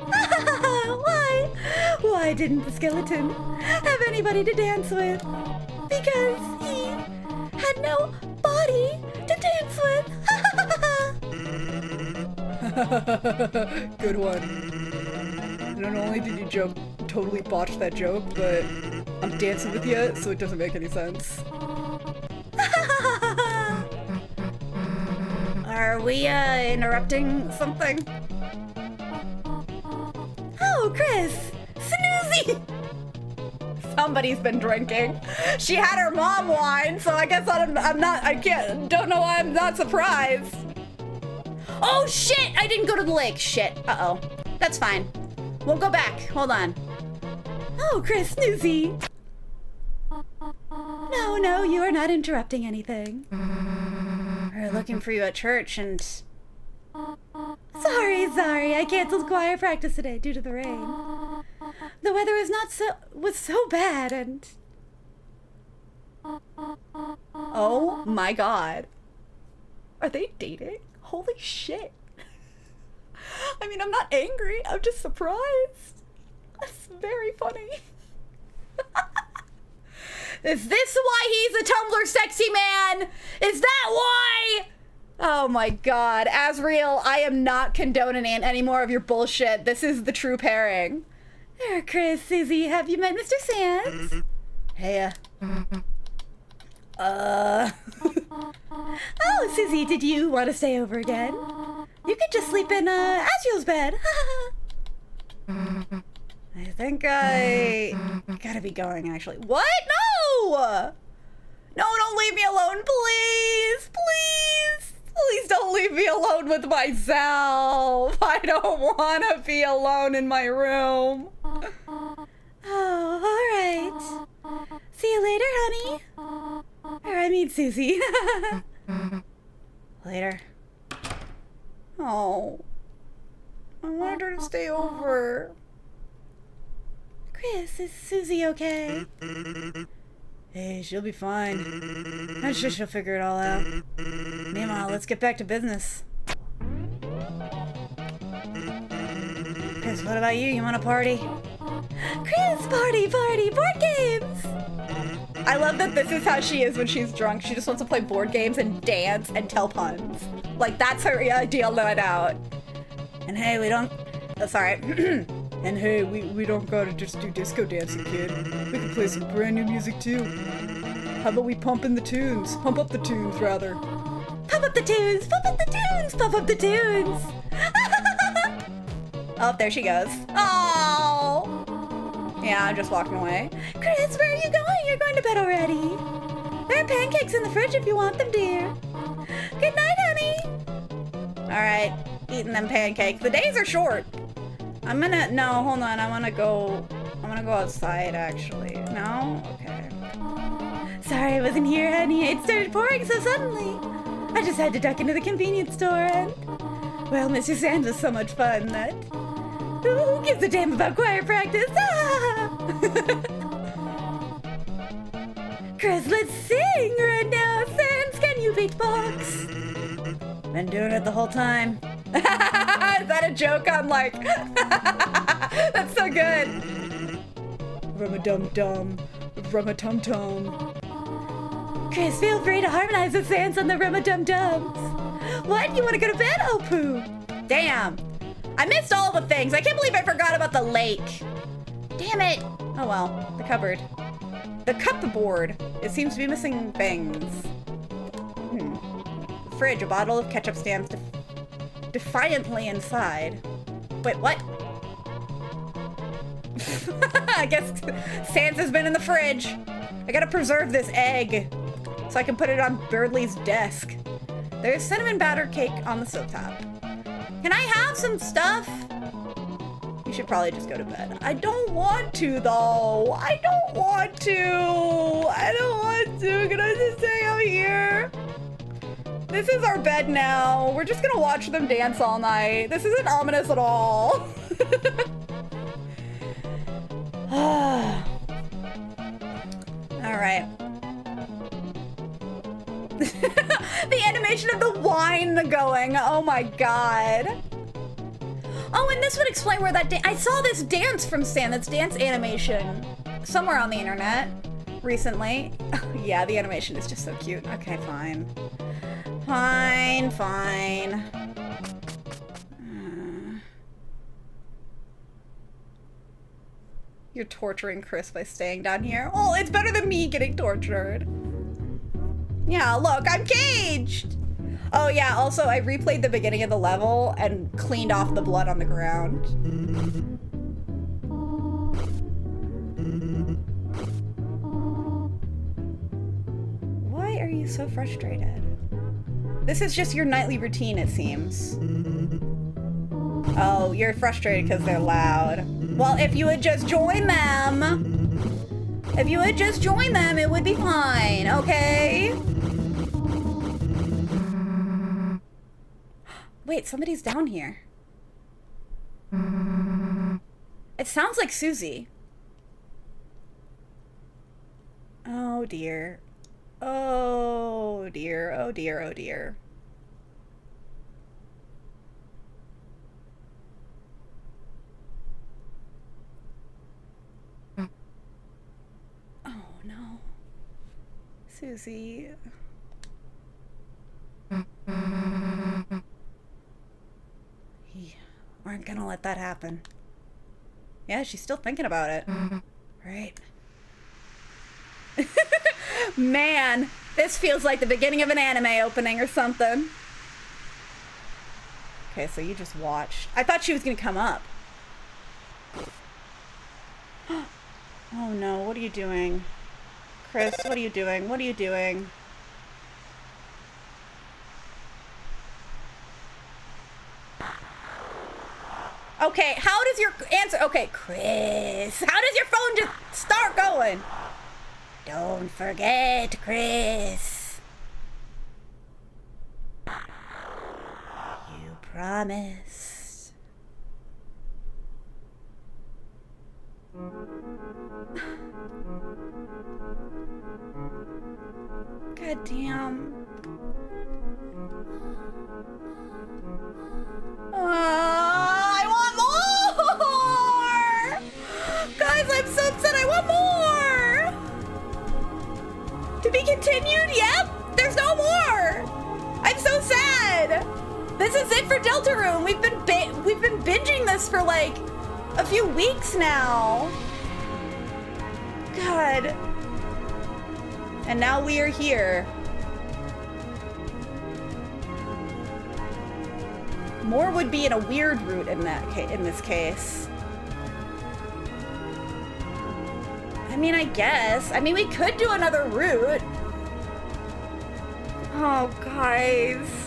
[SPEAKER 1] Why? Why didn't the skeleton have anybody to dance with? Because he had no body to dance with. Good one. Not only did you totally botch that joke, but I'm dancing with you, so it doesn't make any sense. Are we, interrupting something? Oh, Chris! Snoozy! Somebody's been drinking. She had her mom wine, so I guess don't know why I'm not surprised. Oh, shit! I didn't go to the lake. Shit. Uh-oh. That's fine. We'll go back. Hold on. Oh, Chris, Snoozy. No, you are not interrupting anything. We're looking for you at church and... Sorry, I canceled choir practice today due to the rain. The weather was so bad and... Oh my god. Are they dating? Holy shit. I mean, I'm not angry, I'm just surprised. That's very funny. Is this why he's a Tumblr sexy man? Is that why? Oh my god, Asriel, I am not condoning any more of your bullshit. This is the true pairing. There, Chris, Susie, have you met Mr. Sands? Hey, Oh, Susie, did you want to stay over again? You could just sleep in, Asriel's bed. I think I gotta be going, actually. What? No! No, don't leave me alone, please! Please! Please don't leave me alone with myself! I don't want to be alone in my room. Oh, alright. See you later, honey. Or I mean, Susie. Later. Oh. I wanted her to stay over. Chris, is Susie okay? Hey, she'll be fine. I'm sure she'll figure it all out. Meanwhile, let's get back to business. Chris, what about you? You want a party? Chris, party, board games! I love that this is how she is when she's drunk. She just wants to play board games and dance and tell puns. Like, that's her ideal night out. And hey, we don't... Oh, sorry. And hey, we don't gotta just do disco dancing, kid. We can play some brand new music, too. How about we pump in the tunes? Pump up the tunes, rather.
[SPEAKER 4] Pump up the tunes! Pump up the tunes! Pump up the tunes!
[SPEAKER 1] Oh, there she goes. Oh. Yeah, I'm just walking away.
[SPEAKER 4] Chris, where are you going? You're going to bed already. There are pancakes in the fridge if you want them, dear. Good night, honey.
[SPEAKER 1] All right, eating them pancakes. The days are short. I'm gonna, no, hold on. I'm gonna go outside, actually. No? Okay.
[SPEAKER 4] Sorry I wasn't here, honey. It started pouring so suddenly. I just had to duck into the convenience store and... Well, Mr. Sands was so much fun that... Who gives a damn about choir practice? Ah! Chris, let's sing right now. Sands, can you beatbox?
[SPEAKER 1] Been doing it the whole time. Is that a joke? I'm like... That's so good. Rum-a-dum-dum. Rum-a-tum-tum.
[SPEAKER 4] Chris, feel free to harmonize with Sands on the rum-a-dum-dums. What? You want to go to bed? Oh, poo.
[SPEAKER 1] Damn. I missed all the things. I can't believe I forgot about the lake. Damn it. Oh well, the cupboard. The cupboard. It seems to be missing things. The fridge, a bottle of ketchup stands defiantly inside. Wait, what? I guess Sans has been in the fridge. I gotta preserve this egg so I can put it on Birdley's desk. There's cinnamon batter cake on the stovetop. Can I have some stuff? You should probably just go to bed. I don't want to, though. I don't want to. I don't want to. Can I just stay out here? This is our bed now. We're just gonna watch them dance all night. This isn't ominous at all. All right. The animation of the wine going. Oh my god. Oh, and this would explain where that I saw this dance from Stan, that's dance animation somewhere on the internet recently. Yeah, the animation is just so cute. Okay, fine. Fine. You're torturing Chris by staying down here. Oh, it's better than me getting tortured. Yeah, look, I'm caged! Oh yeah, also I replayed the beginning of the level and cleaned off the blood on the ground. Why are you so frustrated? This is just your nightly routine, it seems. Oh, you're frustrated because they're loud. Well, if you would just join them, it would be fine, okay? Wait, somebody's down here. It sounds like Susie. Oh dear. Oh dear, oh dear, oh dear. Oh no. Susie. Aren't gonna let that happen. Yeah, she's still thinking about it. Right. Man, this feels like the beginning of an anime opening or something. Okay, so you just watched. I thought she was gonna come up. Oh no, what are you doing? Chris, what are you doing? What are you doing? Okay, how does your answer... Okay, Chris, how does your phone just start going? Don't forget, Chris. You promised. God damn. I want more! Guys, I'm so upset. I want more! This is it for Deltarune. We've been binging this for like a few weeks now. God. And now we are here. More would be in a weird route in this case. I mean, I guess. I mean, we could do another route. Oh, guys.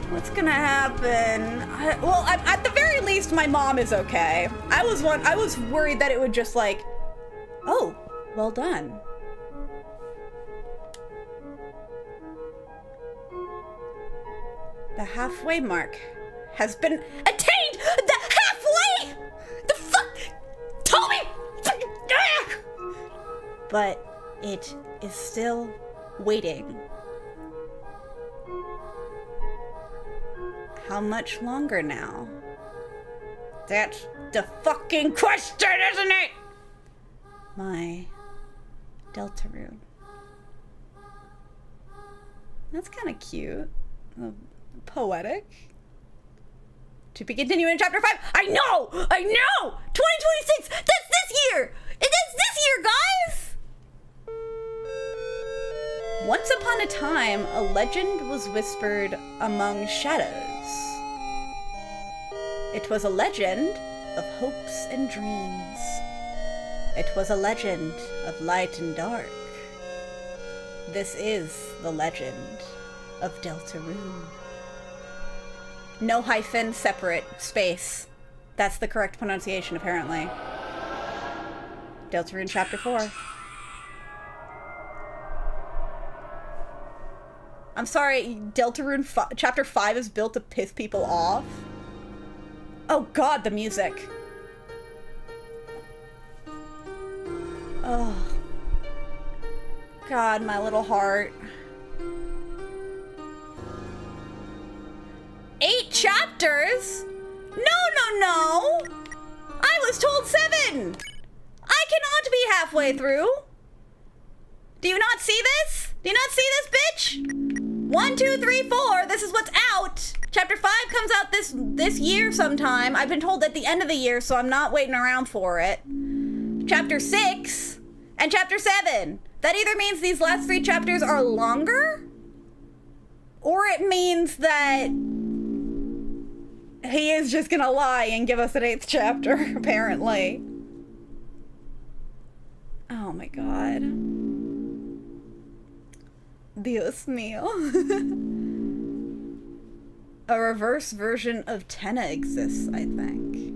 [SPEAKER 1] What's gonna happen? Well, at the very least, my mom is okay. I was worried that it would just like, oh, well done. The halfway mark has been attained. The halfway. The fuck, Toby. But it is still waiting. How much longer now? That's the fucking question, isn't it? My Deltarune. That's kind of cute. Poetic. To be continued in chapter 5. I know! 2026! That's this year! It is this year, guys! Once upon a time, a legend was whispered among shadows. It was a legend of hopes and dreams. It was a legend of light and dark. This is the legend of Deltarune. No hyphen, separate, space. That's the correct pronunciation, apparently. Deltarune chapter 4. I'm sorry, Deltarune chapter 5 is built to piss people off. Oh god, the music. Oh. God, my little heart. 8 chapters? No! I was told 7! I cannot be halfway through! Do you not see this? Do you not see this, bitch? 1, 2, 3, 4, this is what's out! Chapter 5 comes out this year sometime. I've been told at the end of the year, so I'm not waiting around for it. Chapter 6 and chapter 7. That either means these last 3 chapters are longer, or it means that he is just gonna lie and give us an 8th chapter, apparently. Oh my god. Dios mío. A reverse version of Tenna exists, I think.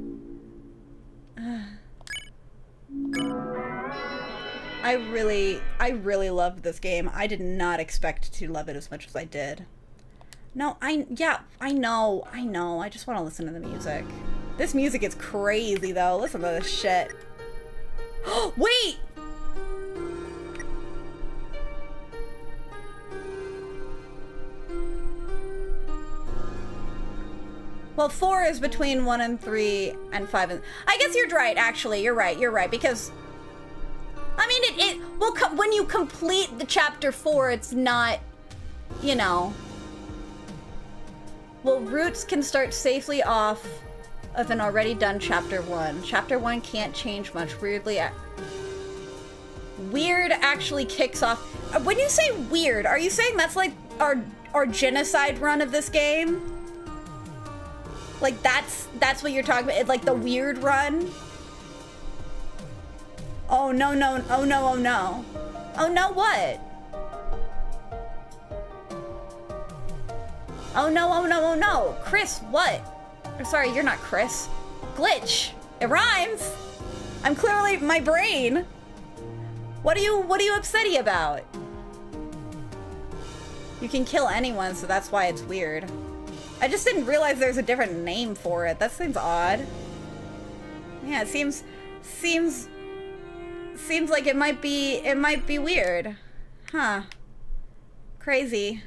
[SPEAKER 1] I really loved this game. I did not expect to love it as much as I did. No, I know. I just want to listen to the music. This music is crazy, though. Listen to this shit. Wait! Well, 4 is between 1 and 3 and 5 and... I guess you're right, actually. You're right, because... I mean, well, when you complete the chapter 4, it's not, you know... Well, routes can start safely off of an already done chapter 1. Chapter 1 can't change much. Weirdly... Weird actually kicks off... When you say weird, are you saying that's like our genocide run of this game? Like, that's what you're talking about? Like, the weird run? Oh, no. Oh, no, what? Oh, no. Chris, what? I'm sorry, you're not Chris. Glitch. It rhymes. I'm clearly... My brain. What are you upsetty about? You can kill anyone, so that's why it's weird. I just didn't realize there's a different name for it. That seems odd. Yeah, it seems like it might be weird. Huh. Crazy.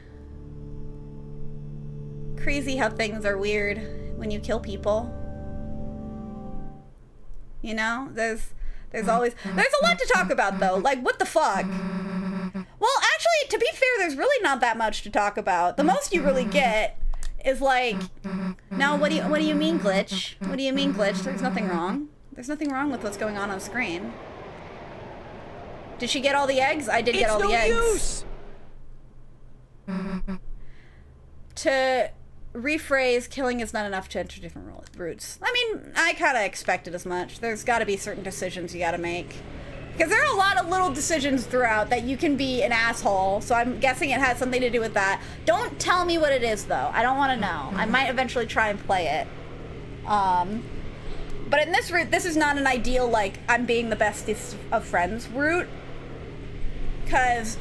[SPEAKER 1] Crazy how things are weird when you kill people. You know? There's a lot to talk about, though. Like, what the fuck? Well, actually, to be fair, there's really not that much to talk about. The most you really get is like, now what do you mean glitch? What do you mean glitch? There's nothing wrong. There's nothing wrong with what's going on screen. Did she get all the eggs? I did get all the eggs.
[SPEAKER 3] Use.
[SPEAKER 1] To rephrase, killing is not enough to enter different routes. I mean, I kind of expected as much. There's got to be certain decisions you got to make. Because there are a lot of little decisions throughout that you can be an asshole, so I'm guessing it has something to do with that. Don't tell me what it is, though. I don't want to know. I might eventually try and play it. But in this route, this is not an ideal, like, I'm being the bestest of friends route. Because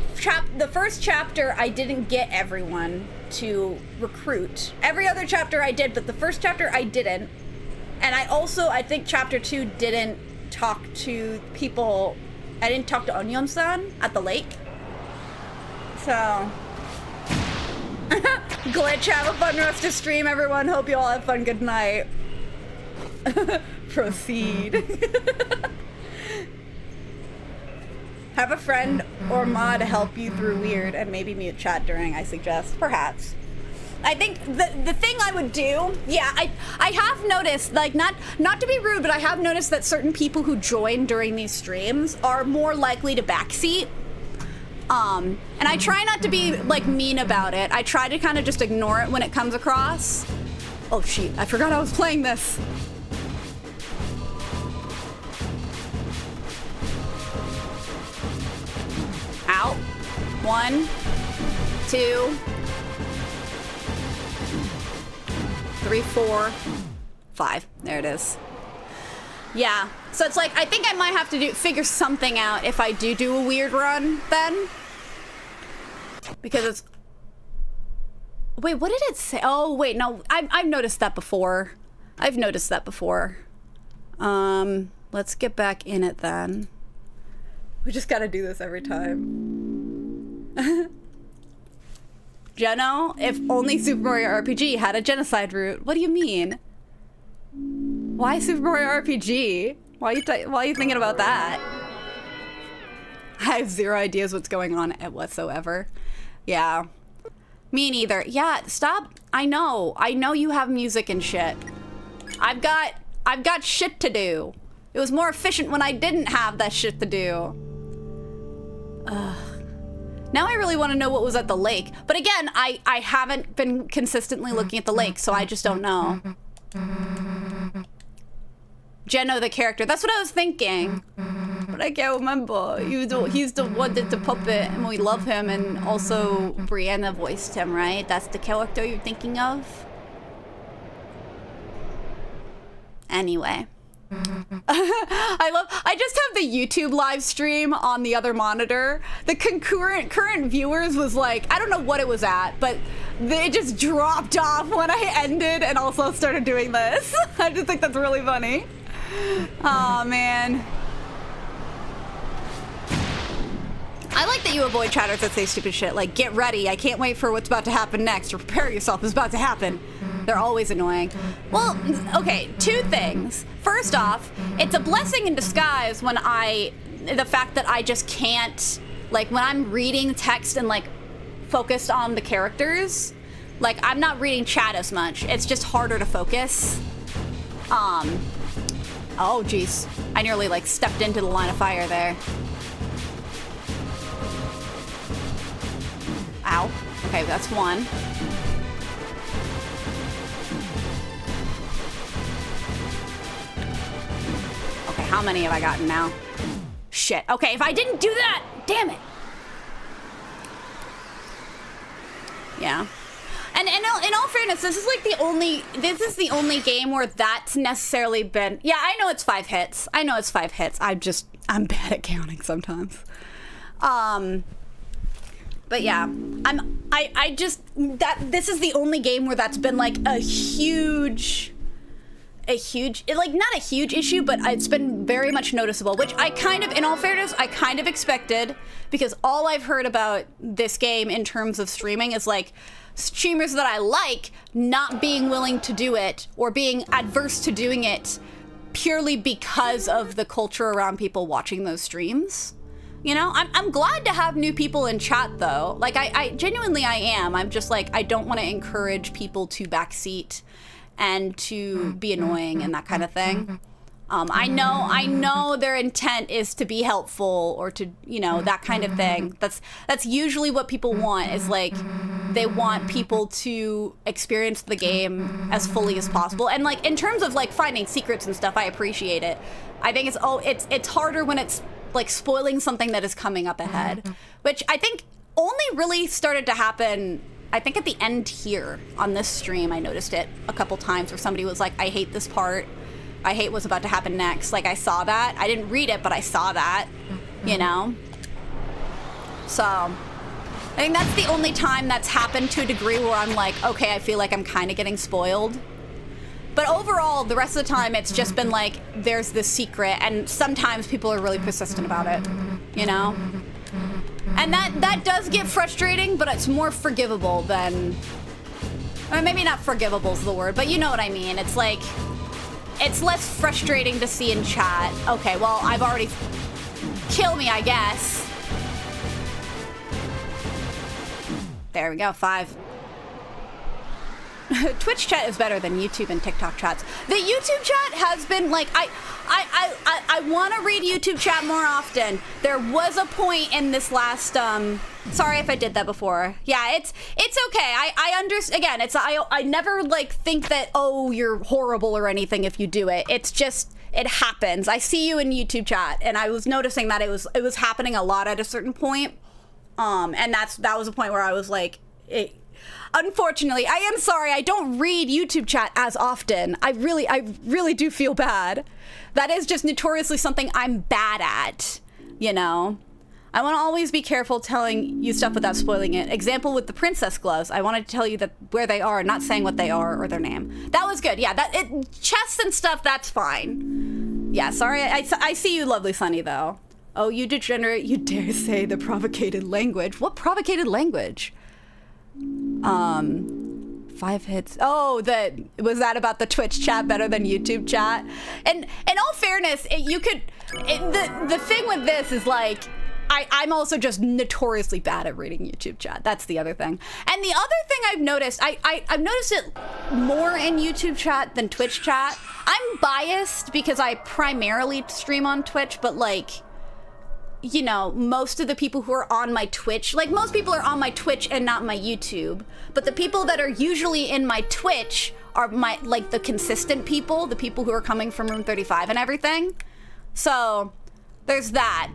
[SPEAKER 1] the first chapter, I didn't get everyone to recruit. Every other chapter I did, but the first chapter I didn't. And I think chapter 2 didn't talk to people. I didn't talk to Onion-san at the lake. So. Glitch, have a fun rest of stream, everyone. Hope you all have fun. Good night. Proceed. Have a friend or mod help you through weird and maybe mute chat during, I suggest. Perhaps. I think the thing I would do, yeah, I have noticed, like, not to be rude, but I have noticed that certain people who join during these streams are more likely to backseat. And I try not to be, like, mean about it. I try to kind of just ignore it when it comes across. Oh, shit, I forgot I was playing this. Out. 1, 2, 3, 4, 5. There it is. Yeah. So it's like, I think I might have to figure something out if I do a weird run then. Because it's... Wait, what did it say? Oh, wait, no. I've noticed that before. I've noticed that before. Let's get back in it then. We just gotta do this every time. Geno, if only Super Mario RPG had a genocide route. What do you mean? Why Super Mario RPG? Why are you thinking about that? I have zero ideas what's going on whatsoever. Yeah. Me neither. Yeah, stop. I know you have music and shit. I've got shit to do. It was more efficient when I didn't have that shit to do. Now I really want to know what was at the lake. But again, I haven't been consistently looking at the lake, so I just don't know. Geno, the character. That's what I was thinking. But I can't remember. He's the one that's the puppet, and we love him, and also Brianna voiced him, right? That's the character you're thinking of? Anyway. I just have the YouTube live stream on the other monitor. The current viewers was like, I don't know what it was at, but it just dropped off when I ended and also started doing this. I just think that's really funny. Oh man. I like that you avoid chatters that say stupid shit like, get ready, I can't wait for what's about to happen next, or prepare yourself, it's about to happen. They're always annoying. Well, okay, 2 things. First off, it's a blessing in disguise when the fact that I just can't, like, when I'm reading text and, like, focused on the characters, like, I'm not reading chat as much. It's just harder to focus. Oh, geez. I nearly, like, stepped into the line of fire there. Ow. Okay, that's 1. Okay, how many have I gotten now? Shit. Okay, if I didn't do that, damn it. Yeah. And in all fairness, this is the only game where that's necessarily been, yeah, I know it's 5 hits. I know it's 5 hits. I'm bad at counting sometimes. But yeah, this is the only game where that's been like a huge, like not a huge issue, but it's been very much noticeable, which I kind of, in all fairness, I kind of expected, because all I've heard about this game in terms of streaming is like streamers that I like not being willing to do it or being adverse to doing it purely because of the culture around people watching those streams. You know, I'm glad to have new people in chat though. Like I genuinely I am. I'm just like, I don't want to encourage people to backseat and to be annoying and that kind of thing. I know their intent is to be helpful or to, you know, that kind of thing. That's usually what people want, is like, they want people to experience the game as fully as possible. And like, in terms of like finding secrets and stuff, I appreciate it. I think it's harder when it's like spoiling something that is coming up ahead, which I think only really started to happen, I think, at the end here on this stream. I noticed it a couple times where somebody was like, I hate this part. I hate what's about to happen next. Like, I saw that. I didn't read it, but I saw that, you know? So, I think that's the only time that's happened to a degree where I'm like, okay, I feel like I'm kind of getting spoiled. But overall, the rest of the time, it's just been like, there's this secret, and sometimes people are really persistent about it, you know? And that does get frustrating, but it's more forgivable than... Or maybe not forgivable is the word, but you know what I mean. It's like, it's less frustrating to see in chat. Okay, well, I've already... Kill me, I guess. There we go, 5. Twitch chat is better than YouTube and TikTok chats. The YouTube chat has been like, I want to read YouTube chat more often. There was a point in this last, sorry if I did that before. Yeah, it's okay. I understand. Again, I never like think that, oh, you're horrible or anything if you do it. It's just, it happens. I see you in YouTube chat, and I was noticing that it was happening a lot at a certain point. And that was a point where I was like, unfortunately, I am sorry, I don't read YouTube chat as often. I really do feel bad. That is just notoriously something I'm bad at, you know? I want to always be careful telling you stuff without spoiling it. Example with the princess gloves. I wanted to tell you that where they are, not saying what they are or their name. That was good. Yeah, chests and stuff, that's fine. Yeah, sorry, I see you, lovely Sunny, though. Oh, you degenerate, you dare say the provocated language. What provocated language? 5 hits. Oh, was that about the Twitch chat better than YouTube chat? And in all fairness, the thing with this is like, I'm also just notoriously bad at reading YouTube chat. That's the other thing. And the other thing I've noticed, I've noticed it more in YouTube chat than Twitch chat. I'm biased because I primarily stream on Twitch, but like, you know, most of the people who are on my Twitch, like most people are on my Twitch and not my YouTube, but the people that are usually in my Twitch are like the consistent people, the people who are coming from Room 35 and everything. So there's that.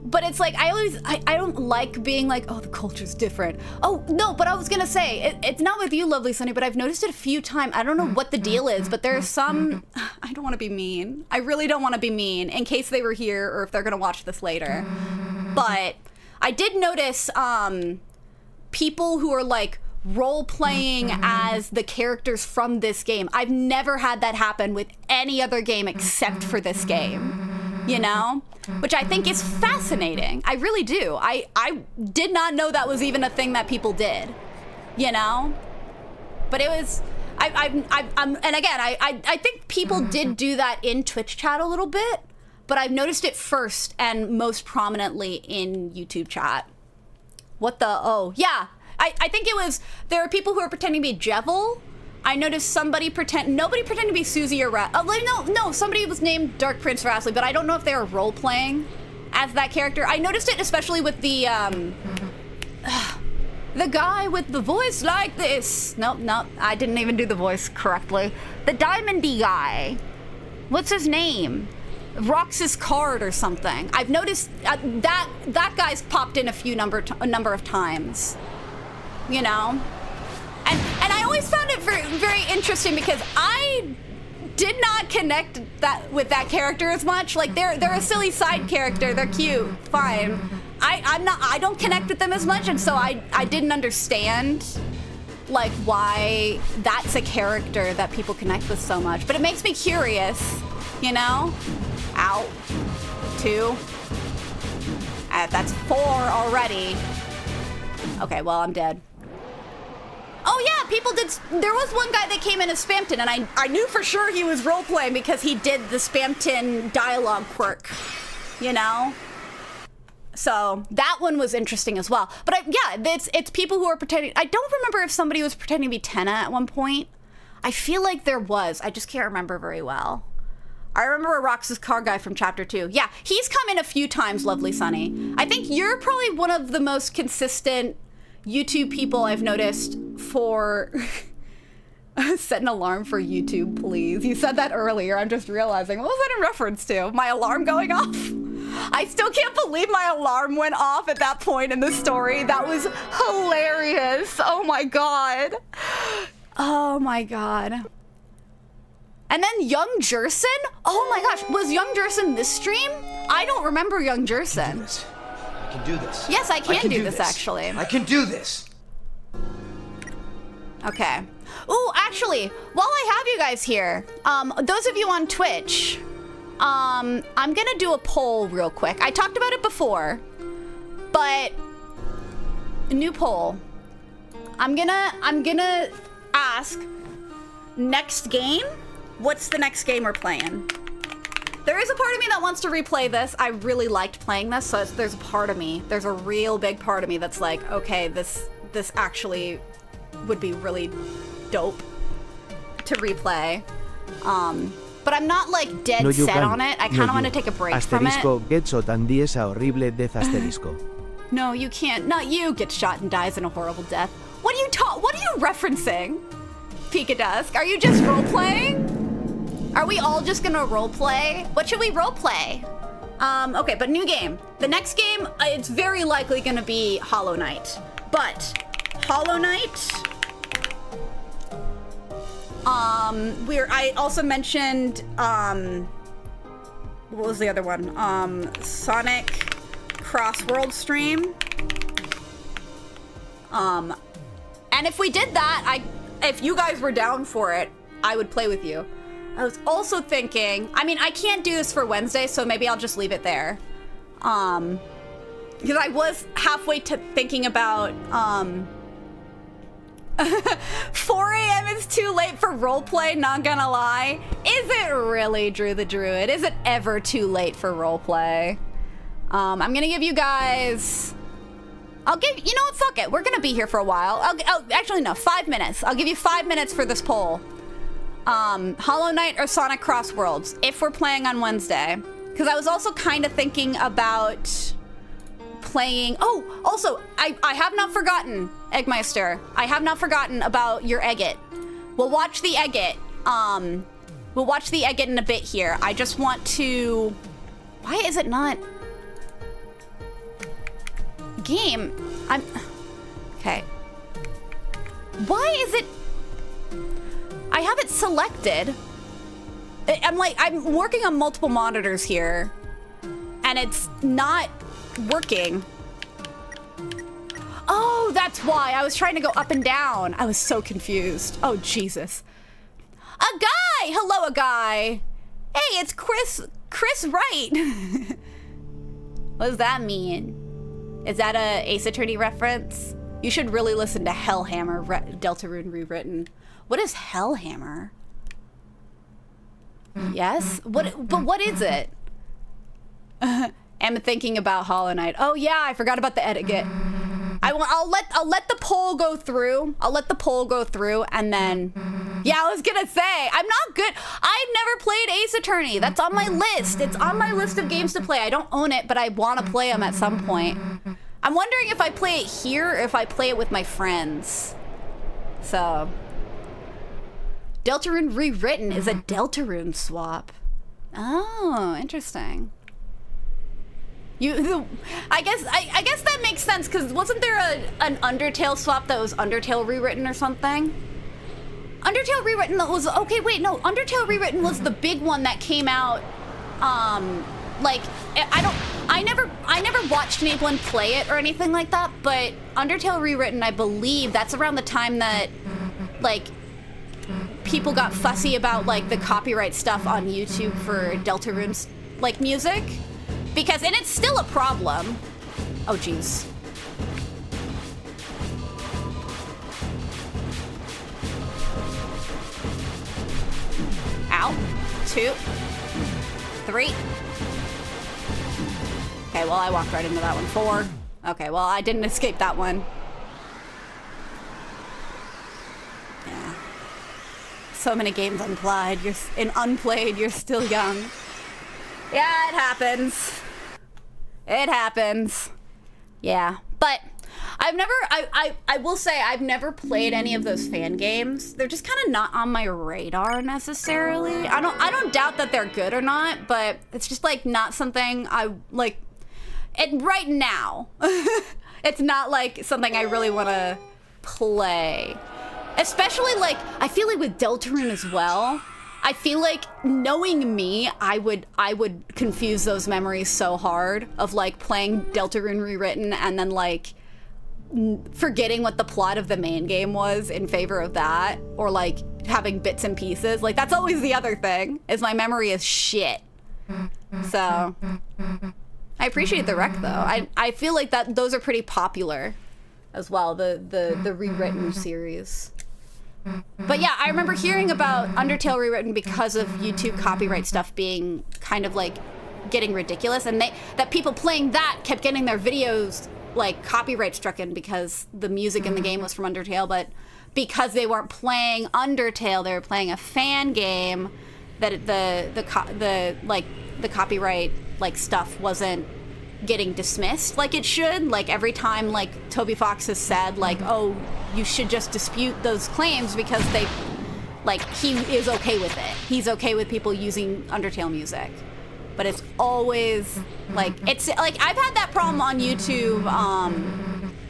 [SPEAKER 1] But it's like, I don't like being like, oh, the culture's different. Oh, no, but I was gonna say, it's not with you, lovely Sunny, but I've noticed it a few times. I don't know what the deal is, but there's some, I don't want to be mean. I really don't want to be mean in case they were here or if they're gonna watch this later. But I did notice people who are like role-playing as the characters from this game. I've never had that happen with any other game except for this game, you know? Which I think is fascinating. I really do. I did not know that was even a thing that people did, you know? But it was, and again, I think people did do that in Twitch chat a little bit, but I've noticed it first and most prominently in YouTube chat. What the, oh, yeah. I think it was, there are people who are pretending to be Jevil. I noticed nobody pretended to be Susie or no, somebody was named Dark Prince Rasley, but I don't know if they were role-playing as that character. I noticed it especially with the guy with the voice like this. Nope, I didn't even do the voice correctly. The diamondy guy. What's his name? Rox's card or something. I've noticed that guy's popped in a number of times, you know? And I always found it very interesting because I did not connect with that character as much. Like they're a silly side character. They're cute, fine. I don't connect with them as much, and so I didn't understand like why that's a character that people connect with so much. But it makes me curious, you know? Ow. 2. That's 4 already. Okay, well, I'm dead. Oh yeah, people did. There was one guy that came in as Spamton, and I knew for sure he was role-playing because he did the Spamton dialogue quirk, you know? So that one was interesting as well. But it's people who are pretending. I don't remember if somebody was pretending to be Tenna at one point. I feel like there was. I just can't remember very well. I remember Rox's car guy from chapter 2. Yeah, he's come in a few times, Lovely Sunny. I think you're probably one of the most consistent YouTube people I've noticed for... Set an alarm for YouTube, please. You said that earlier. I'm just realizing. What was that in reference to? My alarm going off? I still can't believe my alarm went off at that point in the story. That was hilarious. Oh my god. Oh my god. And then Young Jerson? Oh my gosh, was Young Jerson this stream? I don't remember Young Jerson.
[SPEAKER 3] I can do this.
[SPEAKER 1] Yes, I can do this actually.
[SPEAKER 3] I can do this.
[SPEAKER 1] Okay. Ooh, actually, while I have you guys here, those of you on Twitch, I'm gonna do a poll real quick. I talked about it before, but a new poll. I'm gonna ask, next game, what's the next game we're playing? There is a part of me that wants to replay this. I really liked playing this, so there's a part of me, there's a real big part of me that's like, okay, this actually would be really dope to replay. But I'm not like dead set on it. I kind of want to take a break from it.
[SPEAKER 5] Asterisco get shot and dies a horrible death asterisco.
[SPEAKER 1] No, you can't. Not you get shot and dies in a horrible death. What are you referencing? Pika Dusk, are you just role playing? Are we all just gonna role play? What should we role play? Okay, but new game. The next game, it's very likely gonna be Hollow Knight. But Hollow Knight. I also mentioned, what was the other one? Sonic Cross-World stream. And if we did that, if you guys were down for it, I would play with you. I was also thinking, I mean, I can't do this for Wednesday, so maybe I'll just leave it there. Because I was halfway to thinking about, 4 a.m. is too late for roleplay, not gonna lie. Is it really, Drew the Druid? Is it ever too late for roleplay? I'm gonna give you guys... you know what, fuck it. We're gonna be here for a while. Actually, no, 5 minutes. I'll give you 5 minutes for this poll. Hollow Knight or Sonic Cross Worlds, if we're playing on Wednesday. Because I was also kind of thinking about playing... Oh, also, I have not forgotten, Eggmeister. I have not forgotten about your Egget. We'll watch the Egget. We'll watch the Egget in a bit here. I just want to... Why is it not... Game? Okay. Why is it... I have it selected. I'm working on multiple monitors here. And it's not working. Oh, that's why. I was trying to go up and down. I was so confused. Oh, Jesus. A guy! Hello, a guy. Hey, it's Chris Wright. What does that mean? Is that a Ace Attorney reference? You should really listen to Hellhammer, Deltarune Rewritten. What is Hellhammer? Yes? But what is it? I'm thinking about Hollow Knight. Oh yeah, I forgot about the etiquette. I'll let the poll go through. I'll let the poll go through, and then... Yeah, I was gonna say, I'm not good. I've never played Ace Attorney. That's on my list. It's on my list of games to play. I don't own it, but I want to play them at some point. I'm wondering if I play it here or if I play it with my friends. So... Deltarune Rewritten is a Deltarune swap. Oh, interesting. I guess that makes sense, because wasn't there an Undertale swap that was Undertale Rewritten or something? Undertale Rewritten that was... Okay, wait, no. Undertale Rewritten was the big one that came out, like, I never watched anyone play it or anything like that, but Undertale Rewritten, I believe, that's around the time that, like, people got fussy about, like, the copyright stuff on YouTube for Deltarune's, like, music. Because, and it's still a problem. Oh, jeez. Ow. 2, 3. Okay, well, I walked right into that one. 4. Okay, well, I didn't escape that one. Yeah. So many games unplayed. Unplayed, you're still young. Yeah, it happens. It happens. Yeah, but I will say I've never played any of those fan games. They're just kind of not on my radar necessarily. I don't doubt that they're good or not, but it's just like not something I like. Right now, it's not like something I really want to play. Especially like I feel like with Deltarune as well. I feel like knowing me, I would confuse those memories so hard of like playing Deltarune Rewritten and then like forgetting what the plot of the main game was in favor of that, or like having bits and pieces. Like that's always the other thing, is my memory is shit. So I appreciate the rec though. I feel like that those are pretty popular as well, the Rewritten series. But yeah, I remember hearing about Undertale Rewritten because of YouTube copyright stuff being kind of like getting ridiculous, and that people playing that kept getting their videos like copyright stricken because the music in the game was from Undertale, but because they weren't playing Undertale, they were playing a fan game, that the copyright like stuff wasn't getting dismissed like it should. Like every time like Toby Fox has said like, oh, you should just dispute those claims because they like he is okay with it. He's okay with people using Undertale music. But it's always like it's like I've had that problem on YouTube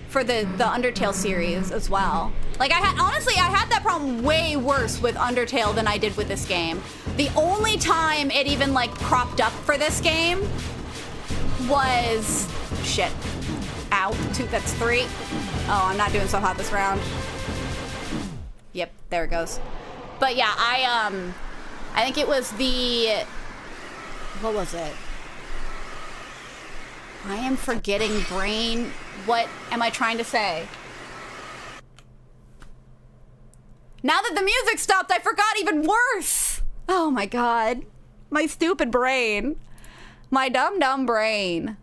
[SPEAKER 1] for the Undertale series as well. Like I had that problem way worse with Undertale than I did with this game. The only time it even like cropped up for this game was shit. Ow. 2, that's 3. Oh, I'm not doing so hot this round. Yep, there it goes. But yeah, I think it was the, what was it? I am forgetting brain. What am I trying to say? Now that the music stopped, I forgot even worse. Oh my god. My stupid brain. My dumb brain.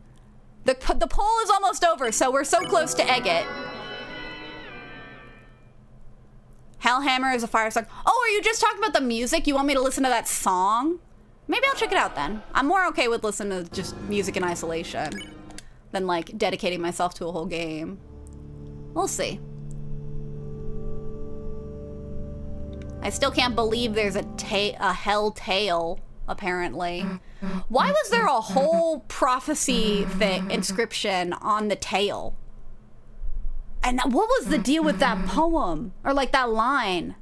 [SPEAKER 1] The poll is almost over, so we're so close to Egget. Hellhammer is a fire song. Oh, are you just talking about the music? You want me to listen to that song? Maybe I'll check it out then. I'm more okay with listening to just music in isolation than like dedicating myself to a whole game. We'll see. I still can't believe there's a hell tail, apparently. Why was there a whole prophecy inscription on the tail? And what was the deal with that poem? Or like that line?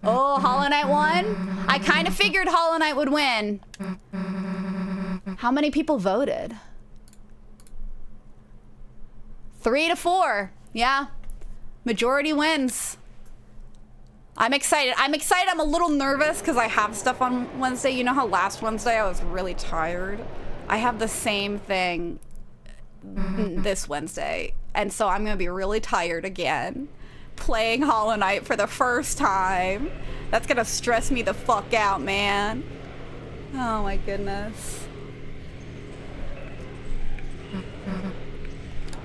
[SPEAKER 1] Oh, Hollow Knight won? I kind of figured Hollow Knight would win. How many people voted? 3-4. Yeah. Majority wins. I'm excited. I'm a little nervous because I have stuff on Wednesday. You know how last Wednesday I was really tired? I have the same thing this Wednesday. And so I'm going to be really tired again. Playing Hollow Knight for the first time. That's going to stress me the fuck out, man. Oh my goodness.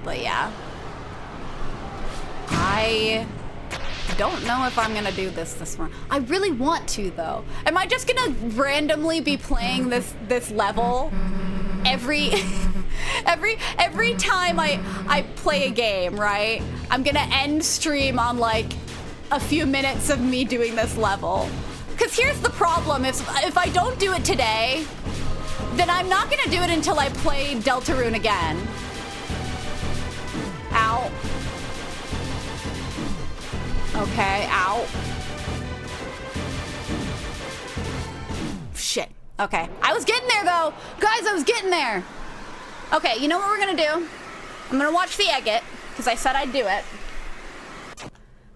[SPEAKER 1] But yeah. I don't know if I'm gonna do this one. I really want to though. Am I just gonna randomly be playing this level every time I play a game, right? I'm gonna end stream on like a few minutes of me doing this level. Cause here's the problem, if I don't do it today, then I'm not gonna do it until I play Deltarune again. Ow. Okay, ow. Shit. Okay. I was getting there though. Guys, I was getting there. Okay, you know what we're gonna do? I'm gonna watch the Egget, because I said I'd do it.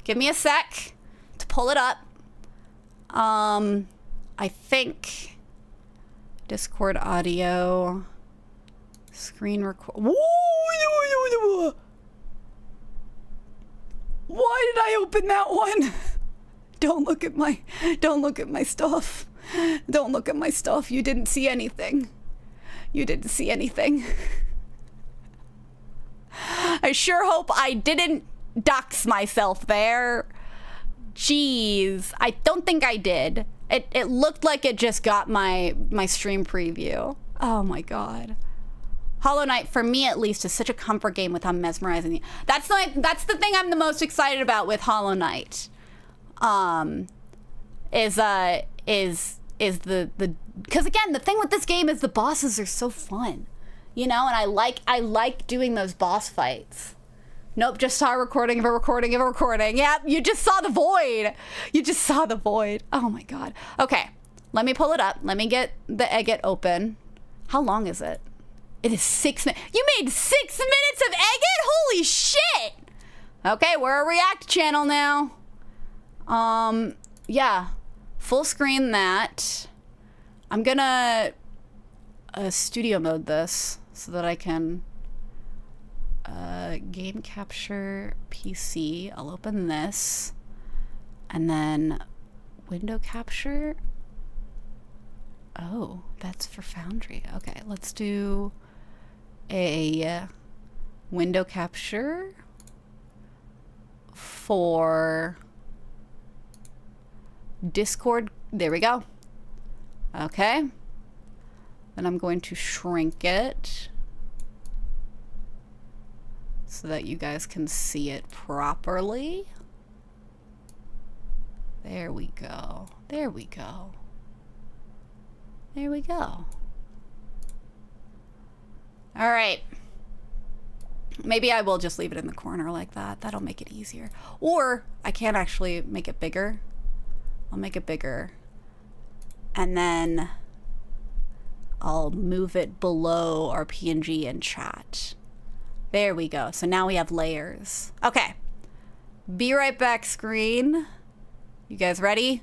[SPEAKER 1] Give me a sec to pull it up. I think Discord audio, screen record. Why did I open that one? Don't look at my stuff. Don't look at my stuff. You didn't see anything. You didn't see anything. I sure hope I didn't dox myself there. Jeez, I don't think I did. It looked like it just got my stream preview. Oh my god. Hollow Knight, for me at least, is such a comfort game with how mesmerizing. That's the thing I'm the most excited about with Hollow Knight. Is the because again, the thing with this game is the bosses are so fun, you know, and I like doing those boss fights. Nope, just saw a recording of a recording of a recording. Yeah, you just saw the void. You just saw the void. Oh my god. Okay, let me pull it up. Let me get the agate open. How long is it? It is 6 minutes. You made 6 minutes of agate? Holy shit! Okay, we're a React channel now. Yeah. Full screen that. I'm gonna studio mode this so that I can game capture PC. I'll open this and then window capture. Oh, that's for Foundry. Okay, let's do a window capture for Discord. There we go. Okay. Then I'm going to shrink it so that you guys can see it properly. There we go. There we go. There we go. All right. Maybe I will just leave it in the corner like that. That'll make it easier. Or I can actually make it bigger. I'll make it bigger. And then I'll move it below our PNG in chat. There we go. So now we have layers. Okay. Be right back screen. You guys ready?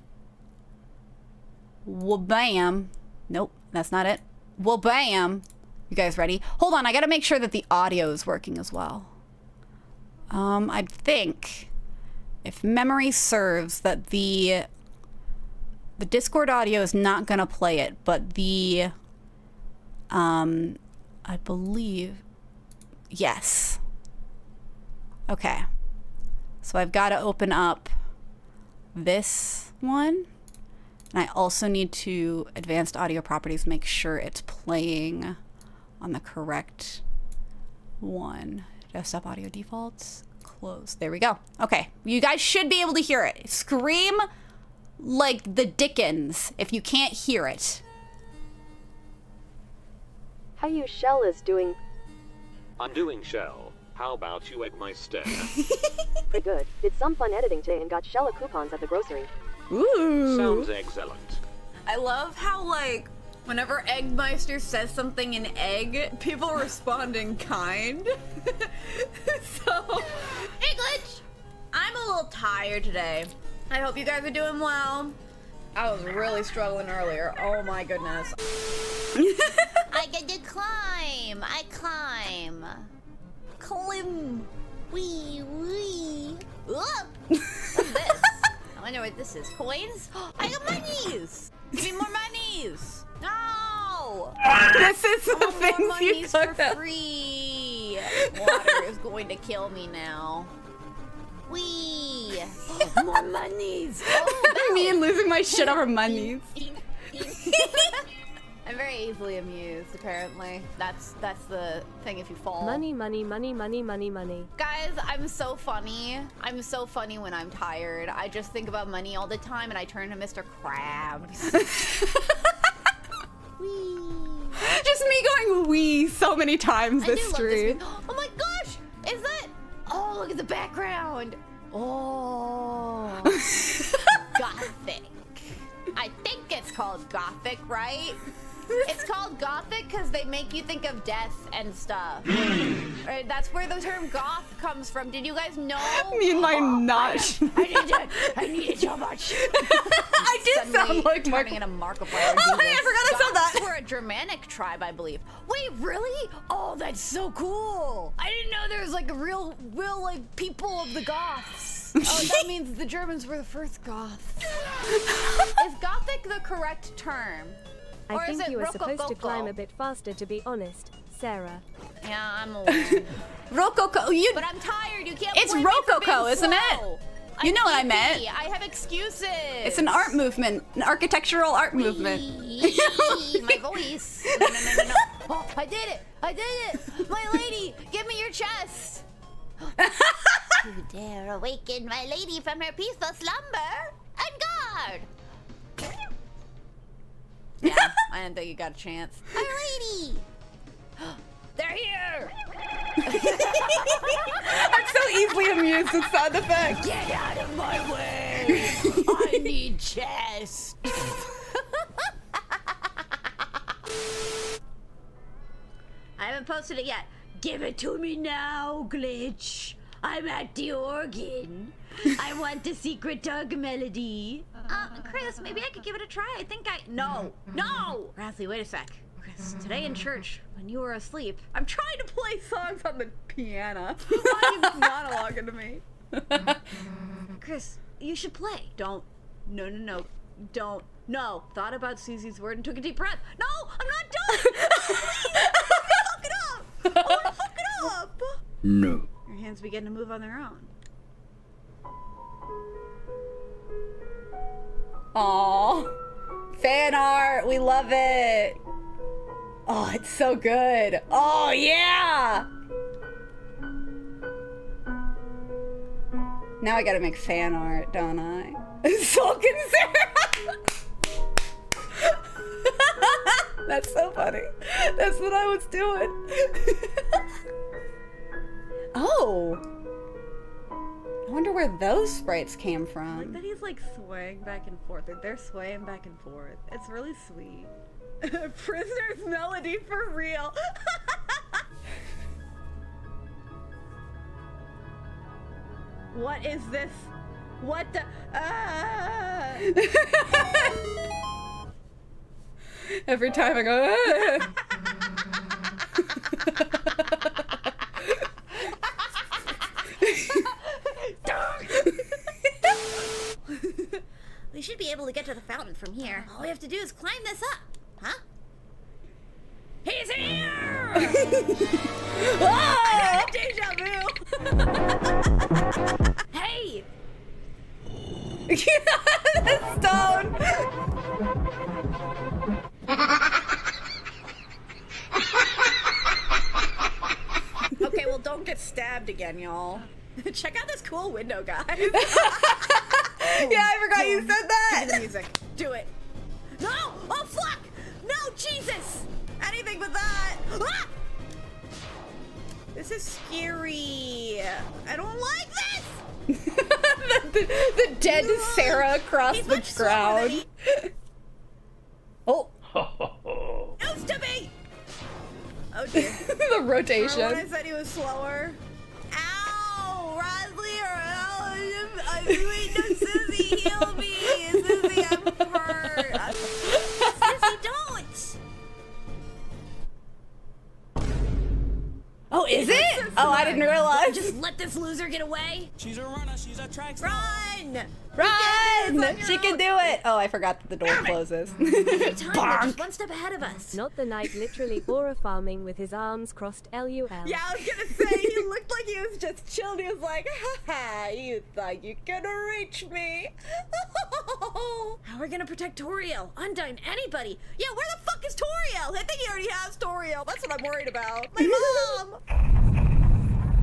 [SPEAKER 1] Wha-bam. Nope, that's not it. Wha-bam. You guys ready? Hold on, I gotta make sure that the audio is working as well. I think, if memory serves, that the Discord audio is not gonna play it, but the, I believe, yes. Okay. So I've got to open up this one. And I also need to advanced audio properties, make sure it's playing on the correct one. Desktop audio defaults, close. There we go. Okay, you guys should be able to hear it. Scream like the Dickens if you can't hear it.
[SPEAKER 2] How you Shell is doing?
[SPEAKER 6] I'm doing Shell. How about you egg my stare?
[SPEAKER 2] Pretty good. Did some fun editing today and got Shella coupons at the grocery.
[SPEAKER 1] Ooh.
[SPEAKER 6] Sounds excellent.
[SPEAKER 1] I love how, like, whenever Eggmeister says something in egg, people respond in kind. So, English! I'm a little tired today. I hope you guys are doing well. I was really struggling earlier. Oh my goodness.
[SPEAKER 7] I get to climb. I climb. Climb. Wee wee. What's this? I wonder what this is. Coins? I got monies. Give me more monies. No.
[SPEAKER 1] This is the
[SPEAKER 7] More
[SPEAKER 1] things you
[SPEAKER 7] monies for
[SPEAKER 1] cook up.
[SPEAKER 7] free. Water is going to kill me now. Wee. More monies. Oh,
[SPEAKER 1] Me and losing my shit over monies.
[SPEAKER 7] I'm very easily amused, apparently. That's the thing if you fall.
[SPEAKER 2] Money, money, money, money, money, money.
[SPEAKER 7] Guys, I'm so funny. I'm so funny when I'm tired. I just think about money all the time and I turn to Mr. Krabs. Whee.
[SPEAKER 1] Just me going wee so many times
[SPEAKER 7] I do
[SPEAKER 1] this
[SPEAKER 7] love
[SPEAKER 1] stream.
[SPEAKER 7] this. Oh my gosh! Is that? Oh, look at the background. Oh. Gothic. I think it's called Gothic, right? It's called Gothic because they make you think of death and stuff. Right, that's where the term goth comes from. Did you guys know?
[SPEAKER 1] Me and my not.
[SPEAKER 7] I need it so much.
[SPEAKER 1] I did sound like
[SPEAKER 7] turning
[SPEAKER 1] Mark.
[SPEAKER 7] into Markiplier.
[SPEAKER 1] Oh, hey, I forgot I said that.
[SPEAKER 7] Goths were a Germanic tribe, I believe. Wait, really? Oh, that's so cool. I didn't know there was like a real like people of the Goths. Oh, that means the Germans were the first Goths. Is Gothic the correct term?
[SPEAKER 2] I
[SPEAKER 7] Or is
[SPEAKER 2] think
[SPEAKER 7] it
[SPEAKER 2] you were supposed to
[SPEAKER 7] Rococo?
[SPEAKER 2] climb a bit faster, to be honest, Sarah.
[SPEAKER 7] Yeah, I'm aware.
[SPEAKER 1] Rococo, you.
[SPEAKER 7] But I'm tired. You can't.
[SPEAKER 1] It's
[SPEAKER 7] blame me for
[SPEAKER 1] Rococo,
[SPEAKER 7] being
[SPEAKER 1] isn't it?
[SPEAKER 7] slow.
[SPEAKER 1] You
[SPEAKER 7] I'm
[SPEAKER 1] know what I
[SPEAKER 7] geeky.
[SPEAKER 1] meant.
[SPEAKER 7] I have excuses.
[SPEAKER 1] It's an art movement, an architectural art movement.
[SPEAKER 7] My voice. No. Oh, I did it. I did it. My lady, give me your chest. You dare awaken my lady from her peaceful slumber. And guard.
[SPEAKER 1] Yeah, I didn't think you got a chance.
[SPEAKER 7] Our lady. They're here.
[SPEAKER 4] I'm so easily amused with sound effects.
[SPEAKER 7] Get out of my way. I need chest. I haven't posted it yet. Give it to me now, Glitch. I'm at the organ. I want the secret dog melody. Chris, maybe I could give it a try. I think I... No! Rasley, wait a sec. Chris, today in church, when you were asleep,
[SPEAKER 4] I'm trying to play songs on the piano. Why are you monologuing to me?
[SPEAKER 7] Chris, you should play.
[SPEAKER 1] Don't. No. Don't. No.
[SPEAKER 7] Thought about Susie's word and took a deep breath. No, I'm not done. Fuck it up. I want to fuck it up.
[SPEAKER 3] No.
[SPEAKER 1] Your hands begin to move on their own.
[SPEAKER 4] Aw. Fan art. We love it. Oh, it's so good. Oh, yeah. Now I gotta make fan art, don't I? Sulkin Sarah. That's so funny. That's what I was doing. Oh. I wonder where those sprites came from.
[SPEAKER 1] That he's like swaying back and forth. They're swaying back and forth. It's really sweet. Prisoner's melody for real. What is this? What the?
[SPEAKER 4] Every time I go,
[SPEAKER 7] We should be able to get to the fountain from here. All we have to do is climb this up. Huh? He's here!
[SPEAKER 4] oh!
[SPEAKER 1] Deja vu.
[SPEAKER 7] Hey!
[SPEAKER 4] Stone.
[SPEAKER 1] Okay, well, don't get stabbed again, y'all. Check out this cool window, guys.
[SPEAKER 4] Yeah, I forgot you said
[SPEAKER 1] Give me
[SPEAKER 4] that.
[SPEAKER 1] the music. Do it. No! Oh, fuck! No, Jesus! Anything but that. Ah! This is scary. I don't like this!
[SPEAKER 4] the dead Sarah across
[SPEAKER 1] He's
[SPEAKER 4] the
[SPEAKER 1] much slower than
[SPEAKER 4] ground.
[SPEAKER 1] he
[SPEAKER 4] Oh,
[SPEAKER 1] used to be! Oh, dear.
[SPEAKER 4] the
[SPEAKER 1] Remember when I
[SPEAKER 4] rotation.
[SPEAKER 1] said he was slower? Ow! Rosley, or I'm waiting on Susie, heal me! Susie, I'm hurt! Susie, don't!
[SPEAKER 4] Oh, is it? Oh, I didn't realize.
[SPEAKER 7] Just let this loser get away.
[SPEAKER 8] She's a runner, she's a track star.
[SPEAKER 1] Run!
[SPEAKER 4] Run! She can do it. Oh, I forgot that the door closes.
[SPEAKER 7] Every time they're
[SPEAKER 4] Bonk.
[SPEAKER 7] just one step ahead of us.
[SPEAKER 2] Not the knight literally aura farming with his arms crossed LUL.
[SPEAKER 1] Yeah, I was gonna say, he looked like he was just chilling. He was like, haha, you thought you could reach me.
[SPEAKER 7] How are we gonna protect Toriel? Undyne, anybody?
[SPEAKER 1] Yeah, where the fuck is Toriel? I think he already has Toriel. That's what I'm worried about. My mom!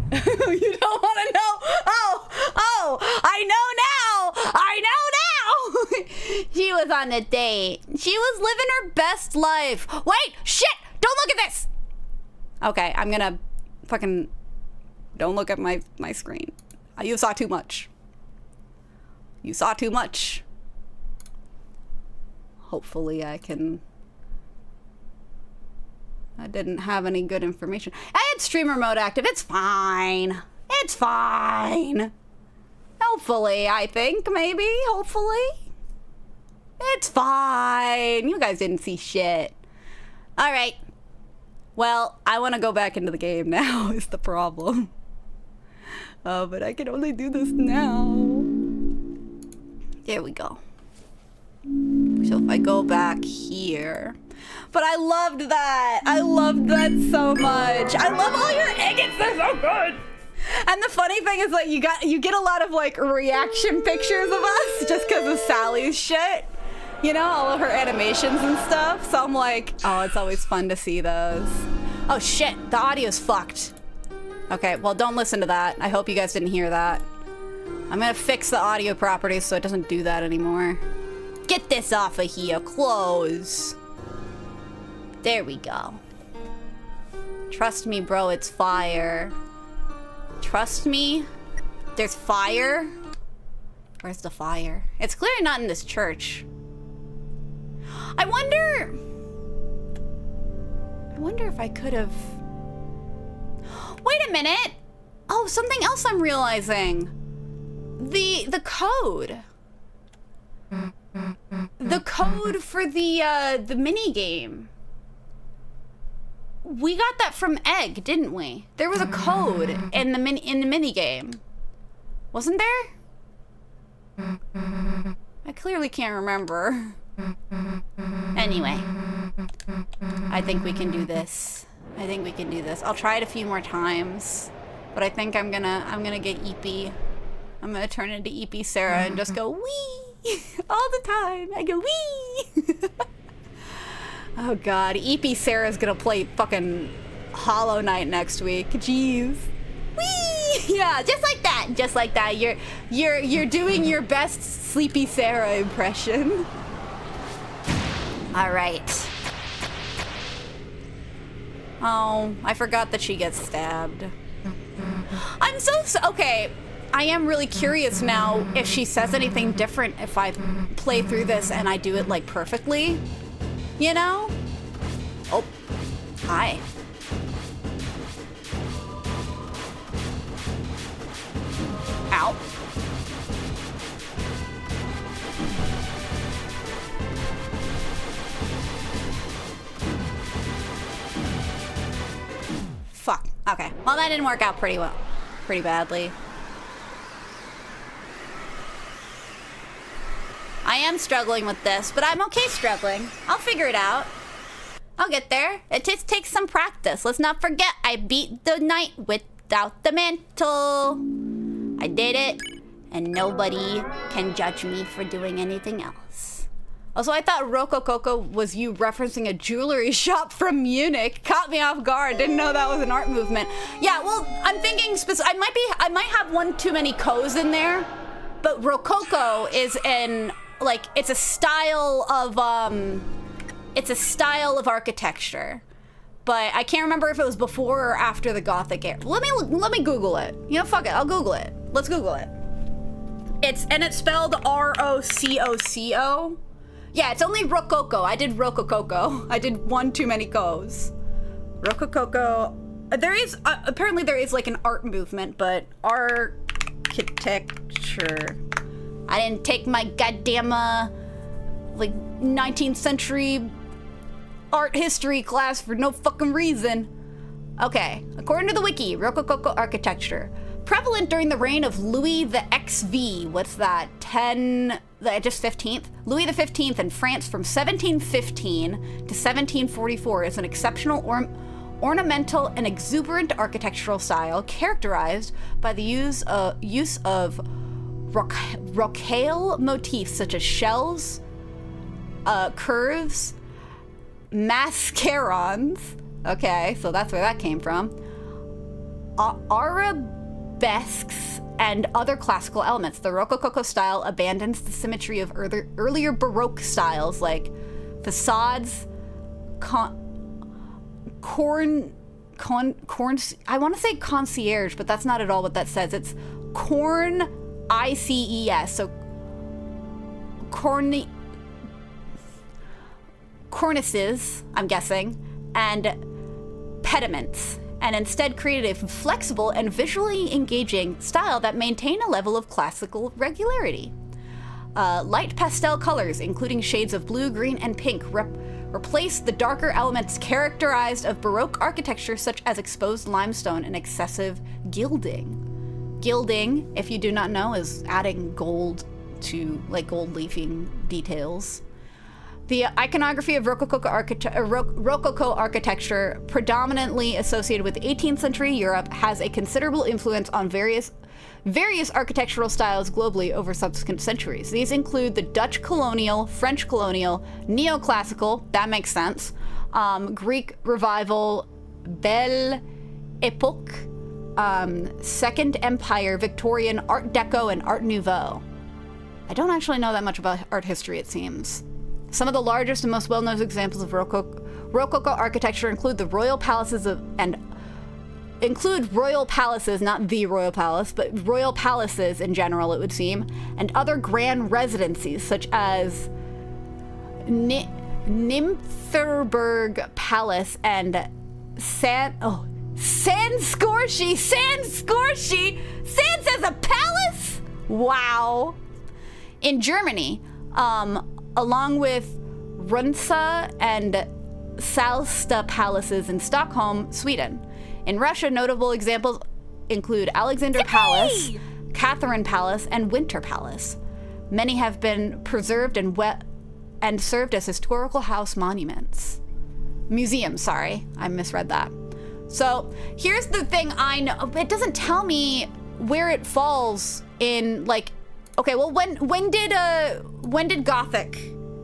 [SPEAKER 4] You don't want to know? Oh, I know now. I know now. She was on a date. She was living her best life. Wait, shit. Don't look at this. Okay, I'm gonna fucking don't look at my screen. You saw too much. You saw too much. Hopefully I didn't have any good information. I had streamer mode active. It's fine. It's fine. Hopefully, I think, maybe. Hopefully. It's fine. You guys didn't see shit. All right. Well, I want to go back into the game now is the problem. But I can only do this now. There we go.
[SPEAKER 1] So if I go back here. But I loved that. I loved that so much. I love all your agates. They're so good. And the funny thing is, like, you get a lot of like reaction pictures of us just because of Sally's shit. You know, all of her animations and stuff. So I'm like, oh, it's always fun to see those. Oh shit, the audio's fucked. Okay, well, don't listen to that. I hope you guys didn't hear that. I'm gonna fix the audio properties so it doesn't do that anymore. Get this off of here. Close. There we go. Trust me, bro, it's fire. Trust me? There's fire? Where's the fire? It's clearly not in this church. I wonder if I could have... Wait a minute! Oh, something else I'm realizing. The code. The code for the mini game. We got that from Egg, didn't we? There was a code in the mini game. Wasn't there? I clearly can't remember. Anyway, I think we can do this. I think we can do this. I'll try it a few more times, but I think I'm gonna get Eepy. I'm gonna turn into Eepy Sarah and just go wee all the time. I go wee. Oh god, Eepy Sarah's gonna play fucking Hollow Knight next week. Jeez. Wee! Yeah, just like that. Just like that. You're doing your best Sleepy Sarah impression. All right. Oh, I forgot that she gets stabbed. I'm so okay. I am really curious now if she says anything different if I play through this and I do it like perfectly. You know? Oh, hi. Ow. Fuck. Okay. Well, that didn't work out pretty badly. I am struggling with this, but I'm okay struggling. I'll figure it out. I'll get there. It just takes some practice. Let's not forget, I beat the knight without the mantle. I did it, and nobody can judge me for doing anything else. Also, I thought Rocococo was you referencing a jewelry shop from Munich. Caught me off guard. Didn't know that was an art movement. Yeah, well, I'm thinking I might have one too many Co's in there, but Rococo is in, like, it's a style of architecture. But I can't remember if it was before or after the Gothic era. Let me Google it. You know, fuck it, I'll Google it. Let's Google it. It's spelled Rococo. Yeah, it's only Rococo. I did Rocococo. I did one too many Co's. Rocococo. There is apparently there is like an art movement, but architecture. I didn't take my goddamn like 19th century art history class for no fucking reason. Okay, according to the wiki, Rococo architecture. Prevalent during the reign of Louis the XV, what's that, just 15th? Louis the 15th in France from 1715 to 1744 is an exceptional ornamental and exuberant architectural style characterized by the use of rocaille motifs such as shells, curves, mascarons. Okay, so that's where that came from. Arabesques and other classical elements. The Rococo style abandons the symmetry of earlier Baroque styles like facades, I want to say concierge, but that's not at all what that says. It's ICES, so cornices, I'm guessing, and pediments, and instead created a flexible and visually engaging style that maintained a level of classical regularity. Light pastel colors, including shades of blue, green, and pink, replace the darker elements characterized of Baroque architecture, such as exposed limestone and excessive gilding. Gilding, if you do not know, is adding gold to, like, gold leafing details. The iconography of Rococo architecture, predominantly associated with 18th century Europe, has a considerable influence on various architectural styles globally over subsequent centuries. These include the Dutch colonial, French colonial, neoclassical, that makes sense, Greek revival, Belle Epoque, Second Empire, Victorian, Art Deco, and Art Nouveau. I don't actually know that much about art history, it seems. Some of the largest and most well-known examples of Rococo architecture include the royal palaces not the royal palace, but royal palaces in general, it would seem, and other grand residencies such as Nymphenburg Palace and San Scorchi. Sans as a palace? Wow. In Germany, along with Runsa and Salsta palaces in Stockholm, Sweden. In Russia, notable examples include Alexander Palace, Catherine Palace, and Winter Palace. Many have been preserved and served as historical house monuments. Museums, sorry, I misread that. So here's the thing I know. It doesn't tell me where it falls in, like, okay, well, when did Gothic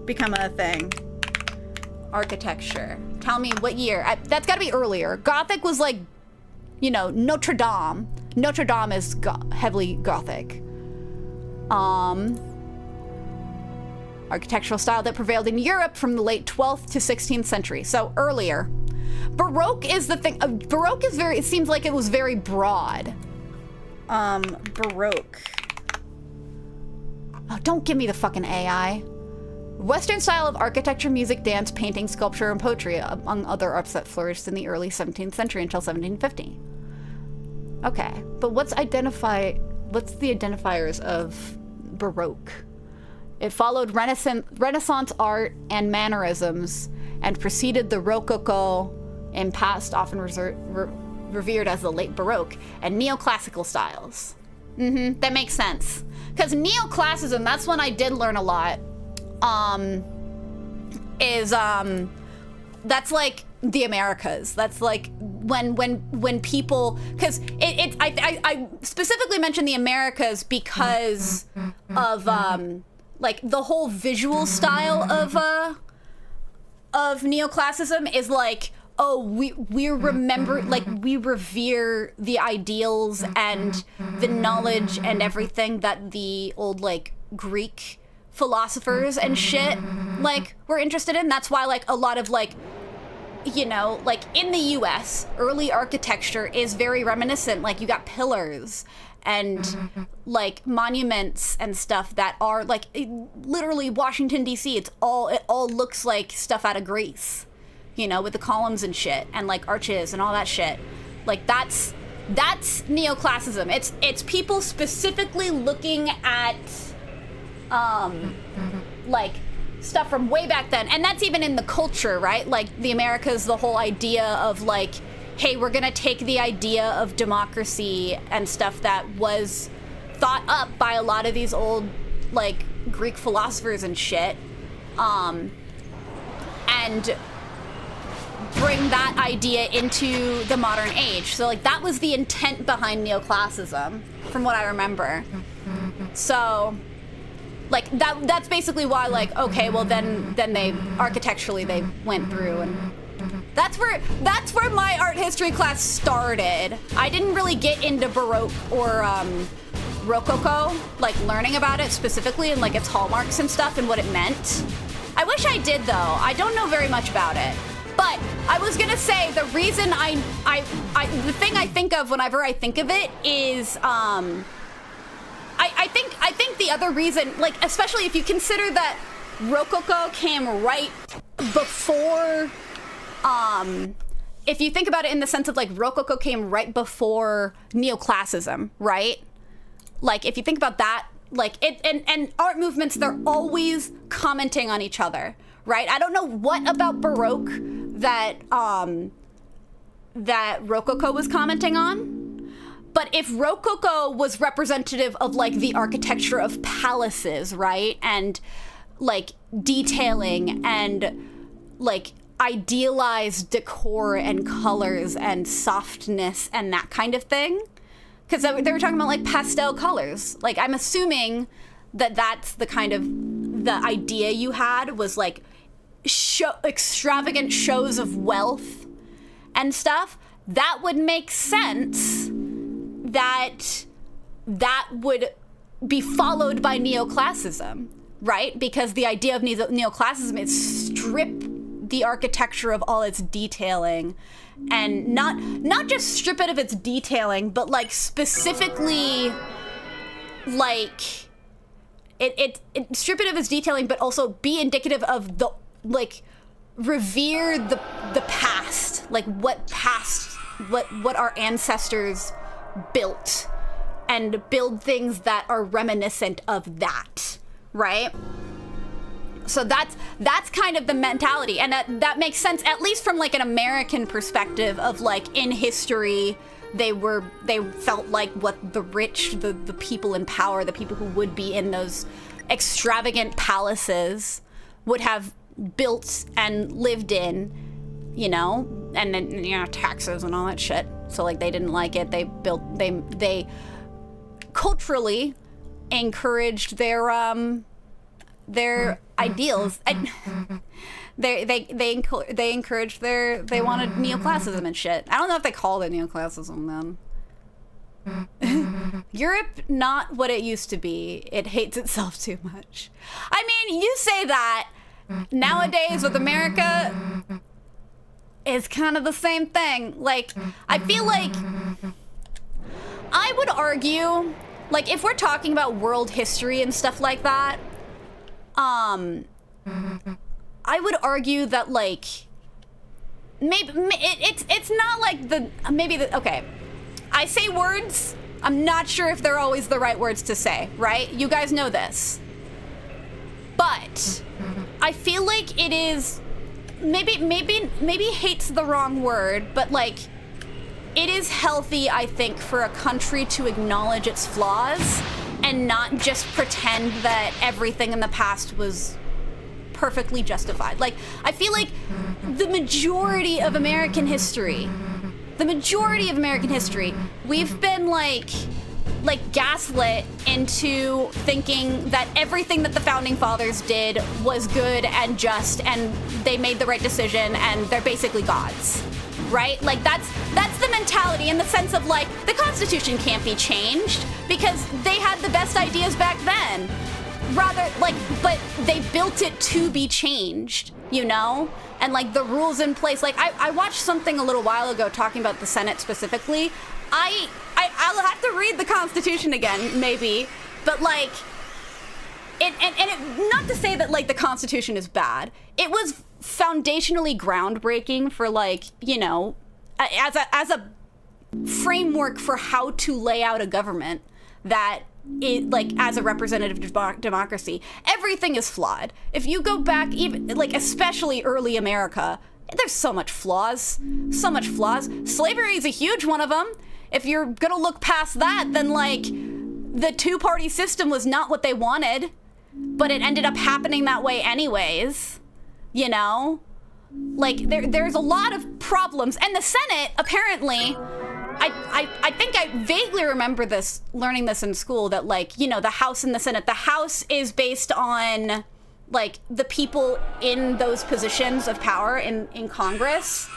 [SPEAKER 1] become a thing? Architecture. Tell me what year. That's got to be earlier. Gothic was like, you know, Notre Dame. Notre Dame is heavily Gothic. Architectural style that prevailed in Europe from the late 12th to 16th century. So earlier. Baroque is the thing. Baroque is it seems like it was very broad. Baroque. Oh, don't give me the fucking AI. Western style of architecture, music, dance, painting, sculpture, and poetry, among other arts that flourished in the early 17th century until 1750. Okay, but what's the identifiers of Baroque? It followed Renaissance art and mannerisms and preceded the Rococo and past often revered as the late Baroque and neoclassical styles. That makes sense. Because neoclassicism, that's one I did learn a lot, that's like the Americas. That's like when people, because I specifically mentioned the Americas because of like the whole visual style of neoclassicism is like, oh, we remember, like, we revere the ideals and the knowledge and everything that the old, like, Greek philosophers and shit, like, were interested in. That's why, like, a lot of, like, you know, like, in the US, early architecture is very reminiscent. Like, you got pillars and, like, monuments and stuff that are, like, literally Washington, D.C., it all looks like stuff out of Greece. You know, with the columns and shit, and like arches and all that shit. Like that's neoclassicism. It's people specifically looking at like stuff from way back then. And that's even in the culture, right? Like the Americas, the whole idea of like, hey, we're gonna take the idea of democracy and stuff that was thought up by a lot of these old like Greek philosophers and shit, and bring that idea into the modern age. So like that was the intent behind neoclassicism, from what I remember. So like that's basically why, like, okay, well then they architecturally they went through, and that's where my art history class started. I didn't really get into Baroque or Rococo, like learning about it specifically and like its hallmarks and stuff and what it meant. I wish I did though. I don't know very much about it. But I was gonna say the reason the thing I think of whenever I think of it is I think the other reason, like especially if you consider that Rococo came right before, if you think about it in the sense of like Rococo came right before neoclassicism, right? Like if you think about that, like it and art movements, they're always commenting on each other, right? I don't know what about Baroque that Rococo was commenting on, but if Rococo was representative of like the architecture of palaces, right, and like detailing and like idealized decor and colors and softness and that kind of thing. Because they were talking about like pastel colors. Like I'm assuming that that's the kind of the idea you had was like extravagant shows of wealth and stuff. That would make sense that that would be followed by neoclassicism, right? Because the idea of neoclassicism is strip the architecture of all its detailing, and not just strip it of its detailing, but like specifically like it strip it of its detailing, but also be indicative of the like revere the past, like what our ancestors built, and build things that are reminiscent of that, right? So that's kind of the mentality, and that makes sense, at least from like an American perspective of like in history, they felt like what the rich, the people in power, the people who would be in those extravagant palaces would have built and lived in, you know, and then, you know, taxes and all that shit. So like they didn't like it. They culturally encouraged their ideals. They encouraged they wanted neoclassicism and shit. I don't know if they called it neoclassicism then. Europe, not what it used to be. It hates itself too much. I mean, you say that nowadays with America, it's kind of the same thing. Like, I feel like I would argue, like, if we're talking about world history and stuff like that, I would argue that like maybe it's not like okay, I say words, I'm not sure if they're always the right words to say, right? You guys know this, but I feel like it is maybe hate's the wrong word, but like it is healthy, I think, for a country to acknowledge its flaws and not just pretend that everything in the past was perfectly justified. Like, I feel like the majority of American history, we've been like gaslit into thinking that everything that the founding fathers did was good and just, and they made the right decision, and they're basically gods. Right? Like that's the mentality, in the sense of like the Constitution can't be changed because they had the best ideas back then. Rather like, but they built it to be changed, you know? And like the rules in place. Like I watched something a little while ago talking about the Senate specifically. I'll have to read the Constitution again, maybe, but like not to say that like the Constitution is bad. It was foundationally groundbreaking for like, you know, as a framework for how to lay out a government that it like as a representative democracy. Everything is flawed. If you go back, even like especially early America, there's so much flaws. Slavery is a huge one of them. If you're gonna look past that, then like the two-party system was not what they wanted, but it ended up happening that way anyways. You know, like there's a lot of problems, and the Senate apparently, I think I vaguely remember learning this in school, that like, you know, the House and the Senate, the House is based on like the people in those positions of power in Congress.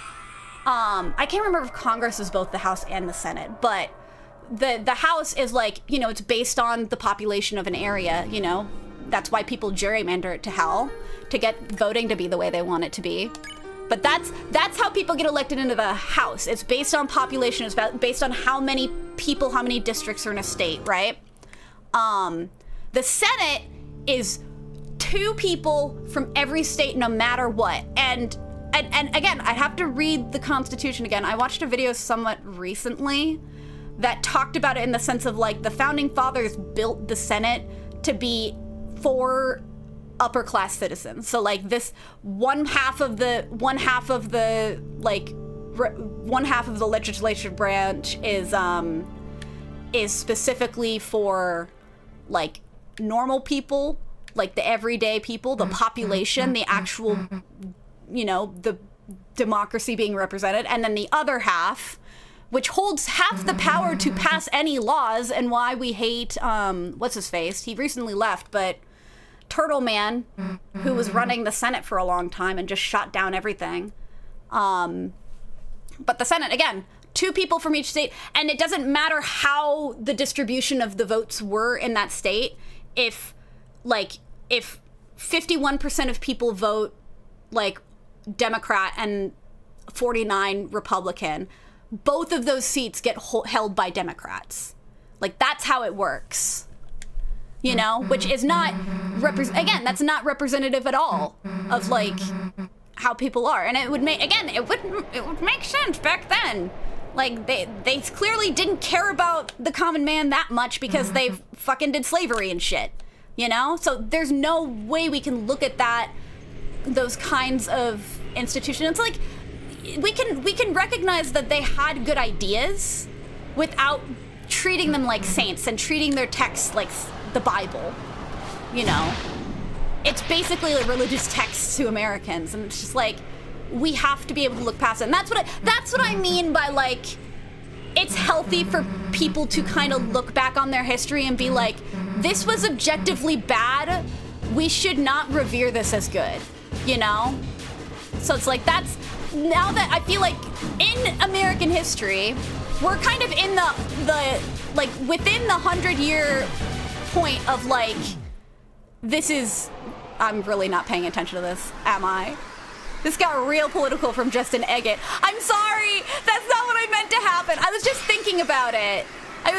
[SPEAKER 1] I can't remember if Congress is both the House and the Senate, but the House is like, you know, it's based on the population of an area, you know. That's why people gerrymander it to hell to get voting to be the way they want it to be. But that's how people get elected into the House. It's based on population. It's based on how many people, how many districts are in a state, right? The Senate is 2 people from every state, no matter what. And again, I have to read the Constitution again. I watched a video somewhat recently that talked about it in the sense of like the founding fathers built the Senate to be for upper class citizens. So like this one half of the legislative branch is specifically for like normal people, like the everyday people, the population, the actual, the democracy being represented, and then the other half, which holds half the power to pass any laws, and why we hate, what's his face? He recently left, but Turtle Man, who was running the Senate for a long time and just shot down everything. But the Senate, again, 2 people from each state, and it doesn't matter how the distribution of the votes were in that state. If 51% of people vote like Democrat and 49 Republican, both of those seats get held by Democrats. Like, that's how it works. Which is not again, that's not representative at all of like how people are. And it would make sense back then. Like, they clearly didn't care about the common man that much because they fucking did slavery and shit. So there's no way we can look at those kinds of institutions. It's like we can recognize that they had good ideas without treating them like saints and treating their texts like the Bible. It's basically a religious text to Americans, and it's just like, we have to be able to look past it. And that's what I mean by, like, it's healthy for people to kind of look back on their history and be like, this was objectively bad. We should not revere this as good, So it's like, that's, now that I feel like in American history, we're kind of in the like, within the 100-year point of, like, this is, I'm really not paying attention to this, am I? This got real political from Justin Eggett. I'm sorry, that's not what I meant to happen. I was just thinking about it. I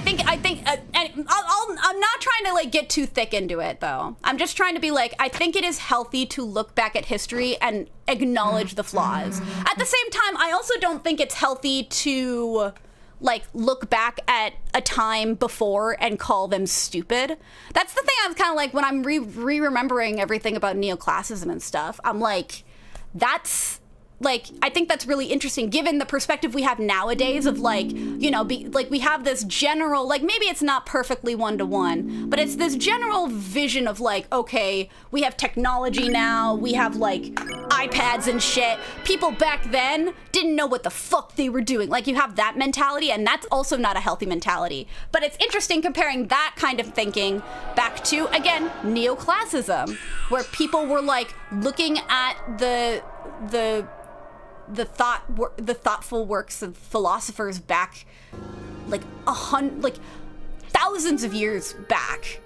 [SPEAKER 1] think, and I'm not trying to, like, get too thick into it, though. I'm just trying to be like, I think it is healthy to look back at history and acknowledge the flaws. At the same time, I also don't think it's healthy to, like, look back at a time before and call them stupid. That's the thing. I was kind of like, when I'm remembering everything about neoclassicism and stuff, I'm like, I think that's really interesting given the perspective we have nowadays of, like, we have this general, like, maybe it's not perfectly one-to-one, but it's this general vision of, like, okay, we have technology now, we have, like, iPads and shit. People back then didn't know what the fuck they were doing. Like, you have that mentality, and that's also not a healthy mentality. But it's interesting comparing that kind of thinking back to, again, neoclassicism, where people were, like, looking at the thoughtful works of philosophers back, like, thousands of years back,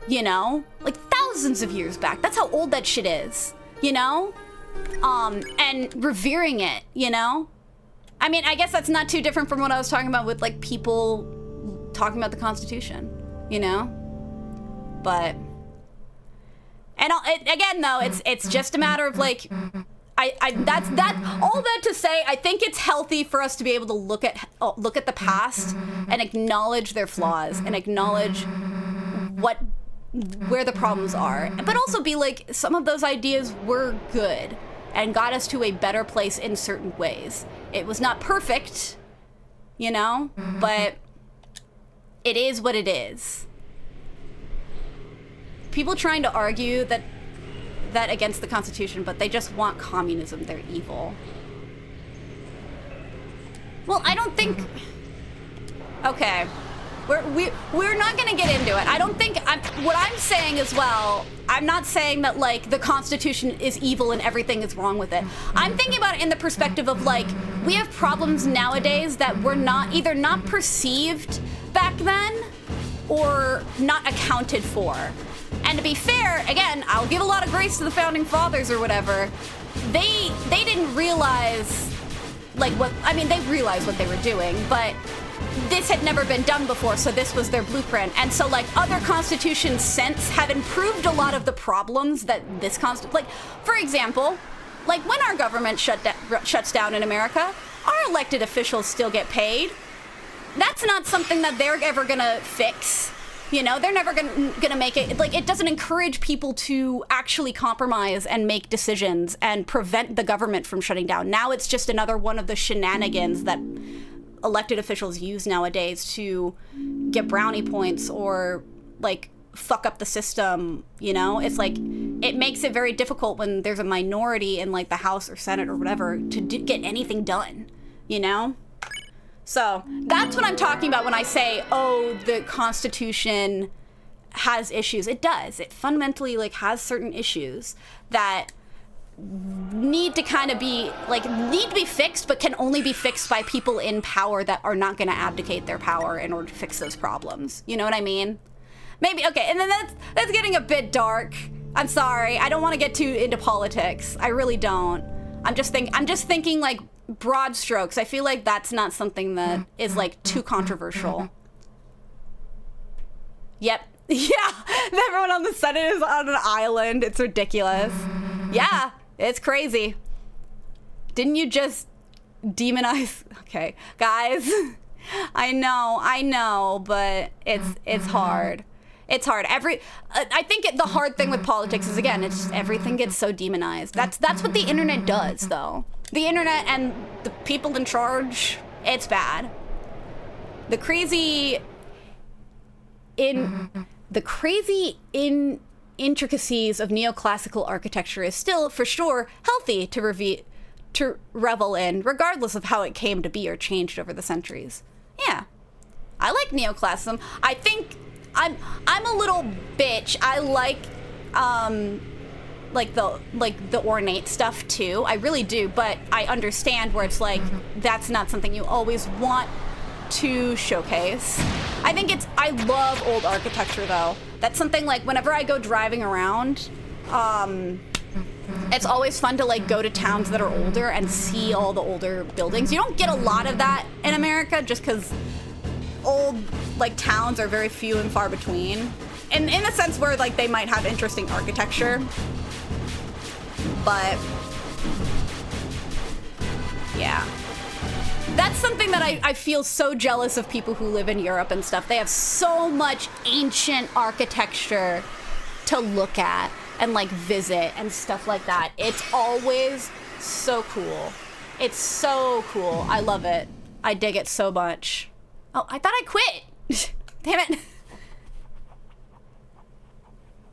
[SPEAKER 1] like, thousands of years back. That's how old that shit is, and revering it, I mean, I guess that's not too different from what I was talking about with, like, people talking about the Constitution, but, and again, though, it's just a matter of, like, that's all that to say, I think it's healthy for us to be able to look at the past and acknowledge their flaws and acknowledge where the problems are, but also be like, some of those ideas were good and got us to a better place in certain ways. It was not perfect, but it is what it is. People trying to argue that against the Constitution, but they just want communism. They're evil. Well, I don't think. Okay, we're not gonna get into it. I don't think. What I'm saying as well, I'm not saying that, like, the Constitution is evil and everything is wrong with it. I'm thinking about it in the perspective of, like, we have problems nowadays that were either not perceived back then or not accounted for. And to be fair, again, I'll give a lot of grace to the founding fathers or whatever. They didn't realize, like, they realized what they were doing, but this had never been done before, so this was their blueprint. And so, like, other constitutions since have improved a lot of the problems that this like, for example, like, when our government shuts down in America, our elected officials still get paid. That's not something that they're ever gonna fix. They're never gonna make it, like, it doesn't encourage people to actually compromise and make decisions and prevent the government from shutting down. Now it's just another one of the shenanigans that elected officials use nowadays to get brownie points or, like, fuck up the system, you know? It's like, it makes it very difficult when there's a minority in like the House or Senate or whatever to get anything done, you know? So that's what I'm talking about when I say, oh, the Constitution has issues. It does. It fundamentally like has certain issues that need to kind of be like need to be fixed, but can only be fixed by people in power that are not going to abdicate their power in order to fix those problems. You know what I mean? Maybe, okay, and then that's getting a bit dark. I'm sorry. I don't want to get too into politics. I really don't. I'm just thinking like broad strokes. I feel like that's not something that is like too controversial. Yep. Yeah. Everyone on the Senate is on an island. It's ridiculous. Yeah. It's crazy. Didn't you just demonize? Okay, guys. I know, but it's hard. It's hard. I think the hard thing with politics is, again, it's just everything gets so demonized. That's what the internet does, though. The internet and the people in charge, it's bad. The crazy intricacies of neoclassical architecture is still, for sure, healthy to revel in, regardless of how it came to be or changed over the centuries. Yeah, I like neoclassicism. I think I'm a little bitch. I like the ornate stuff too. I really do, but I understand where it's like that's not something you always want to showcase. I love old architecture though. That's something like whenever I go driving around, it's always fun to like go to towns that are older and see all the older buildings. You don't get a lot of that in America just because old like towns are very few and far between. And in a sense where like they might have interesting architecture. But yeah. That's something that I feel so jealous of people who live in Europe and stuff. They have so much ancient architecture to look at and like visit and stuff like that. It's always so cool. It's so cool. I love it. I dig it so much. Oh, I thought I quit. Damn it.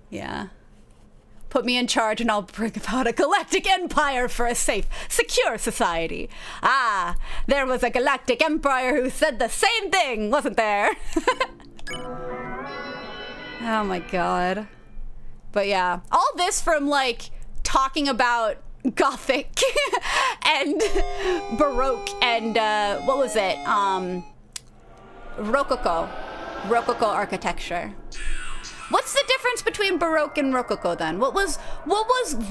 [SPEAKER 1] Yeah. Put me in charge and I'll bring about a galactic empire for a safe, secure society. Ah, there was a galactic empire who said the same thing, wasn't there? Oh my god. But yeah, all this from like talking about Gothic and Baroque and what was it? Rococo architecture. What's the difference between Baroque and Rococo then? What was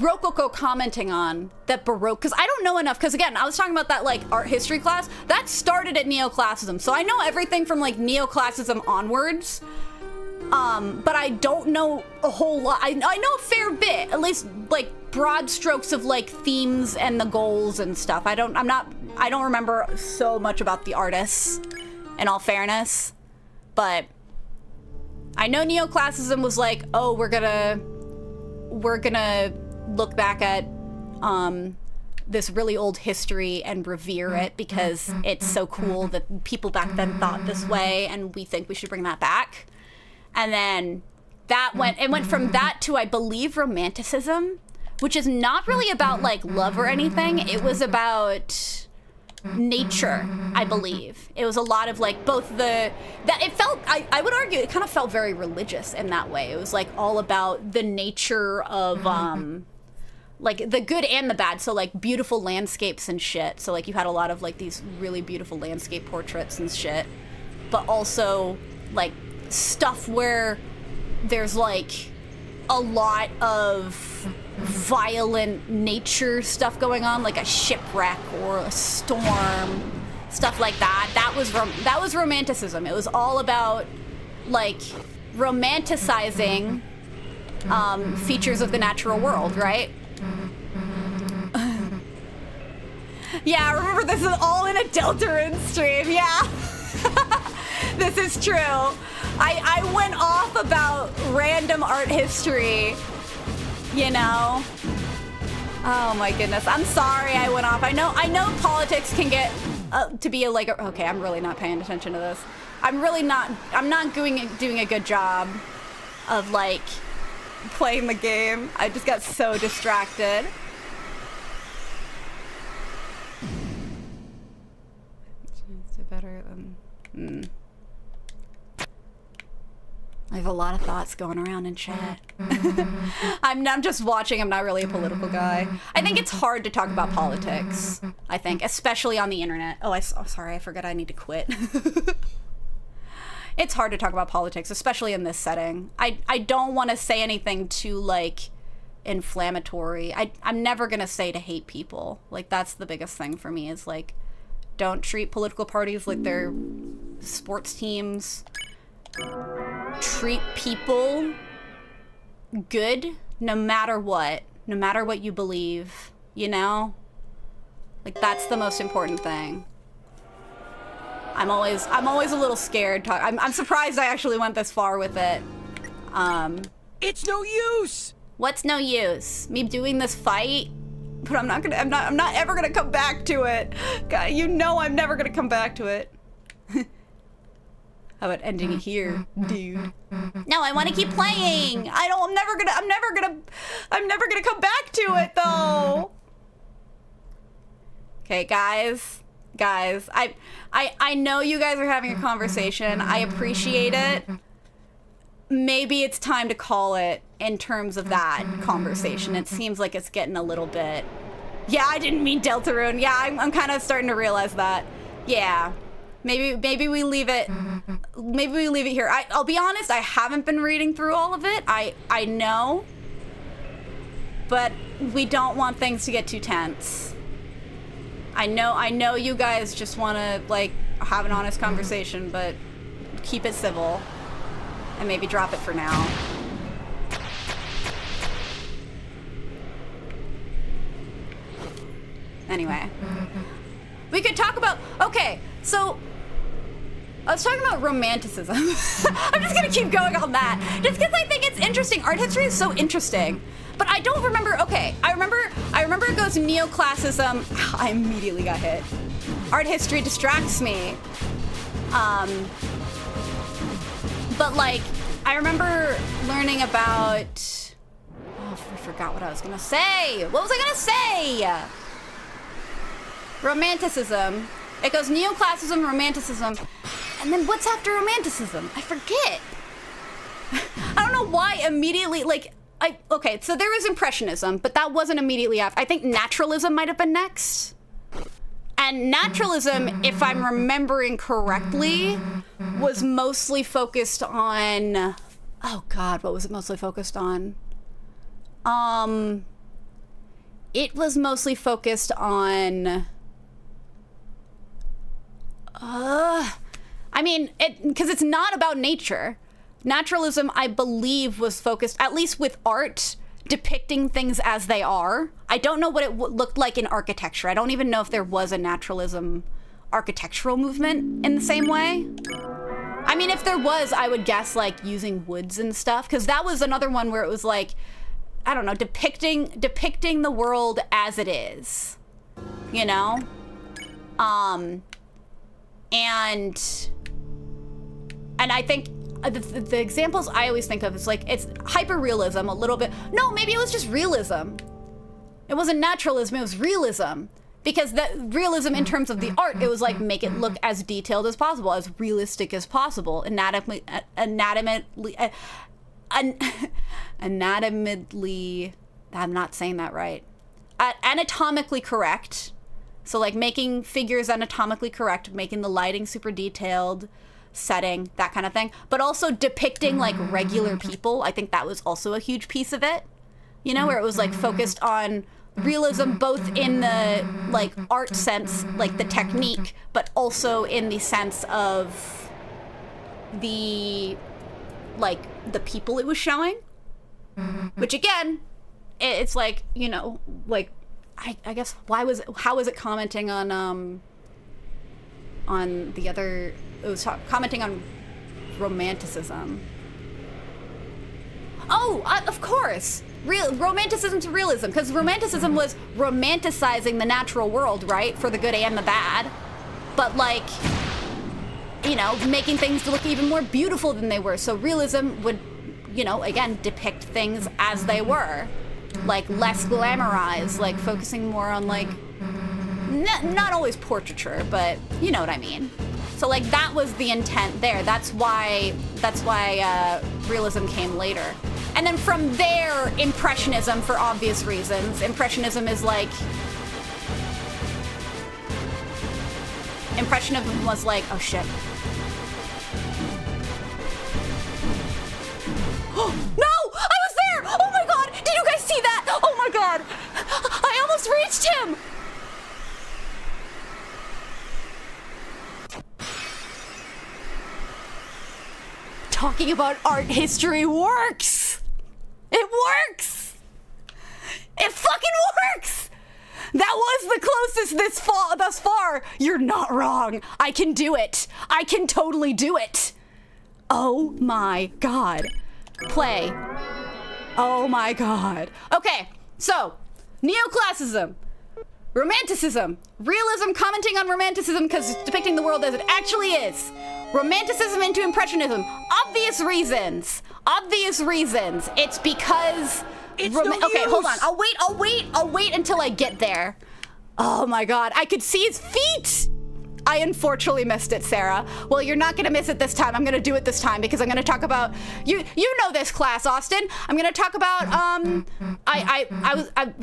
[SPEAKER 1] Rococo commenting on that Baroque? Because I don't know enough. Because again, I was talking about that like art history class that started at neoclassicism, so I know everything from like neoclassicism onwards. But I don't know a whole lot. I know a fair bit, at least like broad strokes of like themes and the goals and stuff. I don't remember so much about the artists, in all fairness, but I know neoclassicism was like, oh, we're gonna look back at this really old history and revere it because it's so cool that people back then thought this way, and we think we should bring that back. And then that went from that to, I believe, Romanticism, which is not really about like love or anything. It was about nature, I believe. It was a lot of like I would argue it kind of felt very religious in that way. It was like all about the nature of like the good and the bad. So like beautiful landscapes and shit. So like you had a lot of like these really beautiful landscape portraits and shit, but also like stuff where there's like a lot of violent nature stuff going on, like a shipwreck or a storm, stuff like that. That was Romanticism. It was all about like romanticizing features of the natural world, right? Yeah, remember this is all in a Deltarune stream. Yeah. This is true. I went off about random art history, you know? Oh my goodness. I'm sorry I went off. I know politics can get to be okay, I'm really not paying attention to this. I'm not doing a good job. of like playing the game. I just got so distracted. Better than. I have a lot of thoughts going around in chat. I'm just watching. I'm not really a political guy. I think it's hard to talk about politics. I think, especially on the internet. Oh, sorry. I forgot I need to quit. It's hard to talk about politics, especially in this setting. I don't want to say anything too, like, inflammatory. I'm never going to say to hate people. Like, that's the biggest thing for me is, like, don't treat political parties like they're sports teams. Treat people good no matter what you believe, you know? Like, that's the most important thing. I'm always a little scared. I'm surprised I actually went this far with it.
[SPEAKER 3] It's no use!
[SPEAKER 1] What's no use? Me doing this fight? But I'm not ever gonna come back to it. God, you know I'm never gonna come back to it. How about ending it here, dude? No, I want to keep playing. I'm never gonna come back to it though. Okay, guys, I know you guys are having a conversation. I appreciate it. Maybe it's time to call it in terms of that conversation. It seems like it's getting a little bit. Yeah, I didn't mean Deltarune. Yeah, I'm kind of starting to realize that. Yeah. Maybe we leave it. Maybe we leave it here. I'll be honest. I haven't been reading through all of it. I know, but we don't want things to get too tense. I know you guys just want to like have an honest conversation, but keep it civil and maybe drop it for now. Anyway, we could talk about. Okay, so. I was talking about romanticism. I'm just gonna keep going on that. Just because I think it's interesting. Art history is so interesting. But I don't remember, okay, I remember it goes neoclassicism. I immediately got hit. Art history distracts me. But like, I remember learning about, oh, I forgot what I was gonna say. What was I gonna say? Romanticism. It goes neoclassicism, romanticism, and then what's after romanticism? I forget. I don't know why immediately, like, okay, so there was Impressionism, but that wasn't immediately after. I think Naturalism might have been next. And Naturalism, if I'm remembering correctly, was mostly focused on, oh God, what was it mostly focused on? It was mostly focused on, I mean, because it's not about nature. Naturalism, I believe, was focused, at least with art, depicting things as they are. I don't know what it looked like in architecture. I don't even know if there was a naturalism architectural movement in the same way. I mean, if there was, I would guess, like, using woods and stuff, because that was another one where it was, like, I don't know, depicting the world as it is, you know? And I think the examples I always think of is like, it's hyperrealism a little bit. No, maybe it was just realism. It wasn't naturalism, it was realism. Because that realism in terms of the art, it was like, make it look as detailed as possible, as realistic as possible, anatomically, I'm not saying that right. Anatomically correct. So like making figures anatomically correct, making the lighting super detailed, setting, that kind of thing. But also depicting like regular people. I think that was also a huge piece of it. You know, where it was like focused on realism both in the like art sense, like the technique, but also in the sense of the like the people it was showing. Which again, it's like, you know, like I guess how was it commenting on the other, it was commenting on romanticism. Oh, of course. Romanticism to realism, because romanticism was romanticizing the natural world, right? For the good and the bad. But like, you know, making things look even more beautiful than they were. So realism would you know, again, depict things as they were. Like, less glamorized, like, focusing more on, like, not always portraiture, but you know what I mean. So, like, that was the intent there. That's why realism came later. And then from there, Impressionism, for obvious reasons. Impressionism is like... Impressionism was like, oh shit. No! I was there! Oh my god! Did you guys see that? Oh my god! I almost reached him! Talking about art history works! It works! It fucking works! That was the closest thus far. You're not wrong. I can do it. I can totally do it. Oh my god. Play. Oh my god. Okay, so neoclassicism, romanticism, realism commenting on romanticism because it's depicting the world as it actually is. Romanticism into impressionism. Obvious reasons. Obvious reasons. It's because... okay, hold on. I'll wait until I get there. Oh my god, I could see his feet! I unfortunately missed it, Sarah. Well, you're not gonna miss it this time. I'm gonna do it this time because I'm gonna talk about... You know this class, Austin. I'm gonna talk about, I'm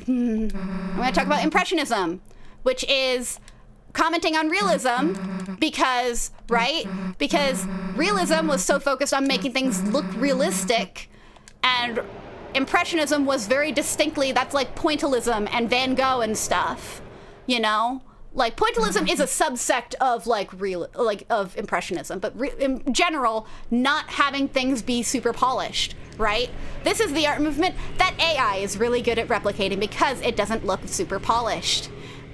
[SPEAKER 1] gonna talk about Impressionism, which is commenting on realism because, right? Because realism was so focused on making things look realistic, and Impressionism was very distinctly, that's like pointillism and Van Gogh and stuff, you know? Like, pointillism is a subsect of, like, of Impressionism, but in general, not having things be super polished, right? This is the art movement that AI is really good at replicating because it doesn't look super polished.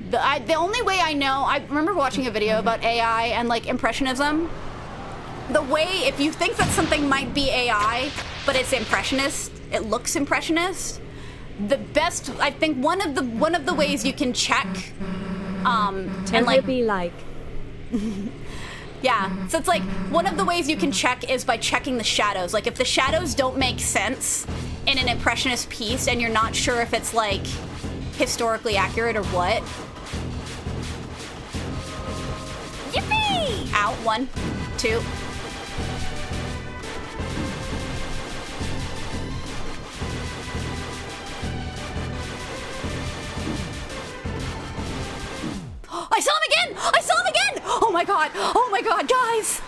[SPEAKER 1] The only way I know, I remember watching a video about AI and, like, Impressionism. The way, if you think that something might be AI, but it's Impressionist, it looks Impressionist, the best, I think one of the ways you can check...
[SPEAKER 2] Tell her be like.
[SPEAKER 1] Yeah, so it's like, one of the ways you can check is by checking the shadows. Like, if the shadows don't make sense in an Impressionist piece and you're not sure if it's, like, historically accurate or what. Yippee! Out, 1, 2. I saw him again! I saw him again! Oh my god, guys!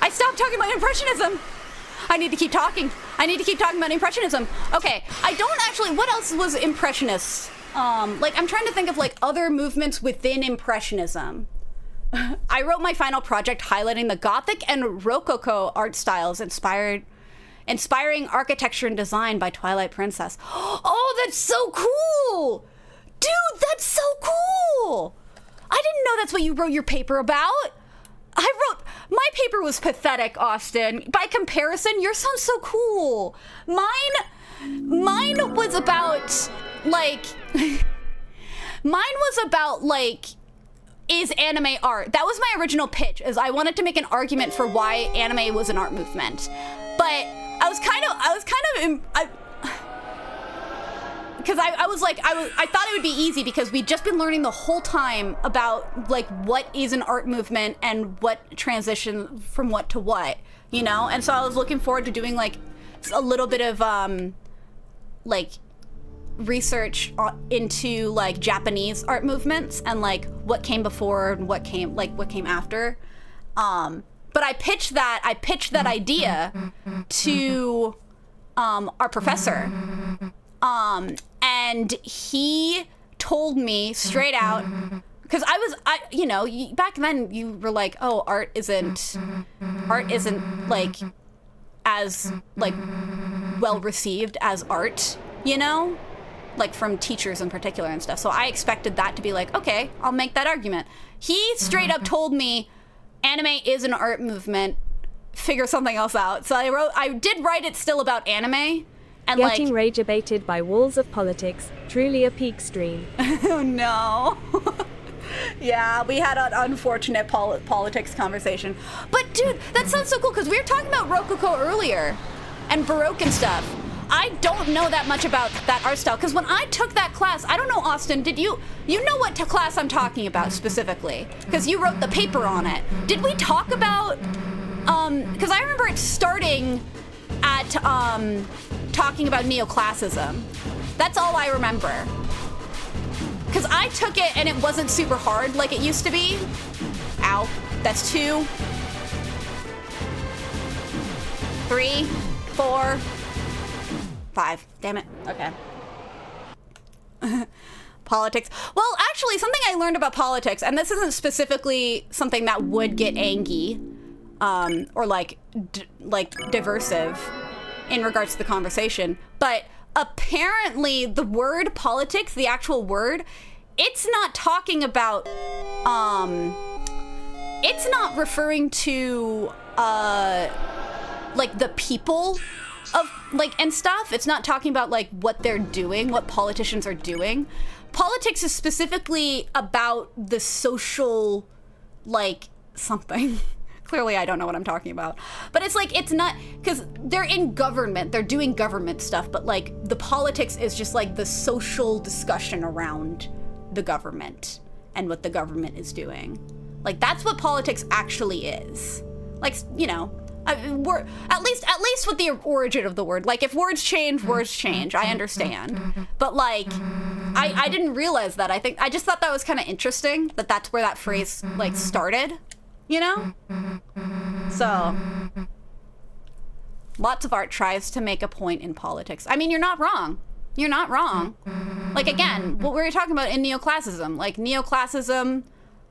[SPEAKER 1] I stopped talking about Impressionism! I need to keep talking. I need to keep talking about Impressionism. Okay, I don't actually, what else was Impressionist? Like, I'm trying to think of, like, other movements within Impressionism. I wrote my final project highlighting the Gothic and Rococo art styles inspiring architecture and design by Twilight Princess. Oh, that's so cool! Dude, that's so cool! I didn't know that's what you wrote your paper about. My paper was pathetic, Austin. By comparison, yours sounds so cool. Mine was about, like, is anime art? That was my original pitch, is I wanted to make an argument for why anime was an art movement. But I thought it would be easy because we'd just been learning the whole time about, like, what is an art movement and what transition from what to what, you know? And so I was looking forward to doing, like, a little bit of, like, research into, like, Japanese art movements and, like, what came before and what came after. But I pitched that idea to, our professor. And he told me straight out, because back then you were like, oh, art isn't like as, like, well received as art, you know, like from teachers in particular and stuff. So I expected that to be like, okay, I'll make that argument. He straight up told me anime is an art movement, figure something else out. So I did write it still about anime. And
[SPEAKER 2] Getting rage abated by walls of politics, truly a peak stream.
[SPEAKER 1] Oh no. Yeah, we had an unfortunate politics conversation. But dude, that sounds so cool because we were talking about Rococo earlier. and Baroque and stuff. I don't know that much about that art style, because when I took that class, I don't know, Austin, did you know what class I'm talking about specifically? Because you wrote the paper on it. Did we talk about, because I remember it starting at talking about neoclassicism. That's all I remember. Because I took it and it wasn't super hard like it used to be. Ow, that's 2, 3, 4, 5. Damn it. Okay. Politics. Well, actually, something I learned about politics, and this isn't specifically something that would get Angie, or like diversive in regards to the conversation, but apparently the word politics, the actual word, it's not talking about, it's not referring to, like the people of like and stuff. It's not talking about like what they're doing, what politicians are doing. Politics is specifically about the social, like, something. Clearly I don't know what I'm talking about. But it's like, it's not, because they're in government, they're doing government stuff, but like the politics is just like the social discussion around the government and what the government is doing. Like that's what politics actually is. Like, you know, we're at least with the origin of the word. Like if words change, I understand. But like, I didn't realize that. I just thought that was kind of interesting that that's where that phrase like started, you know? So lots of art tries to make a point in politics. I mean, you're not wrong. You're not wrong. Like again, what we were talking about in neoclassicism, like neoclassicism,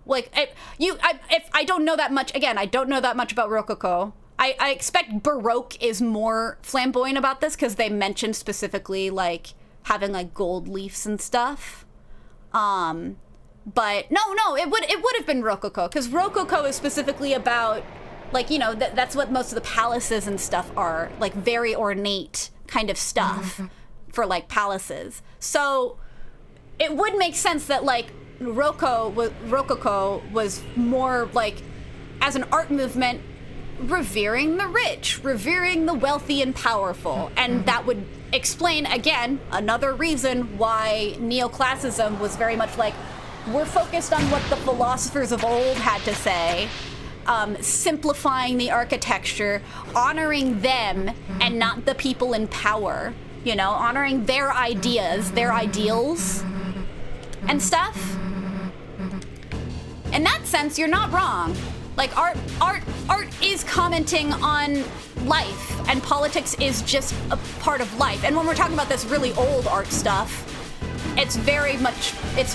[SPEAKER 1] like if I don't know that much, again, I don't know that much about Rococo. I expect Baroque is more flamboyant about this because they mentioned specifically like having like gold leaves and stuff. But no, it would have been Rococo, because Rococo is specifically about like, you know, that's what most of the palaces and stuff are, like very ornate kind of stuff for like palaces. So it would make sense that like Rococo was more like as an art movement revering the rich, revering the wealthy and powerful. And that would explain, again, another reason why neoclassicism was very much like, we're focused on what the philosophers of old had to say, simplifying the architecture, honoring them and not the people in power, you know, honoring their ideas, their ideals and stuff. In that sense, you're not wrong. Like art is commenting on life, and politics is just a part of life. And when we're talking about this really old art stuff, it's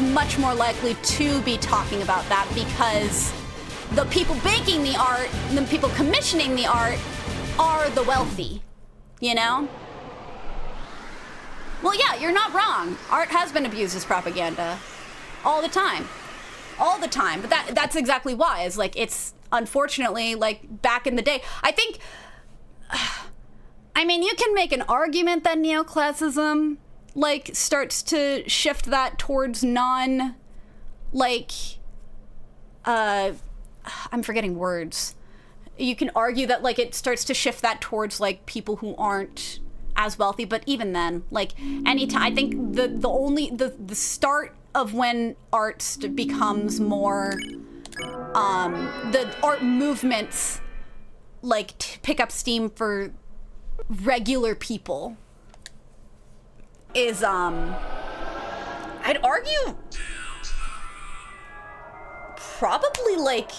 [SPEAKER 1] much more likely to be talking about that, because the people making the art, the people commissioning the art, are the wealthy, you know? Well, yeah, you're not wrong. Art has been abused as propaganda all the time. All the time. But that's exactly why. Is like, it's unfortunately like back in the day. I think, I mean, you can make an argument that neoclassicism like starts to shift that towards I'm forgetting words. You can argue that like it starts to shift that towards like people who aren't as wealthy, but even then, like anytime, I think the start of when art becomes more, the art movements like pick up steam for regular people is, I'd argue probably like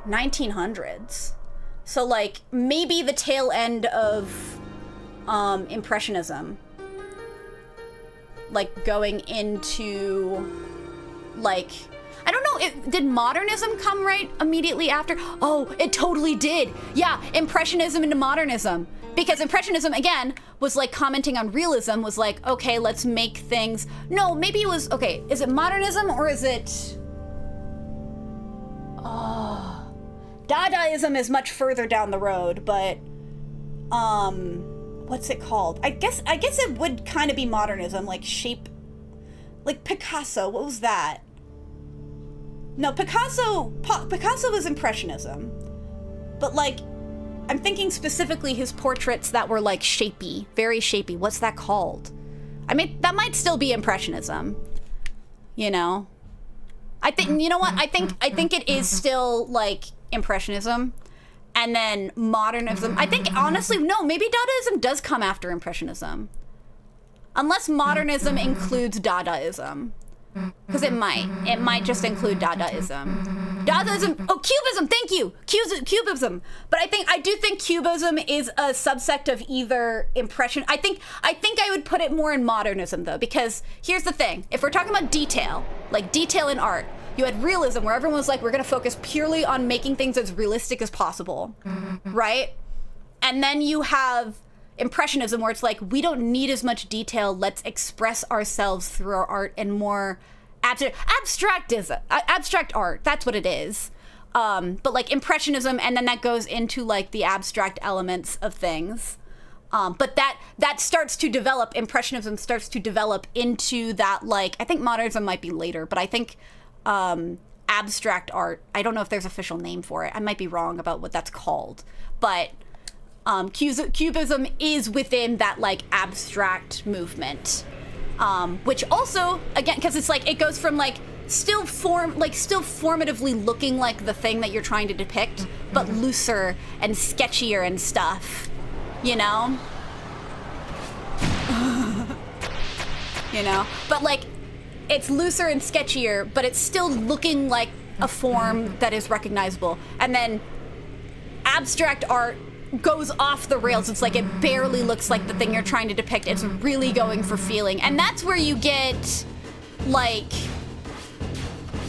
[SPEAKER 1] 1900s. So like maybe the tail end of Impressionism, like going into like, I don't know, did modernism come right immediately after? Oh, it totally did. Yeah, Impressionism into modernism. Because Impressionism, again, was like commenting on realism, was like, okay, let's make things. No, maybe it was, okay, is it modernism or is it... Oh, Dadaism is much further down the road, but, what's it called? I guess it would kind of be modernism, like shape, like Picasso, what was that? No, Picasso was Impressionism, but like, I'm thinking specifically his portraits that were like shapy, very shapy. What's that called? I mean, that might still be Impressionism, you know? I think, you know what? I think it is still like Impressionism, and then Modernism. I think, honestly, no, maybe Dadaism does come after Impressionism. Unless Modernism includes Dadaism. Because it might just include Dadaism. Dadaism, oh, Cubism, thank you! Cubism. But I do think Cubism is a subsect of either Impression. I think I would put it more in Modernism, though, because here's the thing. If we're talking about detail, like detail in art, you had realism, where everyone was like, we're gonna focus purely on making things as realistic as possible, right? And then you have Impressionism, where it's like, we don't need as much detail, let's express ourselves through our art in more abstract art. That's what it is. But like Impressionism, and then that goes into like the abstract elements of things. But that starts to develop, Impressionism starts to develop into that, like, I think Modernism might be later, but I think abstract art, I don't know if there's an official name for it. I might be wrong about what that's called, but Cubism is within that like abstract movement, which also, again, because it's like it goes from like still formatively looking like the thing that you're trying to depict, but looser and sketchier and stuff, you know. But like it's looser and sketchier, but it's still looking like a form that is recognizable. And then abstract art goes off the rails. It's like it barely looks like the thing you're trying to depict. It's really going for feeling. And that's where you get like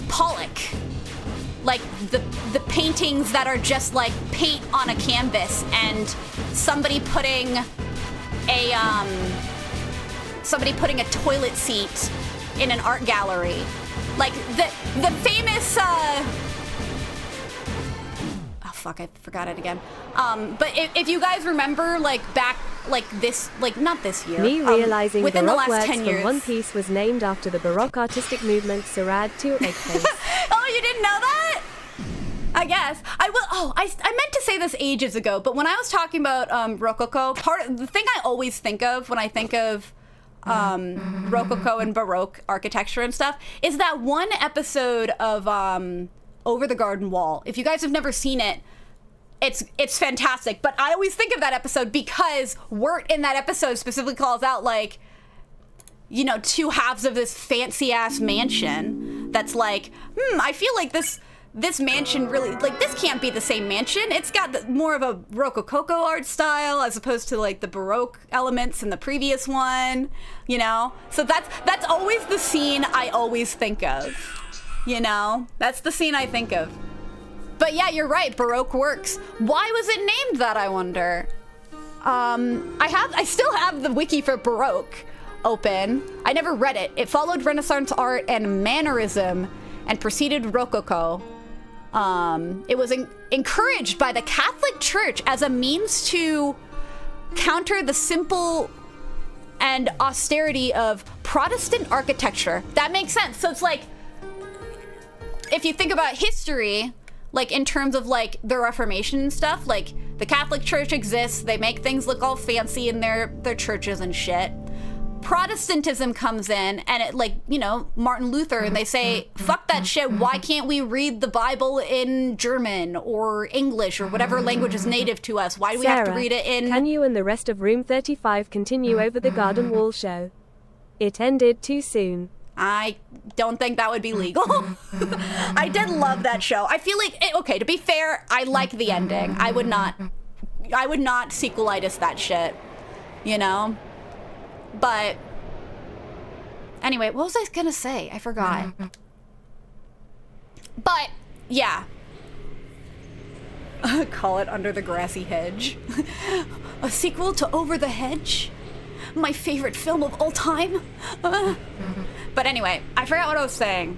[SPEAKER 1] Pollock. Like the paintings that are just like paint on a canvas and somebody putting a toilet seat in an art gallery. Like the famous fuck, I forgot it again. But if you guys remember, like back, like this, like not this year.
[SPEAKER 2] Me realizing
[SPEAKER 1] within the
[SPEAKER 2] Baroque
[SPEAKER 1] last
[SPEAKER 2] works
[SPEAKER 1] 10 years.
[SPEAKER 2] from One Piece was named after the Baroque artistic movement Sarad to Eggface.
[SPEAKER 1] Oh, you didn't know that? I guess. I will. Oh, I meant to say this ages ago, but when I was talking about Rococo, the thing I always think of when I think of Rococo and Baroque architecture and stuff is that one episode of Over the Garden Wall. If you guys have never seen it, it's fantastic. But I always think of that episode because Wirt in that episode specifically calls out, like, you know, two halves of this fancy ass mansion that's like, I feel like this mansion really, like, this can't be the same mansion. It's got more of a Rococo art style as opposed to like the Baroque elements in the previous one, you know? So that's always the scene I always think of, you know? That's the scene I think of. But yeah, you're right, Baroque works. Why was it named that, I wonder? I still have the wiki for Baroque open. I never read it. It followed Renaissance art and Mannerism and preceded Rococo. It was encouraged by the Catholic Church as a means to counter the simple and austerity of Protestant architecture. That makes sense. So it's like, if you think about history, like in terms of like the Reformation and stuff, like the Catholic Church exists, they make things look all fancy in their churches and shit. Protestantism comes in and it, like, you know, Martin Luther, and they say, fuck that shit, why can't we read the Bible in German or English or whatever language is native to us? Why do we have to read it in...
[SPEAKER 2] Can you and the rest of Room 35 continue over the Garden Wall show? It ended too soon.
[SPEAKER 1] I don't think that would be legal. I did love that show. I feel like, okay, to be fair, I like the ending. I would not sequelitis that shit, you know? But anyway, what was I gonna say? I forgot. But yeah. Call it Under the Grassy Hedge. A sequel to Over the Hedge? My favorite film of all time? But anyway, I forgot what I was saying.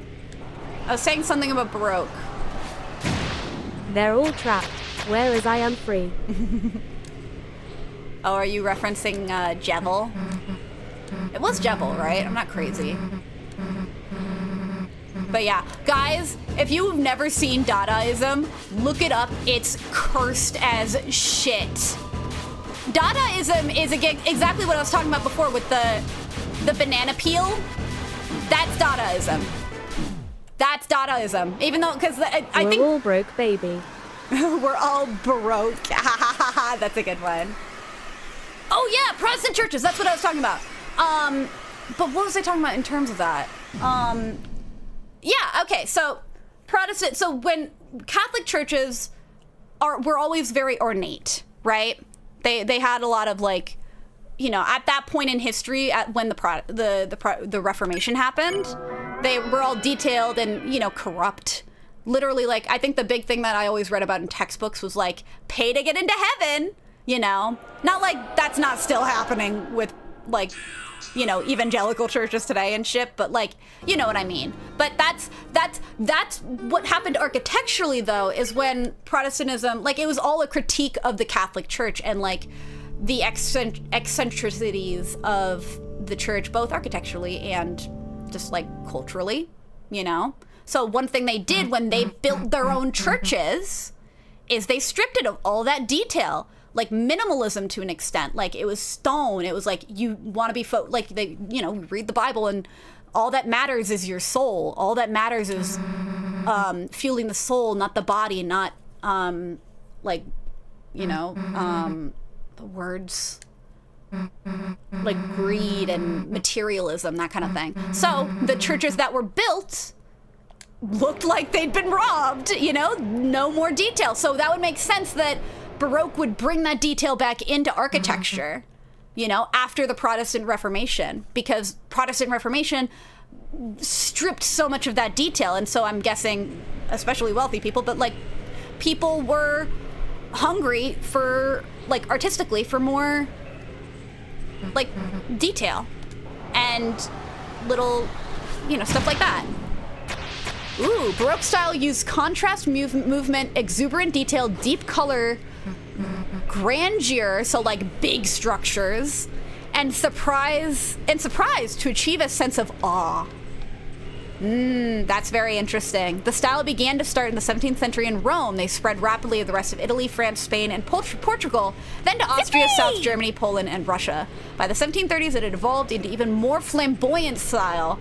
[SPEAKER 1] I was saying something about Baroque.
[SPEAKER 2] They're all trapped, whereas I am free.
[SPEAKER 1] Oh, are you referencing Jebel? It was Jebel, right? I'm not crazy. But yeah, guys, if you've never seen Dadaism, look it up. It's cursed as shit. Dadaism is again exactly what I was talking about before with the banana peel. That's Dadaism. That's Dadaism. Even though, because I think
[SPEAKER 2] We're all broke, baby.
[SPEAKER 1] we're all baroque. That's a good one. Oh yeah, Protestant churches. That's what I was talking about. But what was I talking about in terms of that? Yeah. Okay. So Protestant. So when Catholic churches were always very ornate, right? They had a lot of like, you know, at that point in history, when the Reformation happened, they were all detailed and, you know, corrupt. Literally, like, I think the big thing that I always read about in textbooks was like, pay to get into heaven, you know? Not like that's not still happening with like, you know, evangelical churches today and shit, but like, you know what I mean. But that's what happened architecturally though, is when Protestantism, like, it was all a critique of the Catholic Church and like the eccentricities of the church, both architecturally and just like culturally, you know? So one thing they did when they built their own churches is they stripped it of all that detail, like minimalism to an extent. Like it was stone. It was like, you want to be like they, you know, read the Bible and all that matters is your soul. All that matters is fueling the soul, not the body, not like, you know, the words like greed and materialism, that kind of thing. So the churches that were built looked like they'd been robbed, you know, no more detail. So that would make sense that Baroque would bring that detail back into architecture, you know, after the Protestant Reformation, because Protestant Reformation stripped so much of that detail. And so I'm guessing, especially wealthy people, but like people were hungry for, like, artistically for more like detail and little, you know, stuff like that. Ooh, Baroque style used contrast movement, exuberant detail, deep color, grandeur, so like big structures, and surprise to achieve a sense of awe. That's very interesting. The style began to start in the 17th century in Rome. They spread rapidly to the rest of Italy, France, Spain, and Portugal, then to Austria, South Germany, Poland, and Russia. By the 1730s, it had evolved into even more flamboyant style.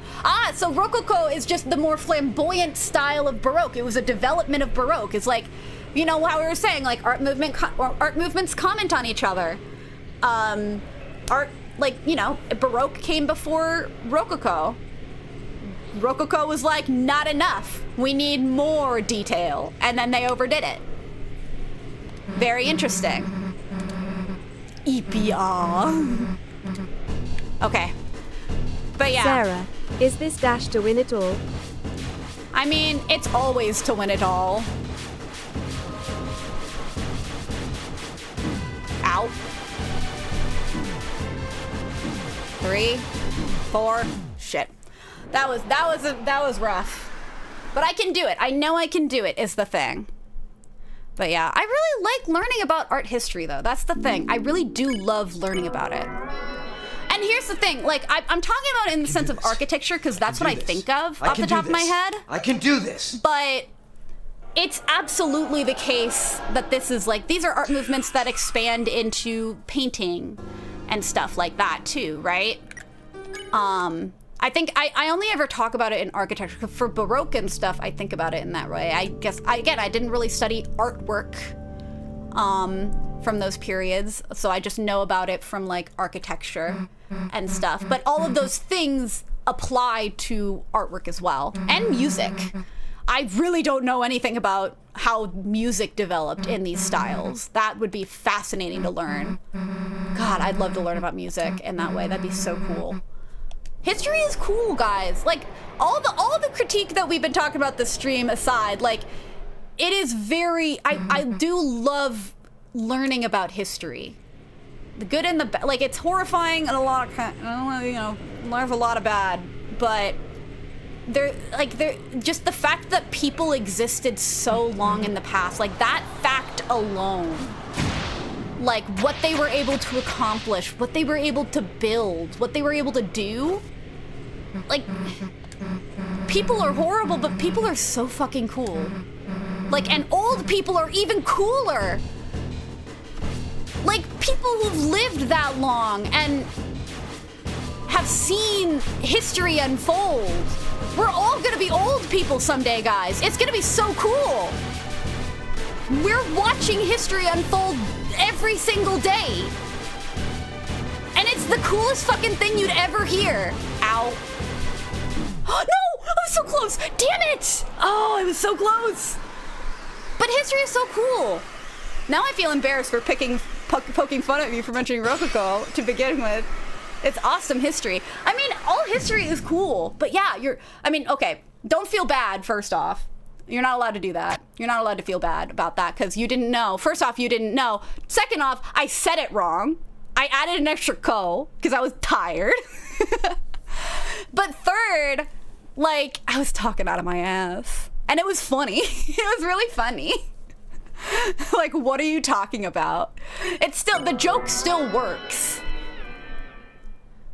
[SPEAKER 1] So Rococo is just the more flamboyant style of Baroque. It was a development of Baroque. It's like, you know how we were saying, like art movements comment on each other. Art, like, you know, Baroque came before Rococo. Rococo was like, not enough. We need more detail. And then they overdid it. Very interesting. EPR. Okay. But yeah.
[SPEAKER 2] Sarah, is this dash to win it all?
[SPEAKER 1] I mean, it's always to win it all. Ow. 3, 4, shit. That was rough. But I can do it. I know I can do it is the thing. But yeah, I really like learning about art history though. That's the thing. I really do love learning about it. And here's the thing, like I'm talking about it in the sense of architecture because that's what I think of off the top of my head.
[SPEAKER 3] I can do this.
[SPEAKER 1] But it's absolutely the case that this is like, these are art movements that expand into painting and stuff like that too, right? I think I only ever talk about it in architecture. For Baroque and stuff, I think about it in that way. I guess, I didn't really study artwork from those periods, so I just know about it from like architecture and stuff. But all of those things apply to artwork as well, and music. I really don't know anything about how music developed in these styles. That would be fascinating to learn. God, I'd love to learn about music in that way. That'd be so cool. History is cool, guys. Like, all the critique that we've been talking about this stream aside, like, it is very, I do love learning about history. The good and the bad. Like, it's horrifying and a lot of, you know, there's a lot of bad, but just the fact that people existed so long in the past, like, that fact alone, like, what they were able to accomplish, what they were able to build, what they were able to do, like, people are horrible, but people are so fucking cool. Like, and old people are even cooler. Like, people who've lived that long and have seen history unfold. We're all gonna be old people someday, guys. It's gonna be so cool. We're watching history unfold every single day. And it's the coolest fucking thing you'd ever hear. Ow. Oh, no! I was so close! Damn it! Oh, I was so close! But history is so cool. Now I feel embarrassed for poking fun at me for mentioning Rococo to begin with. It's awesome history. I mean, all history is cool. But yeah, okay, don't feel bad, first off. You're not allowed to do that. You're not allowed to feel bad about that because you didn't know. First off, you didn't know. Second off, I said it wrong. I added an extra co because I was tired. But third, like, I was talking out of my ass. And it was funny. It was really funny. Like, what are you talking about? It's still, the joke still works.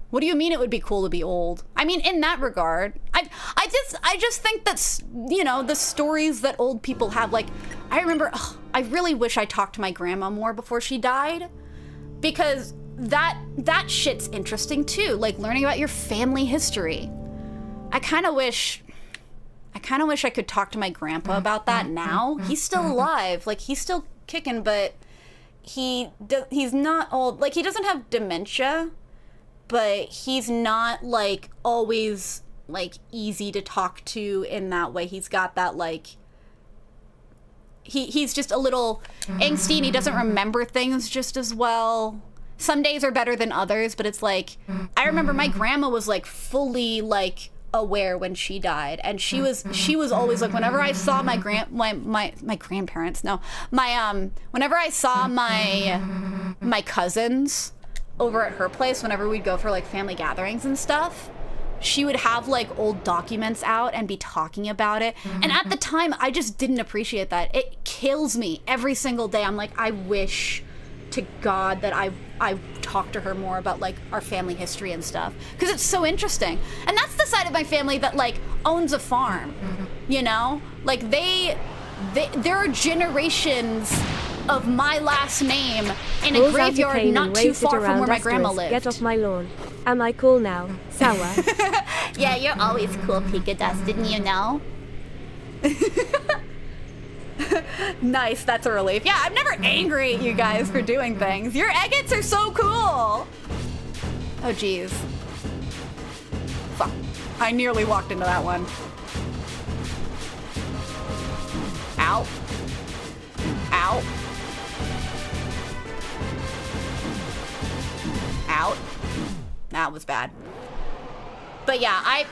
[SPEAKER 1] What do you mean it would be cool to be old? I mean, in that regard, I just think that's, you know, the stories that old people have. Like, I remember, I really wish I talked to my grandma more before she died, because that shit's interesting too. Like, learning about your family history. I kind of wish I could talk to my grandpa about that now. He's still alive. Like, he's still kicking, but he's not old. Like, he doesn't have dementia, but he's not, like, always, like, easy to talk to in that way. He's got that, like, he's just a little angsty and he doesn't remember things just as well. Some days are better than others, but it's like, I remember my grandma was, like, fully, like, aware when she died, and she was always like, whenever I saw my grandparents, no, whenever I saw my cousins over at her place, whenever we'd go for, like, family gatherings and stuff, she would have, like, old documents out and be talking about it. And at the time, I just didn't appreciate that. It kills me every single day. I'm like, I wish to God that I talk to her more about, like, our family history and stuff, because it's so interesting. And that's the side of my family that, like, owns a farm, you know? Like, there are generations of my last name in a graveyard not too far from where my grandma lived.
[SPEAKER 2] Get off my lawn. Am I cool now? Sour.
[SPEAKER 7] Yeah, you're always cool, Pika Dust, didn't you know?
[SPEAKER 1] Nice, that's a relief. Yeah, I'm never angry at you guys for doing things. Your agates are so cool. Oh, jeez. Fuck. I nearly walked into that one. Ow. Ow. Out. That was bad. But yeah, I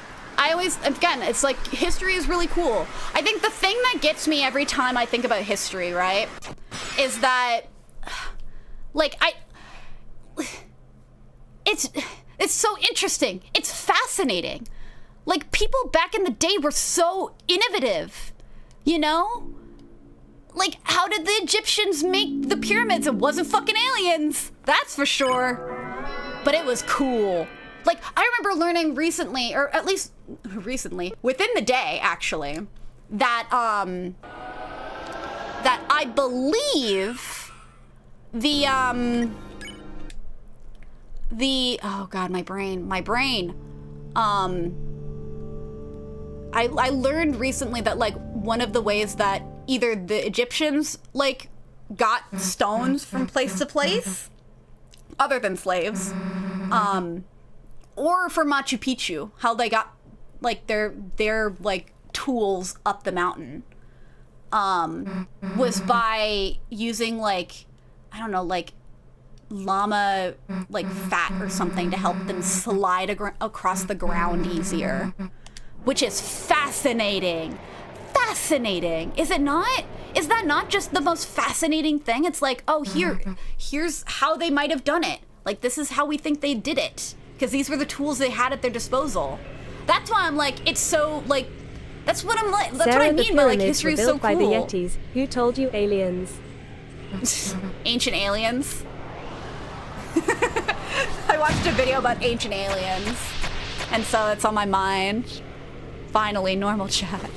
[SPEAKER 1] always, again, it's like, history is really cool. I think the thing that gets me every time I think about history, right, is that, like, it's so interesting. It's fascinating. Like, people back in the day were so innovative, you know? Like, how did the Egyptians make the pyramids? It wasn't fucking aliens, that's for sure. But it was cool. Like, I remember learning recently, or at least recently, within the day, actually, that I believe the oh god, my brain. I learned recently that, like, one of the ways that either the Egyptians, like, got stones from place to place, other than slaves, or for Machu Picchu, how they got, like, their like, tools up the mountain, was by using, like, I don't know, like, llama, like, fat or something to help them slide across the ground easier, which is fascinating. Fascinating, is it not? Is that not just the most fascinating thing? It's like, oh, here's how they might have done it. Like, this is how we think they did it, because these were the tools they had at their disposal. That's why I'm like, it's so, like, that's what I'm like. That's
[SPEAKER 2] Sarah,
[SPEAKER 1] what I mean by, like, history is so cool.
[SPEAKER 2] by the Yetis. Who told you aliens?
[SPEAKER 1] Ancient aliens. I watched a video about ancient aliens. And so it's on my mind. Finally, normal chat.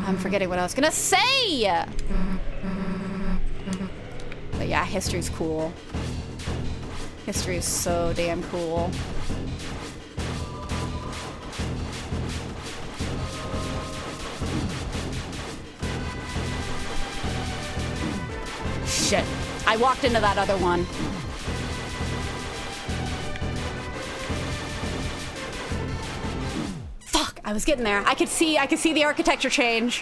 [SPEAKER 1] I'm forgetting what I was gonna say! But yeah, history's cool. History is so damn cool. Shit. I walked into that other one. Fuck, I was getting there. I could see the architecture change.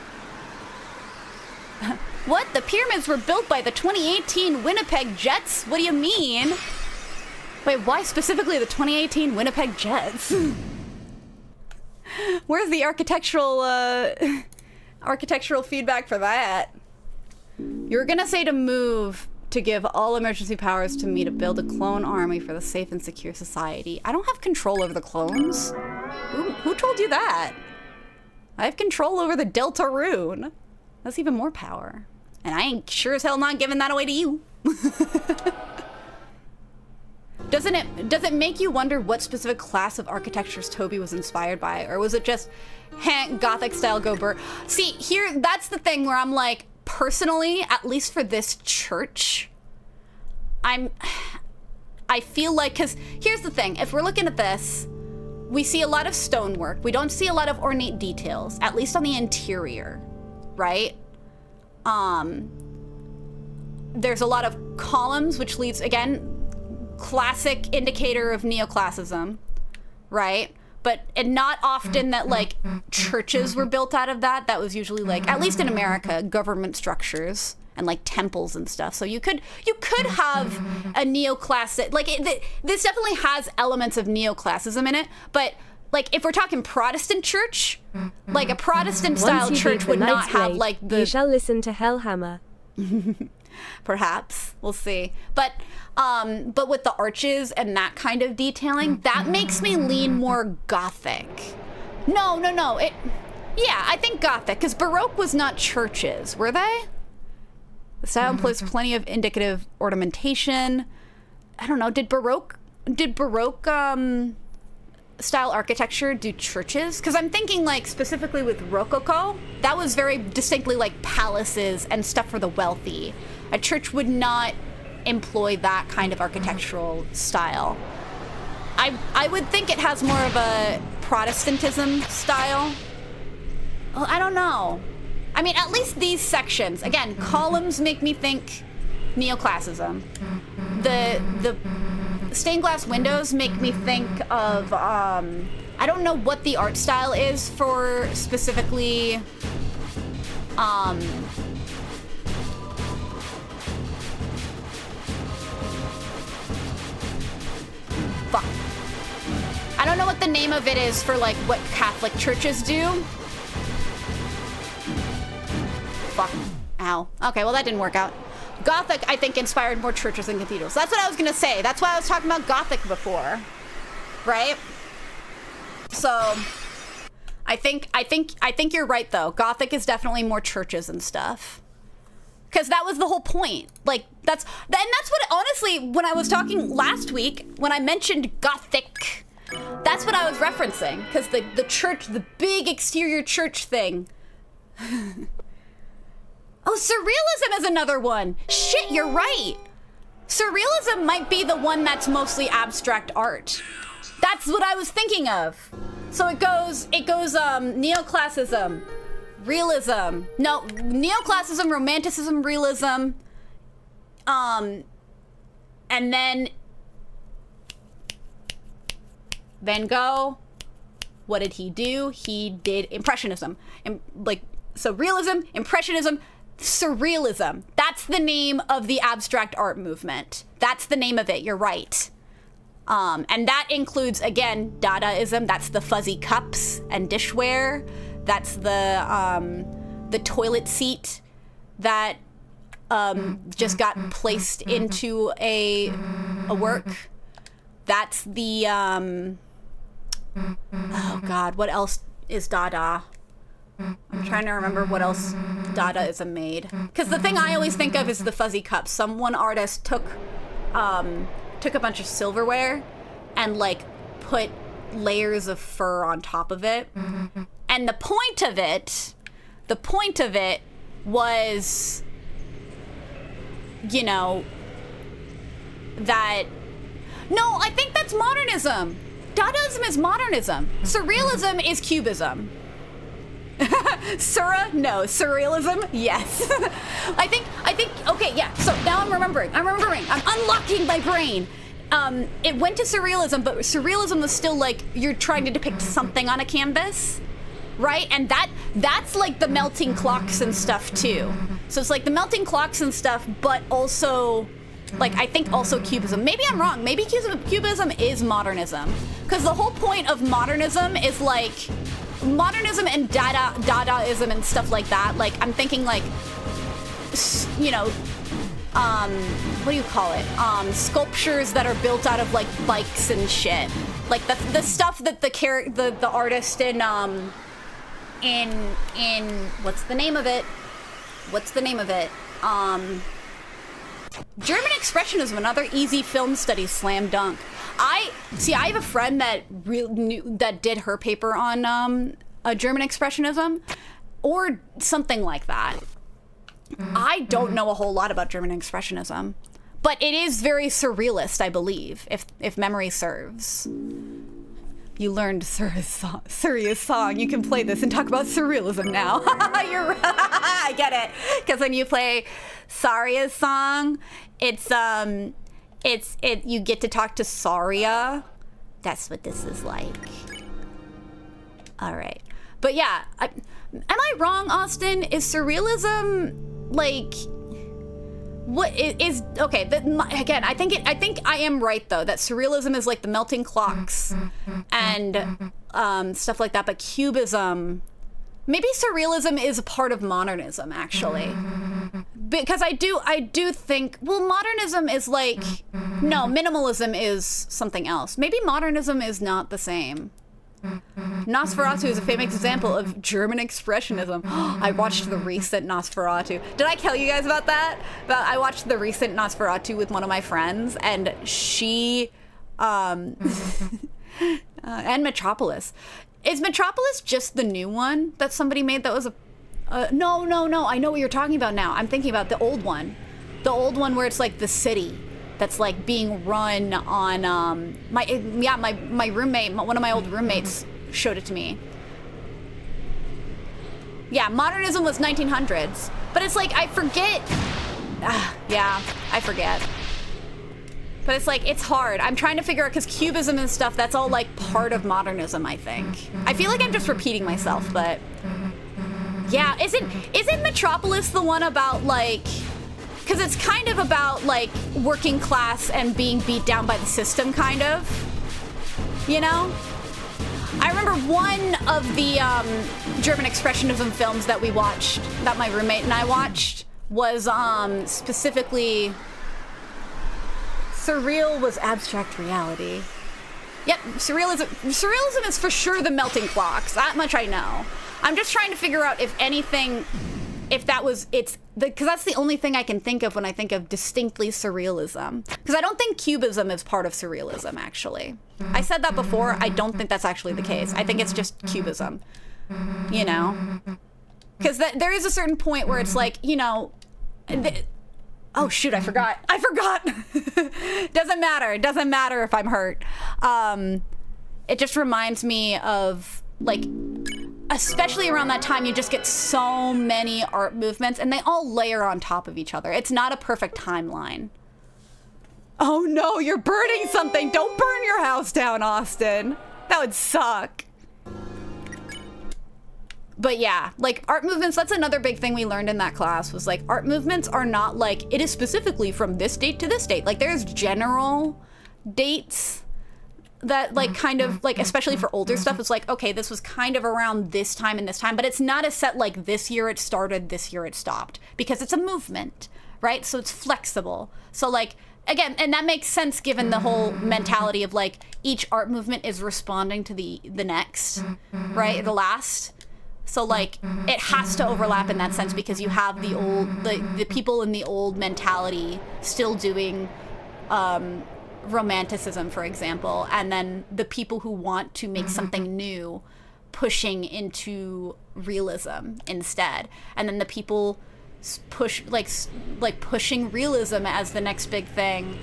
[SPEAKER 1] What? The pyramids were built by the 2018 Winnipeg Jets? What do you mean? Wait, why specifically the 2018 Winnipeg Jets? Where's the architectural feedback for that? You were gonna say to move to give all emergency powers to me to build a clone army for the safe and secure society. I don't have control over the clones. Who told you that? I have control over the Deltarune. That's even more power. And I ain't sure as hell not giving that away to you. Does it make you wonder what specific class of architectures Toby was inspired by? Or was it just Gothic style go burr? See, here, that's the thing where I'm like, personally, at least for this church, I feel like, because here's the thing, if we're looking at this, we see a lot of stonework. We don't see a lot of ornate details, at least on the interior, right? There's a lot of columns, which leads, again, classic indicator of neoclassicism, right? And not often that like churches were built out of that. That was usually like, at least in America, government structures and like temples and stuff. So you could have a neoclassic, like this definitely has elements of neoclassicism in it, but like if we're talking Protestant church, like a Protestant style church would not have like the...
[SPEAKER 2] You shall listen to Hellhammer.
[SPEAKER 1] Perhaps, we'll see. But with the arches and that kind of detailing, that makes me lean more Gothic. No. Yeah, I think Gothic, because Baroque was not churches, were they? The style employs plenty of indicative ornamentation. I don't know, did Baroque style architecture do churches? Because I'm thinking like specifically with Rococo, that was very distinctly like palaces and stuff for the wealthy. A church would not employ that kind of architectural style. I would think it has more of a Protestantism style. Well, I don't know. I mean, at least these sections, again, columns make me think neoclassicism. The stained glass windows make me think of, I don't know what the art style is for specifically, fuck. I don't know what the name of it is for like what Catholic churches do. Fuck. Ow. Okay, well that didn't work out. Gothic, I think, inspired more churches than cathedrals. That's what I was gonna say. That's why I was talking about Gothic before, right? So, I think you're right though. Gothic is definitely more churches and stuff, because that was the whole point. Like that's what honestly, when I was talking last week, when I mentioned Gothic, that's what I was referencing. Because the church, the big exterior church thing. Oh, Surrealism is another one. Shit, you're right. Surrealism might be the one that's mostly abstract art. That's what I was thinking of. So it goes neoclassicism, realism. No, neoclassicism, romanticism, realism. And then Van Gogh, what did he do? He did Impressionism. So realism, Impressionism, Surrealism. That's the name of the abstract art movement. That's the name of it. You're right. And that includes, again, Dadaism. That's the fuzzy cups and dishware. That's the toilet seat that just got placed into a work. That's the oh God, what else is Dada? I'm trying to remember what else Dadaism made. Because the thing I always think of is the fuzzy cups. One artist took took a bunch of silverware and like put layers of fur on top of it. And the point of it was, you know, that, no, I think that's modernism. Dadaism is modernism. Surrealism is cubism. No, surrealism, yes. I think, okay, yeah, so now I'm remembering, I'm unlocking my brain. It went to surrealism, but surrealism was still like, you're trying to depict something on a canvas, right? And that's like the melting clocks and stuff too. So it's like the melting clocks and stuff, but also, like, I think also cubism. Maybe I'm wrong, maybe cubism is modernism. Because the whole point of modernism is like, modernism and Dadaism and stuff like that, like, I'm thinking like, you know, what do you call it? Sculptures that are built out of like bikes and shit. Like the stuff that the artist in what's the name of it? German Expressionism, another easy film study slam dunk. I have a friend that did her paper on German Expressionism or something like that. I don't know a whole lot about German Expressionism, but it is very surrealist, I believe, if memory serves. You learned Suria's song. You can play this and talk about surrealism now. You're right. I get it. Because when you play Saria's song, you get to talk to Saria. That's what this is like. All right. But yeah, am I wrong, Austin? Is surrealism like what is okay? Again, I think I am right though that surrealism is like the melting clocks and stuff like that. But cubism, maybe surrealism is a part of modernism actually, because I do think, well, modernism is like, no, minimalism is something else. Maybe modernism is not the same. Nosferatu is a famous example of German Expressionism. I watched the recent Nosferatu. Did I tell you guys about that? I watched the recent Nosferatu with one of my friends, and she, and Metropolis. Is Metropolis just the new one that somebody made that was a... No, I know what you're talking about now. I'm thinking about the old one. The old one where it's like the city that's like being run on, my roommate, one of my old roommates showed it to me. Yeah, modernism was 1900s, but it's like, I forget. Yeah, I forget. But it's like, it's hard. I'm trying to figure out, because cubism and stuff, that's all like part of modernism, I think. I feel like I'm just repeating myself, but yeah, isn't Metropolis the one about like, because it's kind of about like working class and being beat down by the system, kind of, you know? I remember one of the German Expressionism films that we watched, that my roommate and I watched, was specifically, surreal was abstract reality. Yep, surrealism is for sure the melting clocks, that much I know. I'm just trying to figure out if anything, if that was, because that's the only thing I can think of when I think of distinctly surrealism. Because I don't think cubism is part of surrealism, actually. I said that before, I don't think that's actually the case. I think it's just cubism, you know? Because there is a certain point where it's like, you know, oh shoot, I forgot. Doesn't matter if I'm hurt. It just reminds me of, like, especially around that time, you just get so many art movements and they all layer on top of each other. It's not a perfect timeline. Oh no, you're burning something. Don't burn your house down, Austin. That would suck. But yeah, like art movements, that's another big thing we learned in that class, was like art movements are not like, it is specifically from this date to this date. Like there's general dates that like kind of like, especially for older stuff, it's like, okay, this was kind of around this time and this time, but it's not a set like this year it started, this year it stopped, because it's a movement, right? So it's flexible. So like, again, and that makes sense given the whole mentality of like each art movement is responding to the next, right? The last. So like it has to overlap in that sense, because you have the old, the people in the old mentality still doing romanticism, for example, and then the people who want to make something new pushing into realism instead, and then the people pushing realism as the next big thing,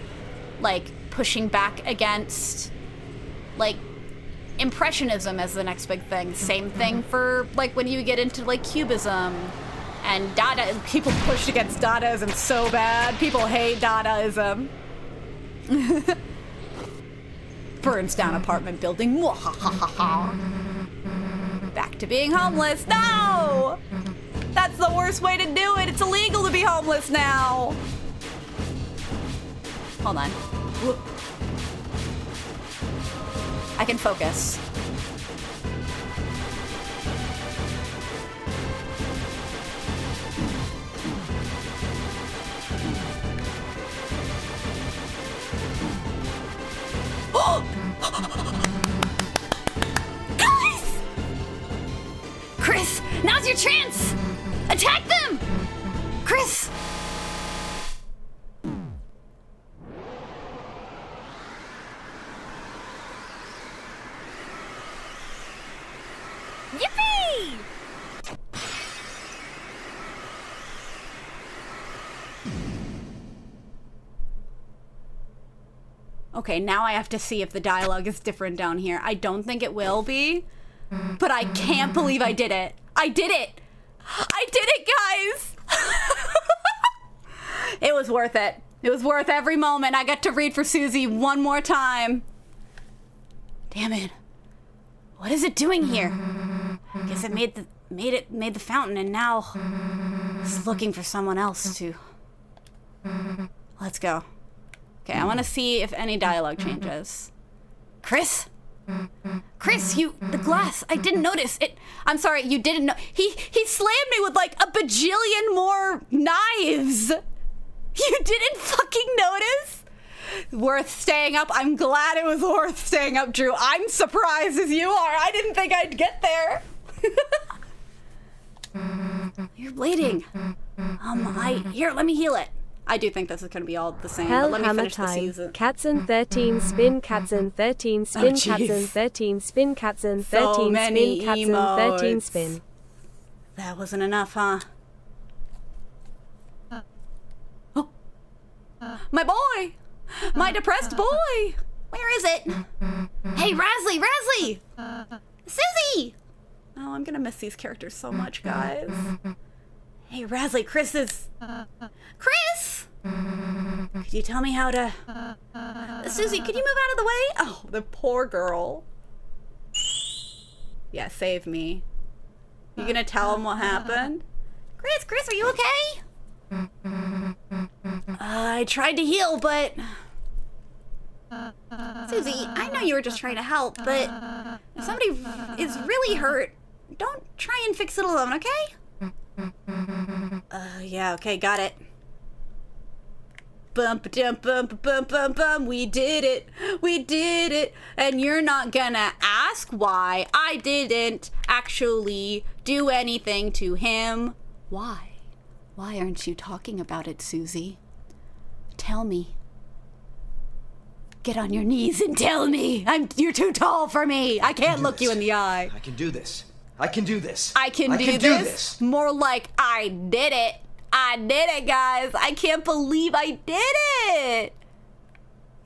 [SPEAKER 1] like pushing back against like impressionism as the next big thing. Same thing for like when you get into like cubism and Dada. People pushed against Dadaism so bad. People hate Dadaism. Burns down apartment building. Back to being homeless. No! That's the worst way to do it. It's illegal to be homeless now. Hold on. Whoop. I can focus.
[SPEAKER 7] Guys! Chris, now's your chance! Attack them! Chris! Yippee!
[SPEAKER 1] Okay, now I have to see if the dialogue is different down here. I don't think it will be, but I can't believe I did it. I did it! I did it, guys! It was worth it. It was worth every moment. I got to read for Susie one more time. Damn it. What is it doing here? Guess it made the fountain, and now it's looking for someone else to. Let's go. Okay, I want to see if any dialogue changes. Chris? Chris, the glass, I didn't notice it. I'm sorry, you didn't know. He slammed me with like a bajillion more knives. You didn't fucking notice? Worth staying up. I'm glad it was worth staying up, Drew. I'm surprised as you are. I didn't think I'd get there. You're bleeding. Here, let me heal it. I do think this is going to be all the same, but let me finish the season.
[SPEAKER 2] Katzen 13 spin, Katzen 13 spin, Katzen 13 spin, Katzen 13 spin, Katzen 13 spin.
[SPEAKER 1] That wasn't enough, huh? Oh. My boy! My depressed boy! Where is it? Hey, Rasley! Susie! Oh, I'm gonna miss these characters so much, guys. Hey, Rasley, Chris! Could you tell me how to... Susie, could you move out of the way? Oh, the poor girl. Yeah, save me. You gonna tell him what happened? Chris, are you okay? I tried to heal, but... Susie, I know you were just trying to help, but if somebody is really hurt, don't try and fix it alone, okay? Yeah, okay, got it. Bump, jump, bump, bump, bump, bump. We did it. And you're not gonna ask why I didn't actually do anything to him. Why? Why aren't you talking about it, Susie? Tell me. Get on your knees and tell me. You're too tall for me. I can't look you in the eye.
[SPEAKER 3] I can do this. I can do this.
[SPEAKER 1] I can do this. More like I did it. I did it, guys. I can't believe I did it.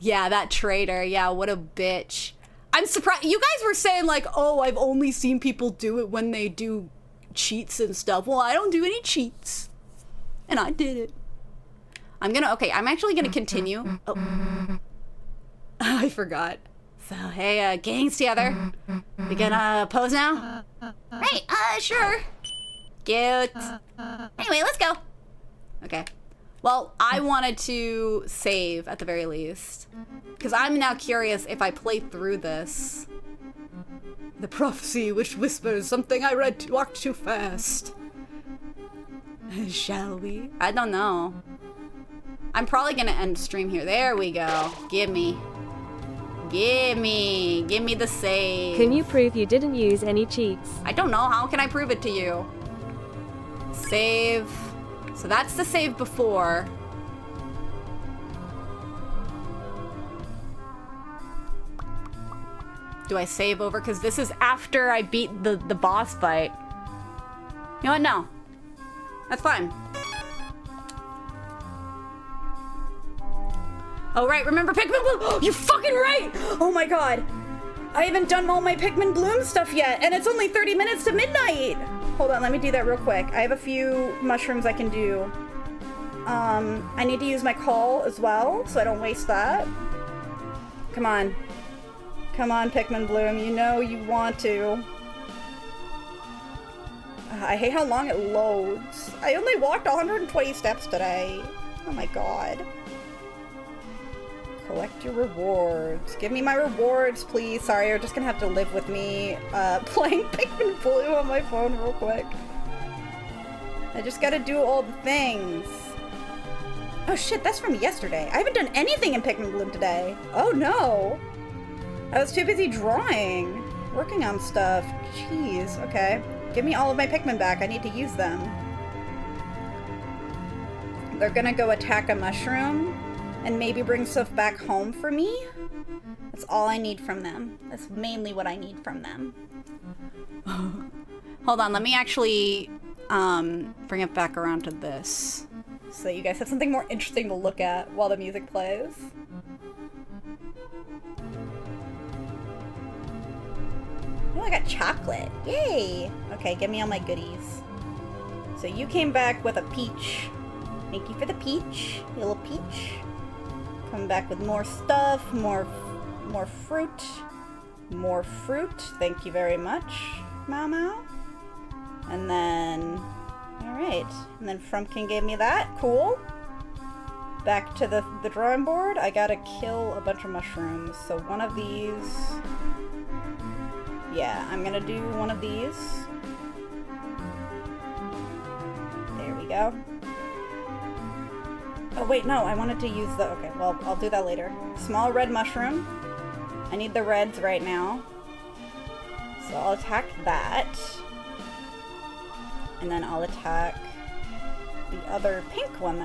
[SPEAKER 1] Yeah, that traitor. Yeah, what a bitch. I'm surprised. You guys were saying like, oh, I've only seen people do it when they do cheats and stuff. Well, I don't do any cheats. And I did it. I'm actually gonna continue. Oh. I forgot. So, hey, gangs together. We gonna pose now? Right, sure. Cute. Anyway, let's go. Okay. Well, I wanted to save at the very least. Because I'm now curious if I play through this. The prophecy which whispers something I walked too fast. Shall we? I don't know. I'm probably gonna end stream here. There we go. Give me the save.
[SPEAKER 2] Can you prove you didn't use any cheats?
[SPEAKER 1] I don't know. How can I prove it to you? Save. So that's the save before. Do I save over? Because this is after I beat the boss fight. You know what? No. That's fine. Oh, right. Remember Pikmin Bloom? Oh, you're fucking right! Oh my god. I haven't done all my Pikmin Bloom stuff yet, and it's only 30 minutes to midnight! Hold on, let me do that real quick. I have a few mushrooms I can do. I need to use my call as well, so I don't waste that. Come on. Come on, Pikmin Bloom. You know you want to. I hate how long it loads. I only walked 120 steps today. Oh my god. Collect your rewards. Give me my rewards, please. Sorry, you're just gonna have to live with me playing Pikmin Blue on my phone real quick. I just gotta do all the things. Oh shit, that's from yesterday. I haven't done anything in Pikmin Bloom today. Oh no. I was too busy drawing. Working on stuff. Jeez, okay. Give me all of my Pikmin back. I need to use them. They're gonna go attack a mushroom and maybe bring stuff back home for me. That's all I need from them. That's mainly what I need from them. Hold on, let me actually bring it back around to this so that you guys have something more interesting to look at while the music plays. Oh, I got chocolate. Yay! Okay, give me all my goodies. So you came back with a peach. Thank you for the peach, you little peach. Come back with more stuff, more fruit. More fruit. Thank you very much, Mau Mau. And then, alright. And then Frumpkin gave me that. Cool. Back to the drawing board. I gotta kill a bunch of mushrooms. So one of these... Yeah, I'm gonna do one of these. There we go. Oh wait, no, I wanted to use the... Okay, well, I'll do that later. Small red mushroom. I need the reds right now. So I'll attack that. And then I'll attack the other pink one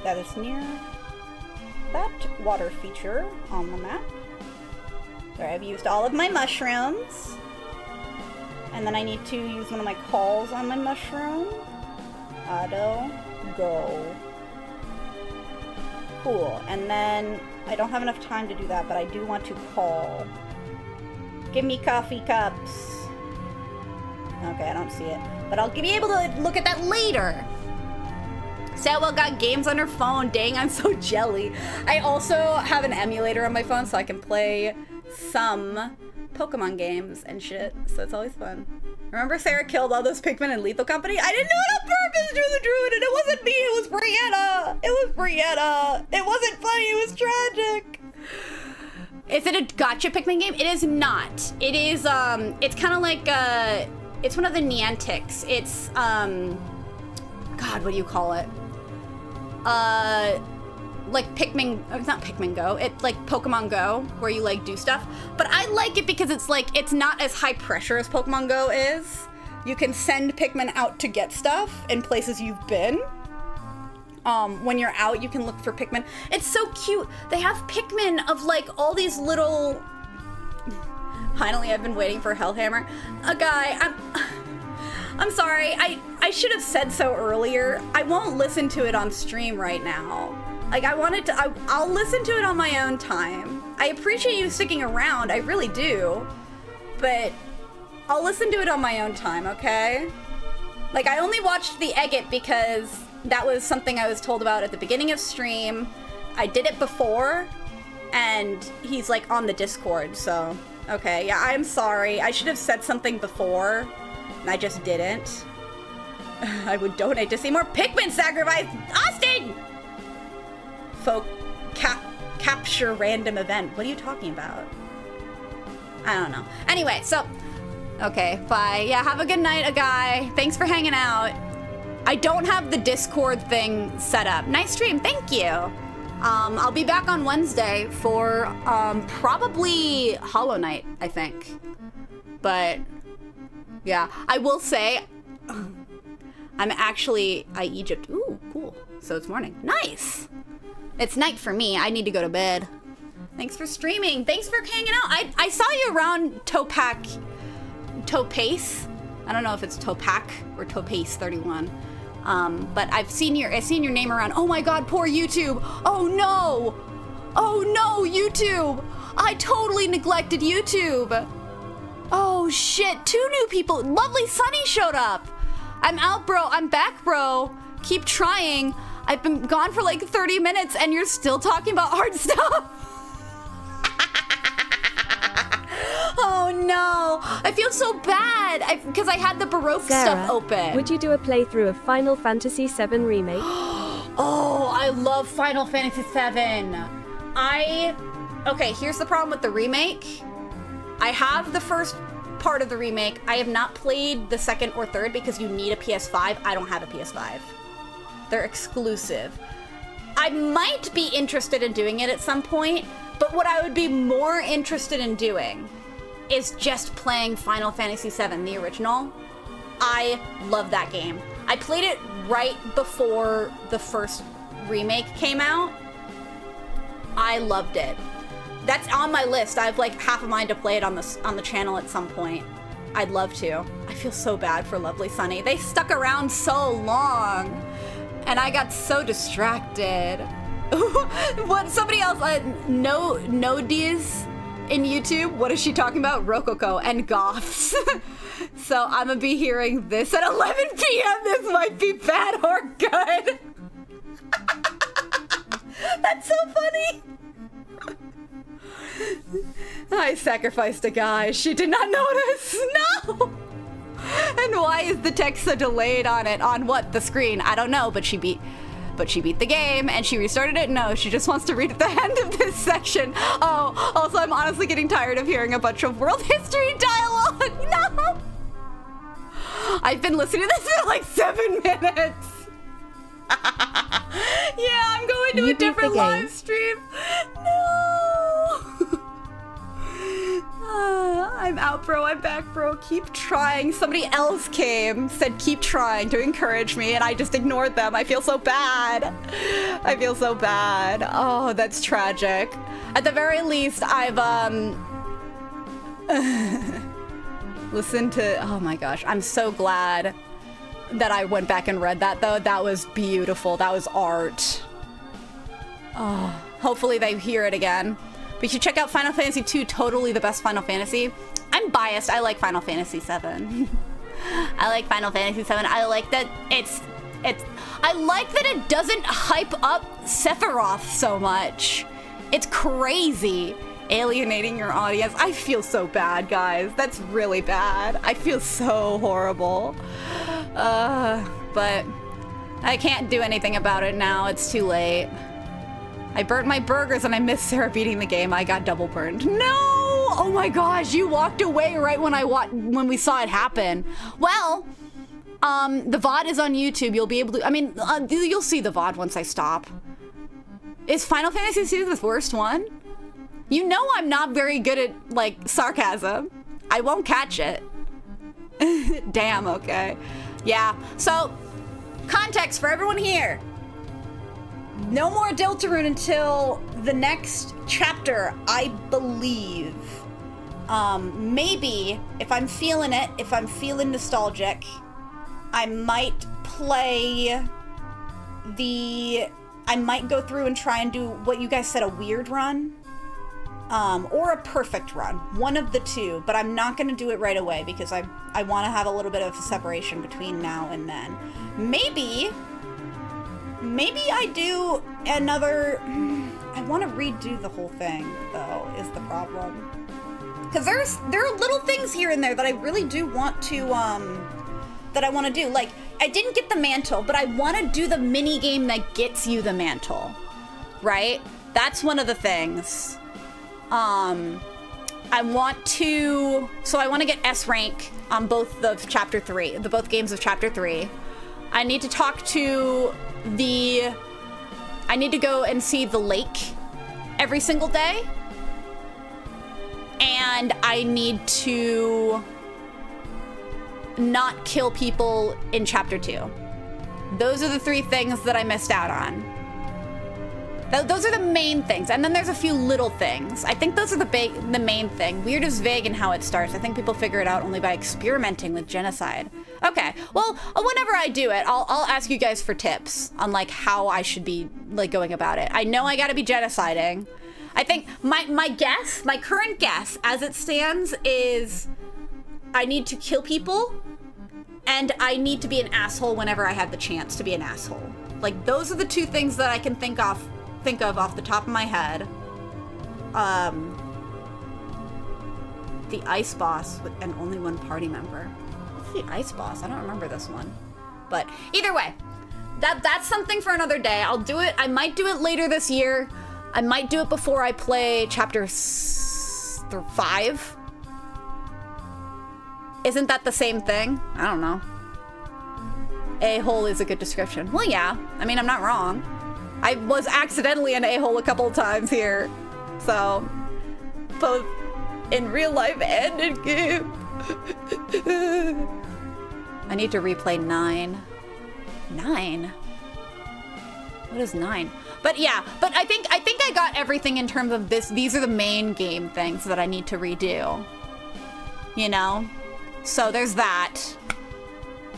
[SPEAKER 1] that is near that water feature on the map. There, I've used all of my mushrooms. And then I need to use one of my calls on my mushroom. Auto, go. Cool. And then I don't have enough time to do that, but I do want to call. Give me coffee cups. Okay, I don't see it. But I'll be able to look at that later. Samuel got games on her phone. Dang, I'm so jelly. I also have an emulator on my phone so I can play some Pokemon games and shit. So it's always fun. Remember Sarah killed all those Pikmin in Lethal Company? I didn't do it on purpose, Drew the Druid, and it wasn't me, it was Brianna! It was Brianna! It wasn't funny, it was tragic! Is it a gotcha Pikmin game? It is not. It is, it's kind of like, it's one of the Niantics. It's, God, what do you call it? Like Pikmin, it's not Pikmin Go, it's like Pokemon Go, where you like do stuff. But I like it because it's like, it's not as high pressure as Pokemon Go is. You can send Pikmin out to get stuff in places you've been. When you're out, you can look for Pikmin. It's so cute. They have Pikmin of like all these little... Finally, I've been waiting for Hellhammer. A guy, I'm sorry, I should have said so earlier. I won't listen to it on stream right now. Like, I wanted to, I'll listen to it on my own time. I appreciate you sticking around, I really do. But I'll listen to it on my own time, okay? Like, I only watched the Egget because that was something I was told about at the beginning of stream. I did it before, and he's like on the Discord, so. Okay, yeah, I'm sorry. I should have said something before, and I just didn't. I would donate to see more Pikmin sacrifice. Austin! Capture random event. What are you talking about? I don't know. Anyway, so, okay, bye. Yeah, have a good night, a guy. Thanks for hanging out. I don't have the Discord thing set up. Nice stream, thank you. I'll be back on Wednesday for probably Hollow Knight, I think. But yeah, I will say I'm actually Egypt. Ooh, cool. So it's morning. Nice. It's night for me. I need to go to bed. Thanks for streaming. Thanks for hanging out. I saw you around Topace. I don't know if it's Topac or Topace 31. But I've seen your name around. Oh my god, poor YouTube. Oh no. Oh no, YouTube. I totally neglected YouTube. Oh shit, 2 new people. Lovely Sunny showed up. I'm out, bro. I'm back, bro. Keep trying. I've been gone for like 30 minutes and you're still talking about hard stuff. Oh no, I feel so bad because I had the Baroque stuff open.
[SPEAKER 2] Would you do a playthrough of Final Fantasy VII Remake?
[SPEAKER 1] Oh, I love Final Fantasy VII. Okay, here's the problem with the remake. I have the first part of the remake. I have not played the second or third because you need a PS5. I don't have a PS5. They're exclusive. I might be interested in doing it at some point, but what I would be more interested in doing is just playing Final Fantasy VII, the original. I love that game. I played it right before the first remake came out. I loved it. That's on my list. I have like half a mind to play it on the channel at some point. I'd love to. I feel so bad for Lovely Sunny. They stuck around so long, and I got so distracted. What? Somebody else? Nodies in YouTube. What is she talking about? Rococo and goths. So I'm gonna be hearing this at 11 p.m. This might be bad or good. That's so funny. I sacrificed a guy. She did not notice. No. And why is the text so delayed on it? On what? The screen? I don't know. But she beat the game and she restarted it. No, she just wants to read at the end of this section. Oh, also, I'm honestly getting tired of hearing a bunch of world history dialogue. No. I've been listening to this for like 7 minutes. Yeah, I'm going to a different live stream. No. I'm out, bro. I'm back, bro. Keep trying. Somebody else came, said keep trying to encourage me, and I just ignored them. I feel so bad. I feel so bad. Oh, that's tragic. At the very least, I've listened to. Oh my gosh, I'm so glad that I went back and read that, though. That was beautiful. That was art. Oh, hopefully they hear it again. But you should check out Final Fantasy II, totally the best Final Fantasy. I'm biased. I like Final Fantasy VII. I like Final Fantasy VII. I like that I like that it doesn't hype up Sephiroth so much. It's crazy. Alienating your audience. I feel so bad, guys. That's really bad. I feel so horrible. But I can't do anything about it now. It's too late. I burnt my burgers and I missed Sarah beating the game. I got double burned. No! Oh my gosh, you walked away right when we saw it happen. Well, the VOD is on YouTube. You'll be able to, you'll see the VOD once I stop. Is Final Fantasy II the worst one? You know I'm not very good at, like, sarcasm. I won't catch it. Damn, okay. Yeah, so, context for everyone here. No more Deltarune until the next chapter, I believe. Maybe, if I'm feeling it, if I'm feeling nostalgic, I might play I might go through and try and do what you guys said, a weird run. Or a perfect run. One of the two, but I'm not going to do it right away because I want to have a little bit of separation between now and then. Maybe I do another... I want to redo the whole thing, though, is the problem. Because there are little things here and there that I really do want to, that I want to do. Like, I didn't get the mantle, but I want to do the mini game that gets you the mantle. Right? That's one of the things. I want to get S rank on both of chapter 3, both games of chapter 3. I need to talk to I need to go and see the lake every single day. And I need to not kill people in chapter 2. Those are the 3 things that I missed out on. Those are the main things, and then there's a few little things. I think those are the main thing. Weird is vague in how it starts. I think people figure it out only by experimenting with genocide. Okay, well, whenever I do it, I'll ask you guys for tips on like how I should be like going about it. I know I gotta be genociding. I think my current guess as it stands is I need to kill people and I need to be an asshole whenever I have the chance to be an asshole. Like those are the two things that I can think of off the top of my head. The ice boss and only one party member. What's the ice boss? I don't remember this one. But either way, that's something for another day. I'll do it. I might do it later this year. I might do it before I play chapter 5. Isn't that the same thing? I don't know. A-hole is a good description. Well, yeah. I mean, I'm not wrong. I was accidentally an a-hole a couple of times here. So, both in real life and in game. I need to replay 9. 9? What is 9? But yeah, but I think I got everything in terms of this. These are the main game things that I need to redo. You know? So there's that.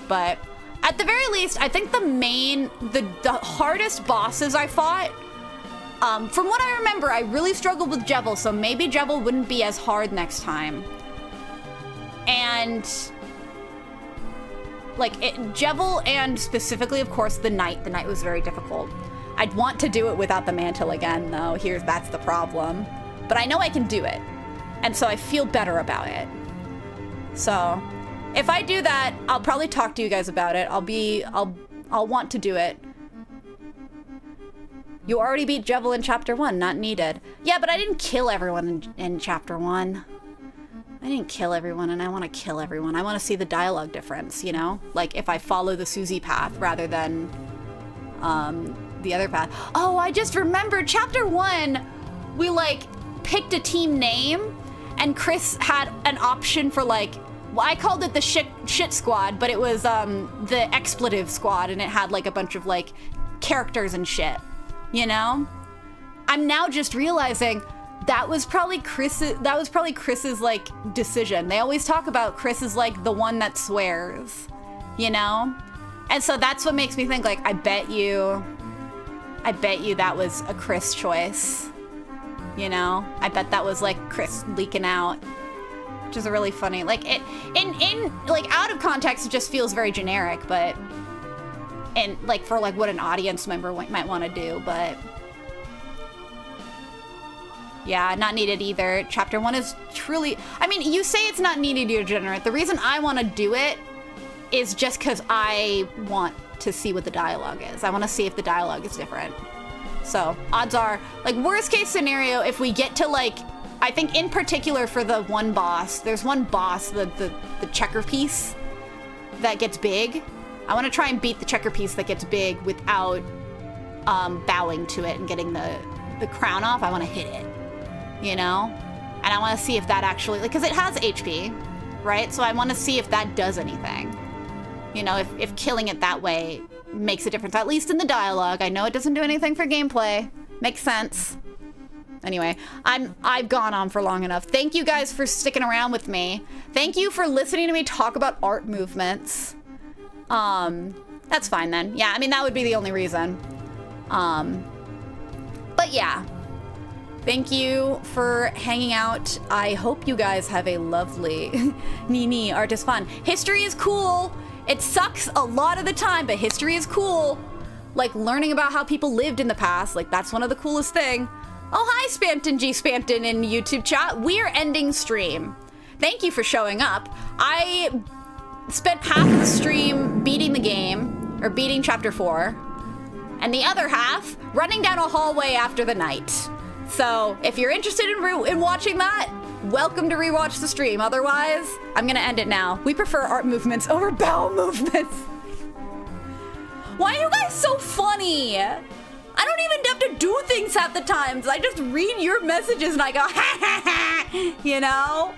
[SPEAKER 1] But at the very least, I think the hardest bosses I fought, from what I remember, I really struggled with Jevil, so maybe Jevil wouldn't be as hard next time. And like Jevil and specifically, of course, the Knight. The Knight was very difficult. I'd want to do it without the mantle again, though. That's the problem. But I know I can do it, and so I feel better about it. So if I do that, I'll probably talk to you guys about it. I'll want to do it. You already beat Jevil in chapter 1, not needed. Yeah, but I didn't kill everyone in chapter 1. I didn't kill everyone, and I want to kill everyone. I want to see the dialogue difference, you know? Like, if I follow the Susie path rather than the other path. Oh, I just remembered chapter 1, we, like, picked a team name, and Chris had an option for, like, well, I called it the shit squad, but it was the expletive squad, and it had, like, a bunch of, like, characters and shit, you know? I'm now just realizing that was probably Chris's like decision. They always talk about Chris as like the one that swears, you know? And so that's what makes me think like, I bet you that was a Chris choice, you know? I bet that was like Chris leaking out, which is really funny. Like it, in like out of context, it just feels very generic, but, and like for like what an audience member might want to do, but yeah, not needed either. Chapter 1 is truly, I mean, you say it's not needed, you're degenerate. The reason I want to do it is just because I want to see what the dialogue is. I want to see if the dialogue is different. So odds are, like worst case scenario, if we get to like, I think in particular for the one boss, there's one boss, the checker piece that gets big. I want to try and beat the checker piece that gets big without bowing to it and getting the crown off. I want to hit it. You know? And I want to see if that actually, like, because it has HP, right? So I want to see if that does anything. You know, if killing it that way makes a difference, at least in the dialogue. I know it doesn't do anything for gameplay. Makes sense. Anyway, I've gone on for long enough. Thank you guys for sticking around with me. Thank you for listening to me talk about art movements. That's fine then. Yeah, I mean, that would be the only reason. But yeah. Thank you for hanging out. I hope you guys have a lovely Nini, art is fun. History is cool. It sucks a lot of the time, but history is cool. Like learning about how people lived in the past, like that's one of the coolest thing. Oh, hi Spampton G Spampton in YouTube chat. We are ending stream. Thank you for showing up. I spent half of the stream beating the game, or beating chapter 4, and the other half running down a hallway after the night. So if you're interested in watching that, welcome to rewatch the stream. Otherwise, I'm gonna end it now. We prefer art movements over bowel movements. Why are you guys so funny? I don't even have to do things half the times. I just read your messages and I go, ha ha ha, you know?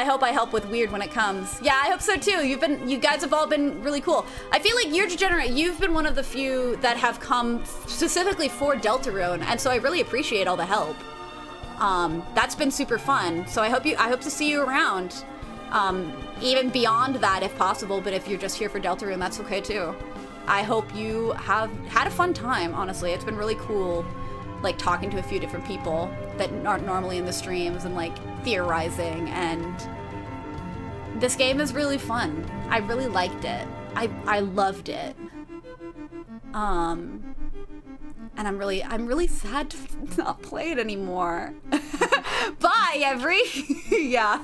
[SPEAKER 1] I hope I help with weird when it comes. Yeah, I hope so too. You guys have all been really cool. I feel like You're Degenerate, you've been one of the few that have come specifically for Deltarune, and so I really appreciate all the help. That's been super fun. So I hope to see you around. Even beyond that if possible, but if you're just here for Deltarune, that's okay too. I hope you have had a fun time, honestly. It's been really cool, like, talking to a few different people that aren't normally in the streams and, like, theorizing, and this game is really fun. I really liked it. I loved it. And I'm really sad to not play it anymore. Bye, every. Yeah,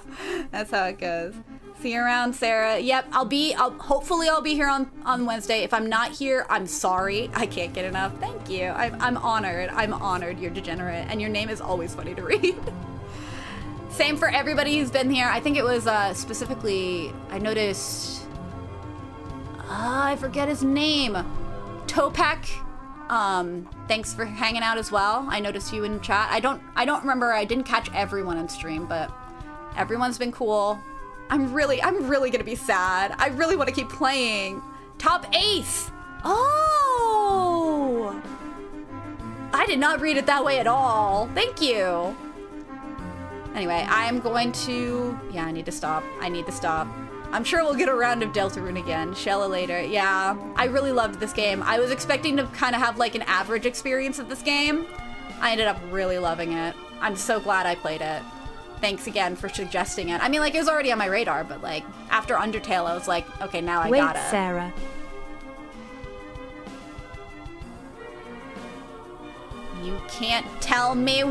[SPEAKER 1] that's how it goes. See you around, Sarah. Yep, hopefully I'll be here on Wednesday. If I'm not here, I'm sorry. I can't get enough. Thank you. I'm honored. I'm honored. You're Degenerate, and your name is always funny to read. Same for everybody who's been here. I think it was specifically, I noticed, I forget his name. Topek. Thanks for hanging out as well. I noticed you in chat. I don't remember. I didn't catch everyone in stream, but everyone's been cool. I'm really gonna be sad. I really want to keep playing. Top Ace. Oh, I did not read it that way at all. Thank you. Anyway, I'm going to, yeah, I need to stop. I'm sure we'll get a round of Deltarune again. Shella later. Yeah, I really loved this game. I was expecting to kind of have like an average experience of this game. I ended up really loving it. I'm so glad I played it. Thanks again for suggesting it. I mean, like, it was already on my radar, but like, after Undertale, I was like, okay, now I gotta.
[SPEAKER 2] Wait, Sarah.
[SPEAKER 1] You can't tell me